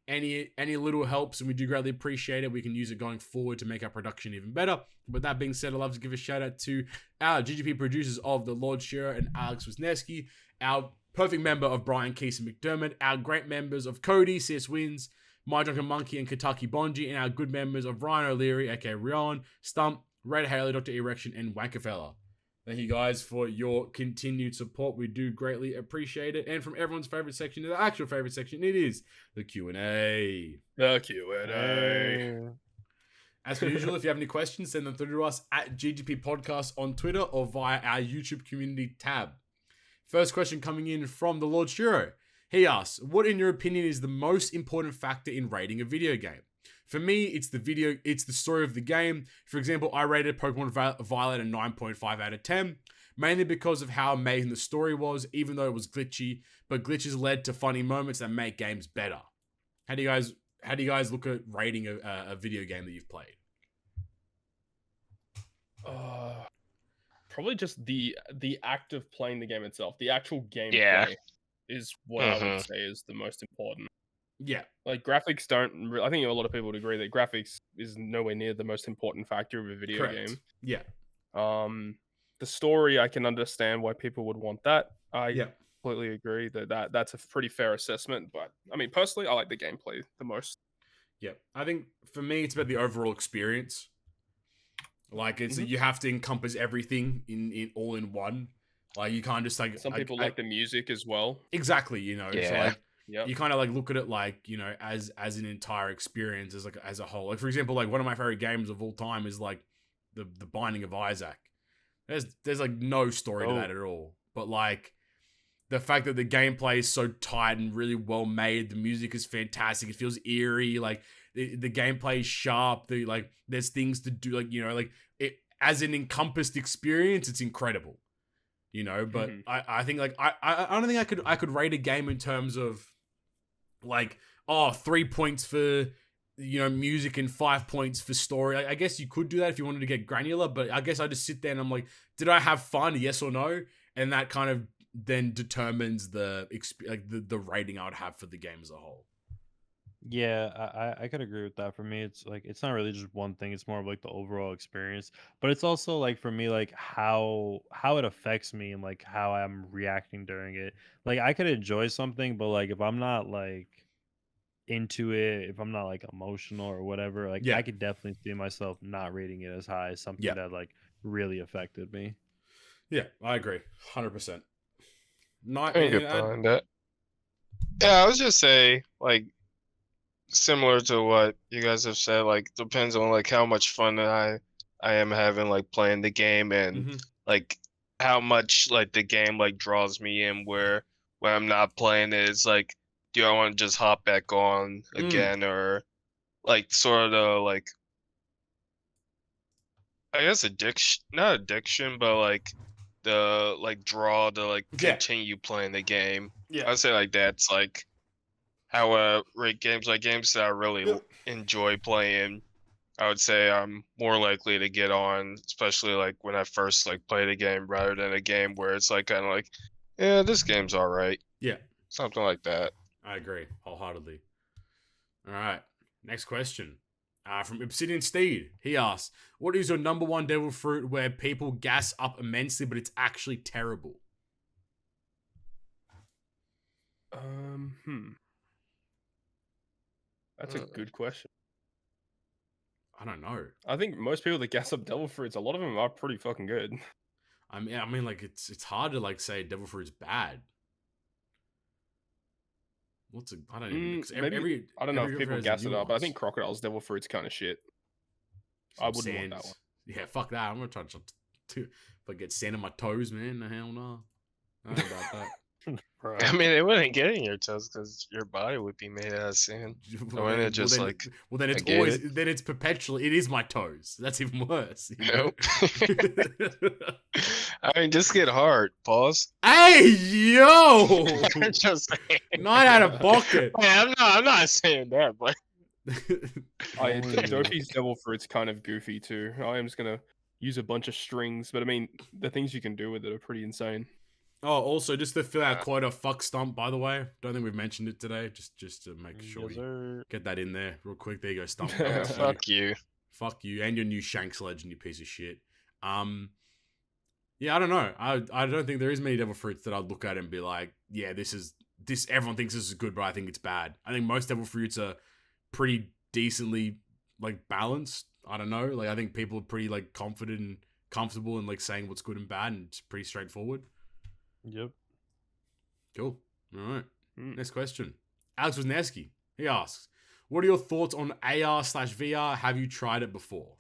Any little helps, and we do greatly appreciate it. We can use it going forward to make our production even better. But that being said, I'd love to give a shout out to our GGP producers of TheLordShiro and Alex Wisniewski, our perfect member of Bryan, Kisa, McDermott, our great members of Cody, Cswins, MyDrunkenMoneky, and Kataki Bonji, and our good members of Ryan O'Leary, aka Ryoiin, Stump, Red Haley, Dr. E Recshin, and Wankafella. Thank you guys for your continued support. We do greatly appreciate it. And from everyone's favorite section to the actual favorite section, it is the Q&A. The Q&A. As per usual, if you have any questions, send them through to us at GGP Podcast on Twitter or via our YouTube community tab. First question coming in from TheLordShiro. He asks, what in your opinion is the most important factor in rating a video game? For me, it's the story of the game. For example, I rated Pokemon Violet a 9.5 out of 10, mainly because of how amazing the story was, even though it was glitchy, but glitches led to funny moments that make games better. How do you guys look at rating a video game that you've played? Probably just the act of playing the game itself. The actual gameplay is what I would say is the most important. Yeah. Like, graphics don't... I think a lot of people would agree that graphics is nowhere near the most important factor of a video game. Yeah. The story, I can understand why people would want that. I completely agree that's a pretty fair assessment. But, I mean, personally, I like the gameplay the most. Yeah. I think, for me, it's about the overall experience. Like, it's you have to encompass everything in all in one. Like, you can't just, like... Some people like the music as well. Exactly, Yeah. So, like, you kind of like look at it like, as an entire experience as a whole. Like, for example, like one of my favorite games of all time is like the Binding of Isaac. There's like no story to that at all. But like the fact that the gameplay is so tight and really well made, the music is fantastic. It feels eerie. Like the gameplay is sharp. There's things to do. Like it as an encompassed experience, it's incredible. But I think like I don't think I could rate a game in terms of like 3 points for music and 5 points for story. I guess you could do that if you wanted to get granular, but I guess I just sit there and I'm like, did I have fun? Yes or no? And that kind of then determines the rating I would have for the game as a whole. Yeah, I could agree with that. For me, it's like it's not really just one thing. It's more of like the overall experience, but it's also like for me like how it affects me and like how I'm reacting during it. Like I could enjoy something, but like if I'm not like into it, if I'm not like emotional or whatever, like I could definitely see myself not rating it as high as something that like really affected me. Yeah, I agree, 100%. I can get behind that. Yeah, I was just say like. Similar to what you guys have said, like depends on like how much fun I am having like playing the game and like how much like the game like draws me in where when I'm not playing it, it's like do I want to just hop back on again or like sort of like I guess not addiction, but like the like draw to like continue playing the game. I'd say like that's like how I rate games, like games that I really enjoy playing. I would say I'm more likely to get on, especially like when I first like played a game rather than a game where it's like kind of like, yeah, this game's all right. Yeah. Something like that. I agree wholeheartedly. All right. Next question. From Obsidian Steed. He asks, what is your number one devil fruit where people gas up immensely, but it's actually terrible? That's a good question. I don't know. I think most people that gas up devil fruits, a lot of them are pretty fucking good. I mean, like it's hard to like say devil fruit's bad. I don't even. I don't know if people gas it up, but I think crocodile's devil fruit's kind of shit. I wouldn't want that one. Yeah, fuck that. I'm gonna try to get sand on my toes, man. The hell no. I don't know about that. Bro. I mean, it wouldn't get in your toes because your body would be made out of sand. Well, Wouldn't then, it just well, then, like well, then it's negate always it? then it's perpetually. It is my toes. That's even worse. You know? Nope. I mean, just get hard. Pause. Hey yo! Just saying. Not out of pocket. I'm not saying that, but Dofi's devil fruit's kind of goofy too. I am just gonna use a bunch of strings, but I mean, the things you can do with it are pretty insane. Oh, also, just to fill our quota, fuck Stump, by the way. Don't think we've mentioned it today. Just to make sure you get that in there real quick. There you go, Stump. fuck you. Fuck you and your new Shanks legend, you piece of shit. Yeah, I don't know. I don't think there is many devil fruits that I'd look at and be like, yeah, this. Everyone thinks this is good, but I think it's bad. I think most devil fruits are pretty decently like balanced. I don't know. Like I think people are pretty like confident and comfortable in like saying what's good and bad, and it's pretty straightforward. Yep. Cool. All right. Next question. Alex Wisniewski. He asks, "What are your thoughts on AR/VR? Have you tried it before?"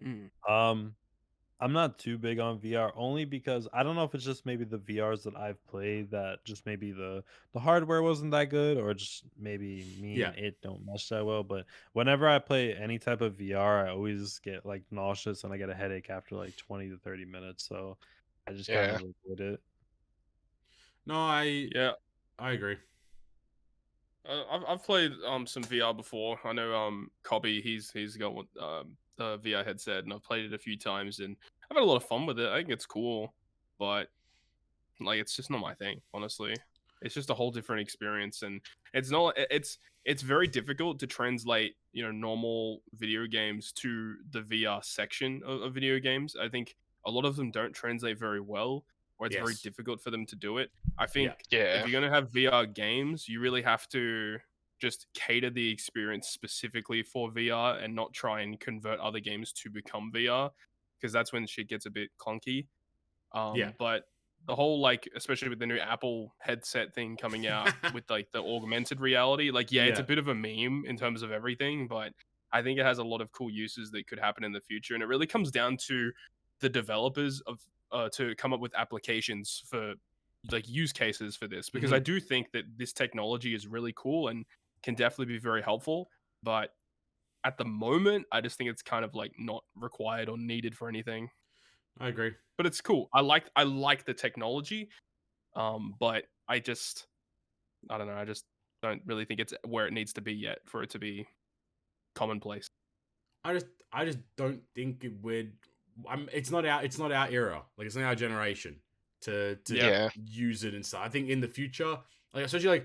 I'm not too big on VR only because I don't know if it's just maybe the VRs that I've played that just maybe the hardware wasn't that good, or just maybe me and it don't mesh that well. But whenever I play any type of VR, I always get like nauseous and I get a headache after like 20 to 30 minutes. So I just kind of avoid it. No, I agree. I've played some VR before. I know Cobby, he's got the VR headset, and I've played it a few times, and I've had a lot of fun with it. I think it's cool, but like it's just not my thing, honestly. It's just a whole different experience, and it's very difficult to translate, you know, normal video games to the VR section of video games. I think a lot of them don't translate very well, or it's very difficult for them to do it. I think if you're gonna have VR games, you really have to just cater the experience specifically for VR and not try and convert other games to become VR, because that's when shit gets a bit clunky. But the whole, like, especially with the new Apple headset thing coming out with like the augmented reality, like it's a bit of a meme in terms of everything, but I think it has a lot of cool uses that could happen in the future, and it really comes down to the developers of to come up with applications for like use cases for this, because I do think that this technology is really cool and can definitely be very helpful, but at the moment I just think it's kind of like not required or needed for anything. I agree, but it's cool. I like the technology, but I don't know. I just don't really think it's where it needs to be yet for it to be commonplace. I just don't think it would. It's not our era. Like it's not our generation to use it and stuff. I think in the future, like especially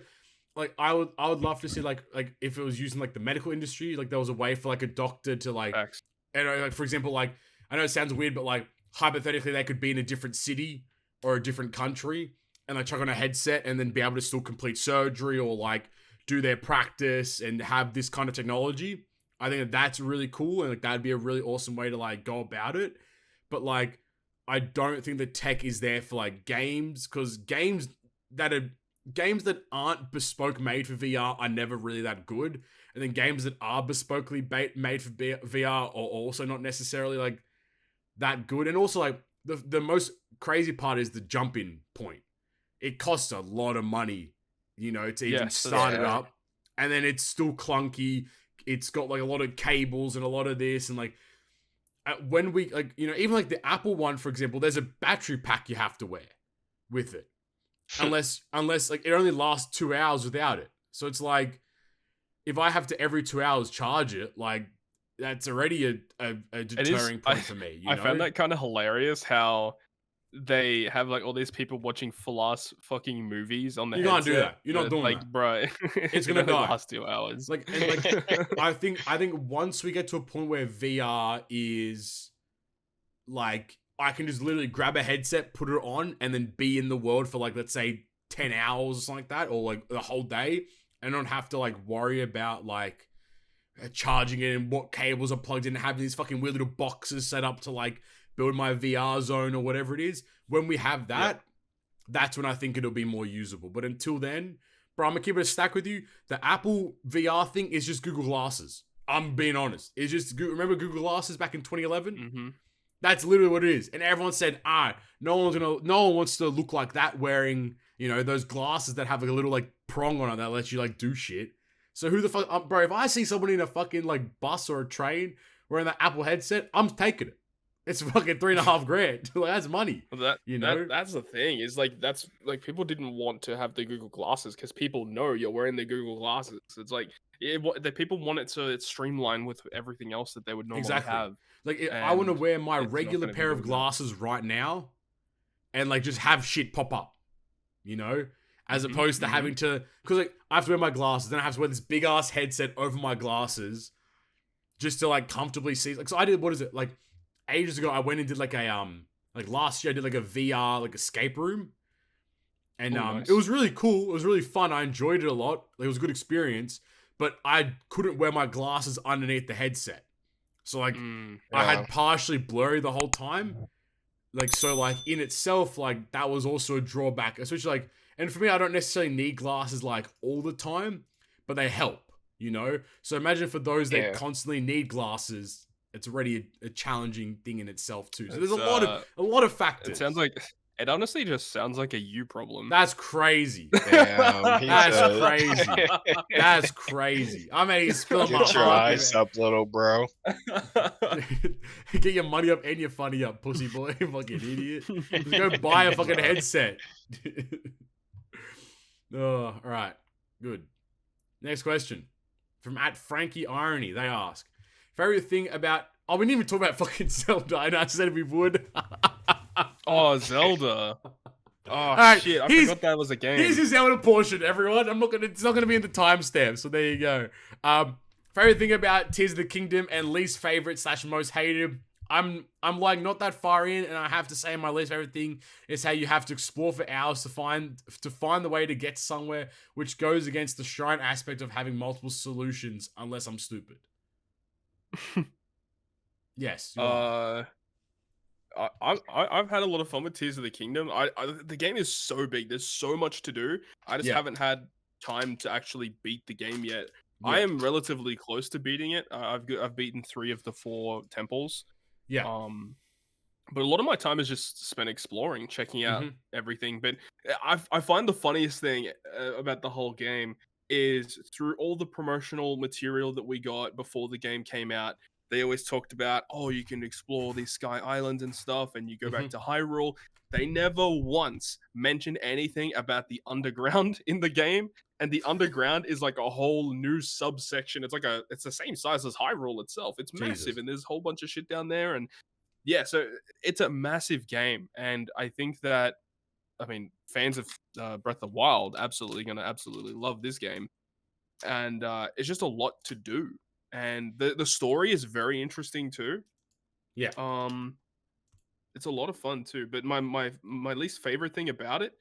like I would love to see like if it was using like the medical industry, like there was a way for like a doctor to like, and like for example, like I know it sounds weird, but like hypothetically they could be in a different city or a different country and like chuck on a headset and then be able to still complete surgery or like do their practice and have this kind of technology. I think that's really cool, and like that'd be a really awesome way to like go about it. But like I don't think the tech is there for like games, because games that aren't bespoke made for VR are never really that good. And then games that are bespokely made for VR are also not necessarily like that good. And also like the most crazy part is the jump in point. It costs a lot of money, you know, to even start it up. And then it's still clunky. It's got like a lot of cables and a lot of this, and like when we like, you know, even like the Apple one, for example, there's a battery pack you have to wear with it. unless like it only lasts 2 hours without it. So it's like if I have to every 2 hours charge it, like that's already a deterring point for me. You know? I found that kind of hilarious how they have like all these people watching full-ass fucking movies on the headset. You can't do that. You're not doing like, that. Bro, it's gonna die. Last 2 hours. Like, and like I think once we get to a point where VR is like I can just literally grab a headset, put it on, and then be in the world for like, let's say 10 hours or something like that, or like the whole day, and don't have to like worry about like charging it and what cables are plugged in and having these fucking weird little boxes set up to like build my VR zone or whatever it is. When we have that, that's when I think it'll be more usable. But until then, bro, I'm gonna keep it a stack with you. The Apple VR thing is just Google Glasses. I'm being honest. It's just, remember Google Glasses back in 2011? Mm-hmm. That's literally what it is. And everyone said, no one wants to look like that wearing, those glasses that have like a little like prong on it that lets you like do shit. So who the fuck, bro, if I see someone in a fucking like bus or a train wearing that Apple headset, I'm taking it. It's fucking $3,500. Like, that's money. Well, that's the thing. Is like that's like people didn't want to have the Google glasses because people know you're wearing the Google glasses. It's like the people want it so it's streamlined with everything else that they would normally have. Like I want to wear my it's not regular gonna be pair of doing that. glasses right now, and like just have shit pop up, as opposed to having to, because like I have to wear my glasses, then I have to wear this big ass headset over my glasses, just to like comfortably see. Like, so I did, what is it, like ages ago, I went and did like a like last year I did like a VR like escape room, and nice. it was really cool. It was really fun. I enjoyed it a lot. Like, it was a good experience, but I couldn't wear my glasses underneath the headset, so like I had partially blurry the whole time. Like, so like in itself, like that was also a drawback, especially like, and for me, I don't necessarily need glasses like all the time, but they help, So imagine for those that constantly need glasses, it's already a challenging thing in itself too. So there's a lot of factors. It honestly just sounds like a you problem. That's crazy. Damn, That's crazy. That's crazy. I mean, spill my Get your eyes up, little bro. Get your money up and your funny up, pussy boy. Fucking idiot. Just go buy a fucking headset. Oh, all right. Good. Next question. From @FrankieIrony. They ask, favorite thing about... Oh, we didn't even talk about fucking Zelda. I know I said we would. Oh, Zelda. Oh, right, shit. I forgot that was a game. Here's your Zelda portion, everyone. It's not gonna be in the timestamp, so there you go. Favorite thing about Tears of the Kingdom and least favorite / most hated. I'm like not that far in, and I have to say my least favorite thing is how you have to explore for hours to find the way to get somewhere, which goes against the shrine aspect of having multiple solutions, unless I'm stupid. Yes. I've had a lot of fun with Tears of the Kingdom. The game is so big. There's so much to do. I just haven't had time to actually beat the game yet. I am relatively close to beating it. I've beaten 3 of the 4 temples. Yeah. But a lot of my time is just spent exploring, checking out everything. But I find the funniest thing about the whole game is through all the promotional material that we got before the game came out, they always talked about, oh, you can explore these Sky Islands and stuff, and you go back to Hyrule. They never once mentioned anything about the underground in the game. And the underground is like a whole new subsection. It's the same size as Hyrule itself. It's massive, and there's a whole bunch of shit down there. And yeah, so it's a massive game. And I think that, fans of Breath of the Wild gonna absolutely love this game. And it's just a lot to do. And the story is very interesting too. Yeah. It's a lot of fun too. But my least favorite thing about it,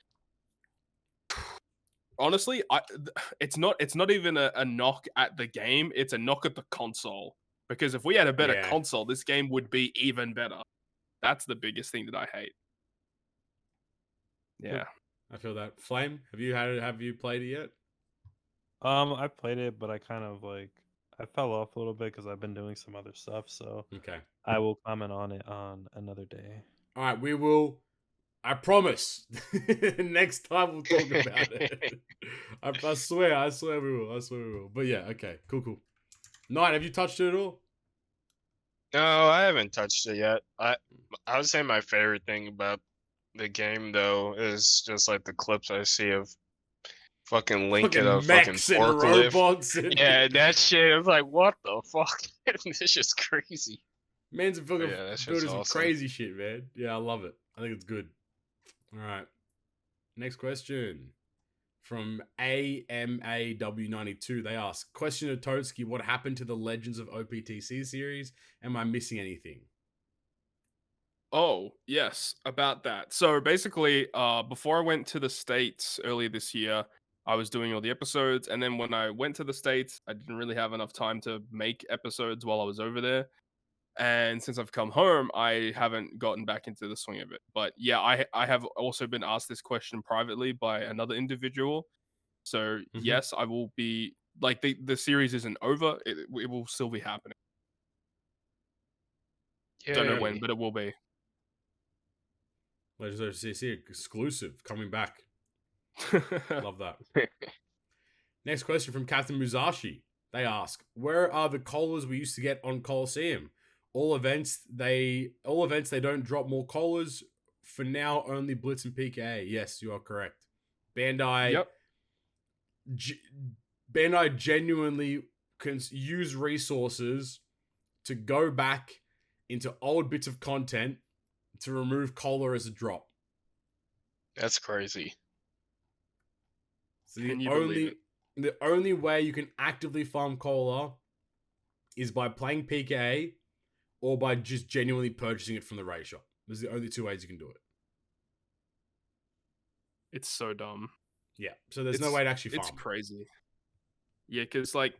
honestly, it's not even a knock at the game. It's a knock at the console. Because if we had a better console, this game would be even better. That's the biggest thing that I hate. Yeah, I feel that. Flame, have you played it yet? I played it, but I kind of I fell off a little bit because I've been doing some other stuff. So okay, I will comment on it on another day. All right, we will. I promise. Next time we'll talk about it. I swear we will. But yeah, okay, cool. Knight, have you touched it at all? No, I haven't touched it yet. I would say my favorite thing about the game though is just like the clips I see of fucking Link at a fucking forklift. Yeah, that shit. It's like, what the fuck? This is just crazy. Man's fucking doing some crazy shit, man. Yeah, I love it. I think it's good. All right. Next question. From AMAW92, they ask, question to Totsuki, what happened to the Legends of OPTC series? Am I missing anything? Oh, yes, about that. So basically, before I went to the States earlier this year, I was doing all the episodes. And then when I went to the States, I didn't really have enough time to make episodes while I was over there. And since I've come home, I haven't gotten back into the swing of it. But yeah, I have also been asked this question privately by another individual. So yes, I will be, like, the series isn't over. It will still be happening. Don't know when, but it will be. Legendary CC exclusive coming back. Love that. Next question from Captain Musashi. They ask, where are the colas we used to get on Coliseum? All events they don't drop more colas. For now, only Blitz and PKA. Yes, you are correct. Bandai. Yep. Bandai genuinely can use resources to go back into old bits of content to remove cola as a drop. That's crazy. So the only way you can actively farm cola is by playing PKA or by just genuinely purchasing it from the raid shop. Those are the only two ways you can do it. It's so dumb. Yeah, so there's no way to actually farm. It's crazy. Yeah, because like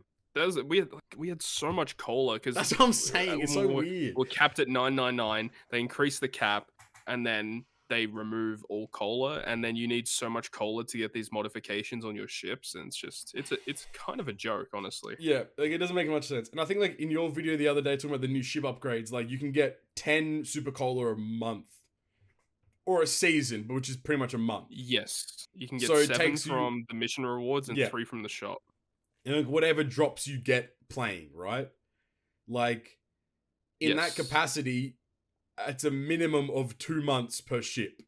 we had so much cola because that's what I'm saying. It's so weird. We're capped at 999. They increase the cap, and then they remove all cola, and then you need so much cola to get these modifications on your ships, and it's kind of a joke, honestly. Yeah, like it doesn't make much sense. And I think like in your video the other day talking about the new ship upgrades, like you can get 10 super cola a month. Or a season, which is pretty much a month. Yes. You can get 7 from the mission rewards and 3 from the shop. And like whatever drops you get playing, right? Like, in that capacity, it's a minimum of 2 months per ship.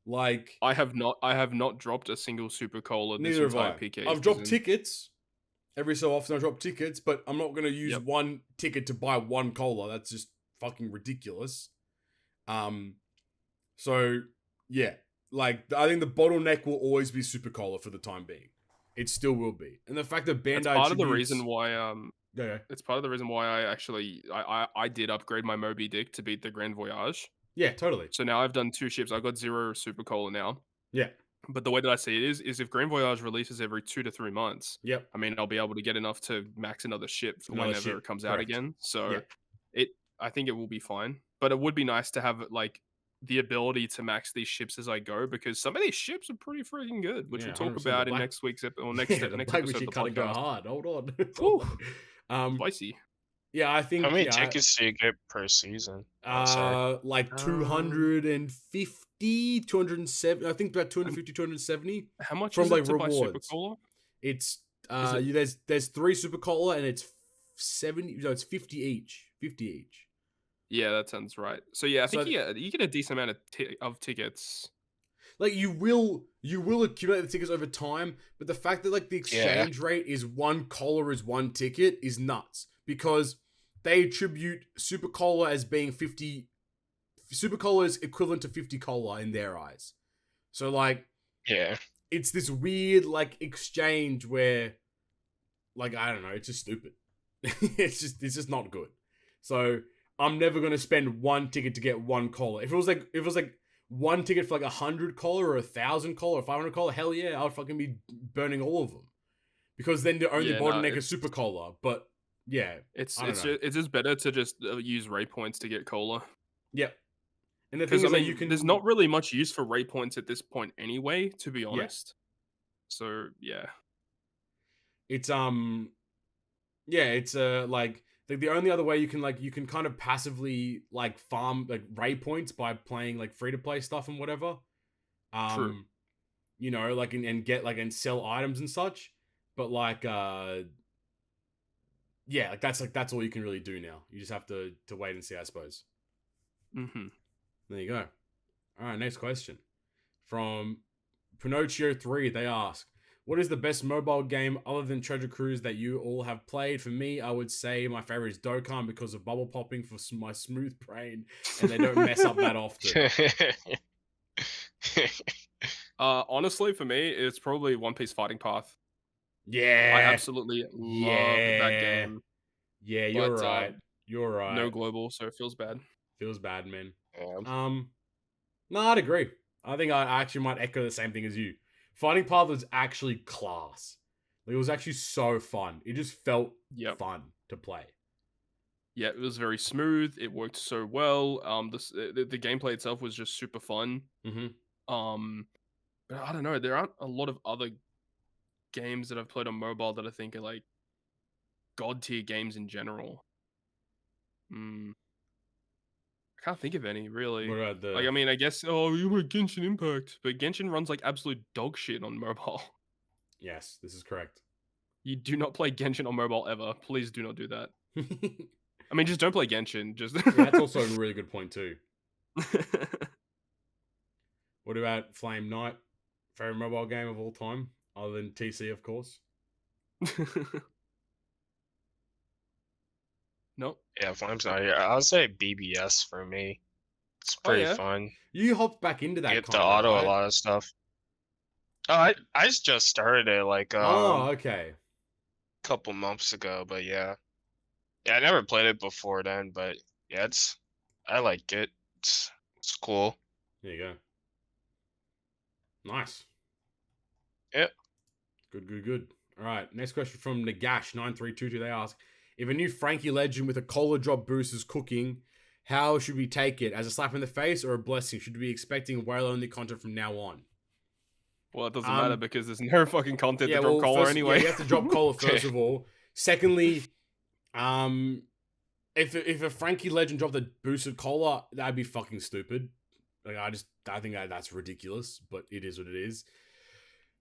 Like... I have not dropped a single Super Cola this entire PK. I've dropped tickets. Every so often I drop tickets, but I'm not going to use one ticket to buy one cola. That's just fucking ridiculous. So, yeah, like, I think the bottleneck will always be Super Cola for the time being. It still will be. And the fact that Bandai It's part of the reason why, yeah. It's part of the reason why I did upgrade my Moby Dick to beat the Grand Voyage. Yeah, totally. So now I've done 2 ships. I've got 0 Super Cola now. Yeah. But the way that I see it is if Grand Voyage releases every 2 to 3 months, I mean, I'll be able to get enough to max another ship for whenever it comes out again. So I think it will be fine. But it would be nice to have, like, the ability to max these ships as I go, because some of these ships are pretty freaking good, which we'll talk about in next week's episode or next episode of the podcast. Go hard. Hold on. Spicy. Yeah, I think... How many tickets do you get per season? Like 250, 270. I think about 250, 270. How much from is like it to rewards. buy Super Cola? It's there's 3 Super Cola and it's 70. No, it's 50 each. 50 each. Yeah, that sounds right. So yeah, I think you get a decent amount of tickets. Like you will accumulate the tickets over time, but the fact that like the exchange rate is 1 cola is 1 ticket is nuts, because they attribute Super Cola as being 50. Super Cola is equivalent to 50 cola in their eyes. So like, it's this weird like exchange where, like, I don't know, it's just stupid. it's just not good. So I'm never gonna spend 1 ticket to get 1 cola. If it was like 1 ticket for like 100 cola or 1,000 cola or 500 cola, hell yeah, I would fucking be burning all of them, because then the only bottleneck is Super Cola. But yeah, it's just better to just use raid points to get cola. Yeah, and the thing is, like, there's not really much use for raid points at this point anyway, to be honest. So yeah, it's like the only other way you can kind of passively like farm like raid points by playing like free to play stuff and whatever. True. You know, like and get like and sell items and such. But like yeah, like that's all you can really do now. You just have to wait and see, I suppose. Mm-hmm. There you go. All right, next question from Pinocchio 3. They ask, what is the best mobile game other than Treasure Cruise that you all have played? For me, I would say my favorite is Dokkan because of bubble popping for my smooth brain, and they don't mess up that often. Honestly, for me, it's probably One Piece Fighting Path. Yeah, I absolutely love that game. Yeah, you're right. You're right. No global, so it feels bad. Feels bad, man. Yeah. No, I'd agree. I think I actually might echo the same thing as you. Fighting Path was actually class. Like, it was actually so fun. It just felt fun to play. Yeah, it was very smooth. It worked so well. The gameplay itself was just super fun. Mm-hmm. But I don't know. There aren't a lot of other games that I've played on mobile that I think are like god tier games in general. can't think of any really. What about the? Like, I mean, I guess. Oh, you were Genshin Impact, but Genshin runs like absolute dog shit on mobile. Yes, this is correct. You do not play Genshin on mobile ever. Please do not do that. I mean, just don't play Genshin. Just Yeah, that's also a really good point too. What about Flame Knight? Favorite mobile game of all time, other than TC, of course. Nope. Yeah, Flame's not here. I'll say BBS for me. It's pretty fun. You hopped back into that. Get kind to auto right? a lot of stuff. Oh, I just started it like okay. a couple months ago, but yeah, I never played it before then, but yeah, I like it. It's cool. There you go. Nice. Yep. Good. All right. Next question from Nagash9322. They ask, if a new Frankie Legend with a collar drop boost is cooking, how should we take it? As a slap in the face or a blessing? Should we be expecting whale-only content from now on? Well, it doesn't matter because there's no fucking content to drop collar first, anyway. Yeah, you have to drop collar first of all. Secondly, if a Frankie Legend dropped a boosted collar, that'd be fucking stupid. Like I think that's ridiculous, but it is what it is.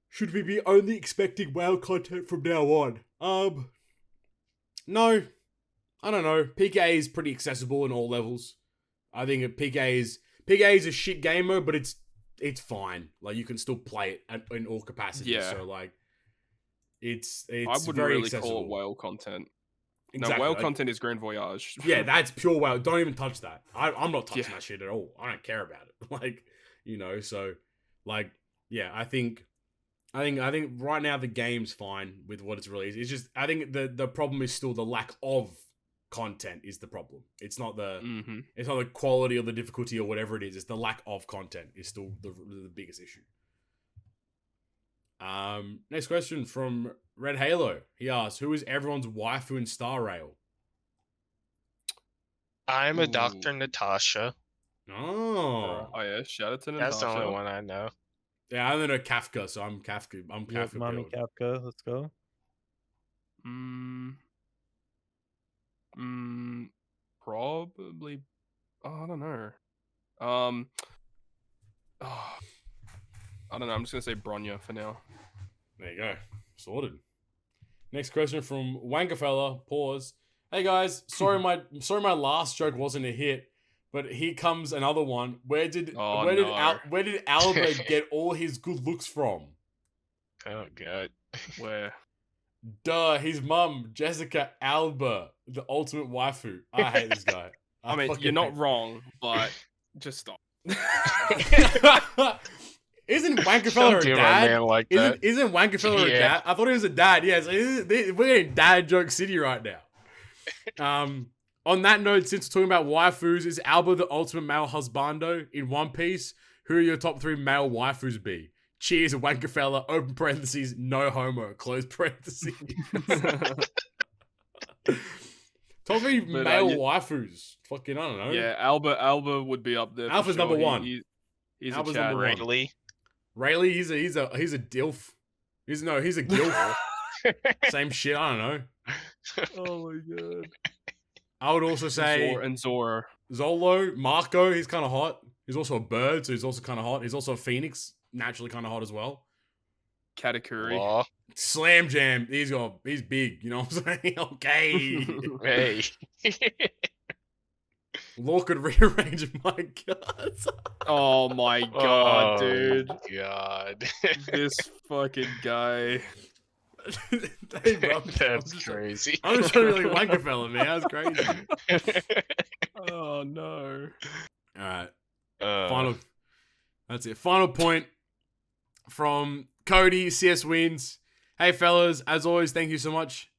Should we be only expecting WoW content from now on? No. I don't know. PK is pretty accessible in all levels. I think PK is a shit game mode, but it's fine. Like you can still play it in all capacities. Yeah. So like it's I wouldn't very really accessible. call it whale content. Exactly. No, whale content is Grand Voyage. Yeah, that's pure WoW. Don't even touch that. I'm not touching that shit at all. I don't care about it. Like, you know, so like, yeah, I think right now the game's fine with what it's released. It's just I think the problem is still the lack of content is the problem. It's not it's not the quality or the difficulty or whatever it is. It's the lack of content is still the biggest issue. Next question from Red Halo. He asks, who is everyone's waifu in Star Rail? I'm a Dr. Natasha. Oh. Oh yeah, shout out to Natasha. That's the only one I know. Yeah, I don't know Kafka, so I'm Kafka. I'm Kafka. Mommy Kafka, let's go. Probably. Oh, I don't know. I don't know. I'm just gonna say Bronya for now. There you go. Sorted. Next question from Wankafella. Pause. Hey guys, sorry my last joke wasn't a hit, but here comes another one. Where did Alba get all his good looks from? Oh god. Where? Duh, his mum, Jessica Alba, the ultimate waifu. I hate this guy. I mean, you're not wrong, but just stop. Isn't Wankafella a dad? Man like that. Isn't Wankafella a dad? I thought he was a dad. Yes, we're in dad joke city right now. On that note, since we're talking about waifus, is Alba the ultimate male husbando in One Piece? Who are your top 3 male waifus be? Cheers, Wankafella, open parentheses, no homo, close parentheses. Top 3 male waifus. Fucking, I don't know. Yeah, Alba would be up there. Alpha's sure. number 1. He's Alba's a Chad. number 1. Rayleigh, he's a dilf. He's a gilf. Same shit, I don't know. Oh my god. I would also say Zora. Zolo, Marco, he's kind of hot. He's also a bird, so he's also kind of hot. He's also a phoenix, naturally kind of hot as well. Katakuri. Slam Jam, he's big, you know what I'm saying? Okay. Hey. Law could rearrange my guts. Oh my god, dude. God. This fucking guy. That's crazy. I'm just trying to be like Wankafella, man. That's crazy. Oh no. Alright. That's it. Final point from Cody, Cswins. Hey fellas, as always, thank you so much.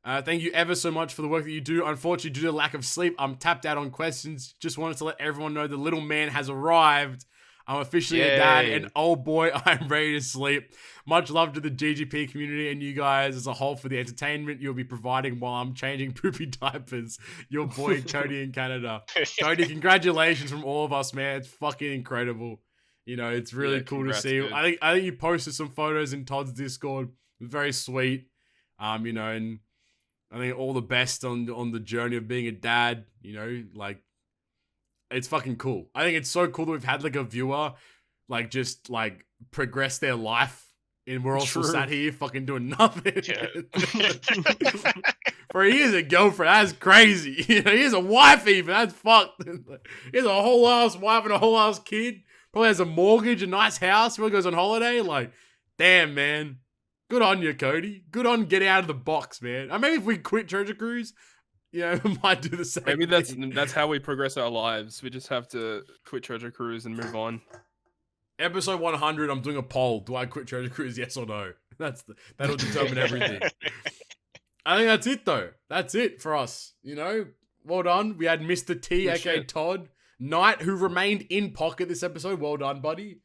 Thank you ever so much for the work that you do. Unfortunately, due to lack of sleep, I'm tapped out on questions. Just wanted to let everyone know the little man has arrived. I'm officially a dad, and oh boy, I'm ready to sleep. Much love to the GGP community and you guys as a whole for the entertainment you'll be providing while I'm changing poopy diapers. Your boy, Cody in Canada. Cody, congratulations from all of us, man. It's fucking incredible. You know, it's really cool to see. Dude. I think you posted some photos in Todd's Discord. Very sweet. You know, and I think all the best on the journey of being a dad, you know, like, it's fucking cool. I think it's so cool that we've had like a viewer like just like progress their life and we're all still sat here fucking doing nothing. Yeah. For he has a girlfriend, that's crazy. You know, he has a wife even, that's fucked. He has a whole ass wife and a whole ass kid. Probably has a mortgage, a nice house, really goes on holiday. Like, damn, man. Good on you, Cody. Good on getting out of the box, man. I mean, if we quit Treasure Cruise, you know, we might do the same. Maybe that's how we progress our lives. We just have to quit Treasure Cruise and move on. Episode 100, I'm doing a poll. Do I quit Treasure Cruise, yes or no? That'll determine everything. I think that's it, though. That's it for us. You know, well done. We had Mr. T, aka Todd Knight, who remained in pocket this episode. Well done, buddy.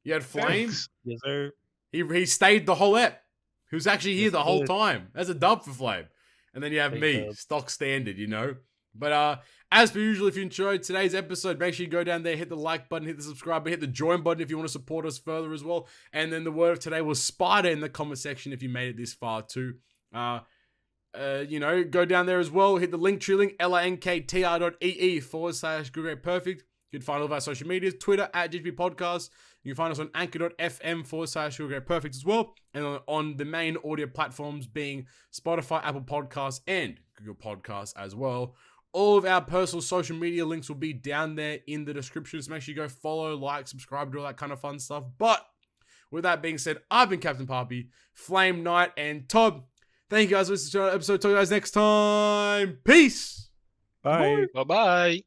You had Flame. Yes, sir. He stayed the whole ep. He was actually here the whole time. That's a dub for Flame. And then you have me, stock standard, you know. But as per usual, if you enjoyed today's episode, make sure you go down there, hit the like button, hit the subscribe button, hit the join button if you want to support us further as well. And then the word of today was Spider in the comment section if you made it this far too. You know, go down there as well, hit the link tree link, linktr.ee/perfect. You can find all of our social medias, Twitter @GGP Podcast. You can find us on anchor.fm/perfect as well. And on the main audio platforms being Spotify, Apple Podcasts, and Google Podcasts as well. All of our personal social media links will be down there in the description. So make sure you go follow, like, subscribe, do all that kind of fun stuff. But with that being said, I've been Captain Papi, Flame Knight, and Todd. Thank you guys for listening to our episode. Talk to you guys next time. Peace. Bye. Bye-bye.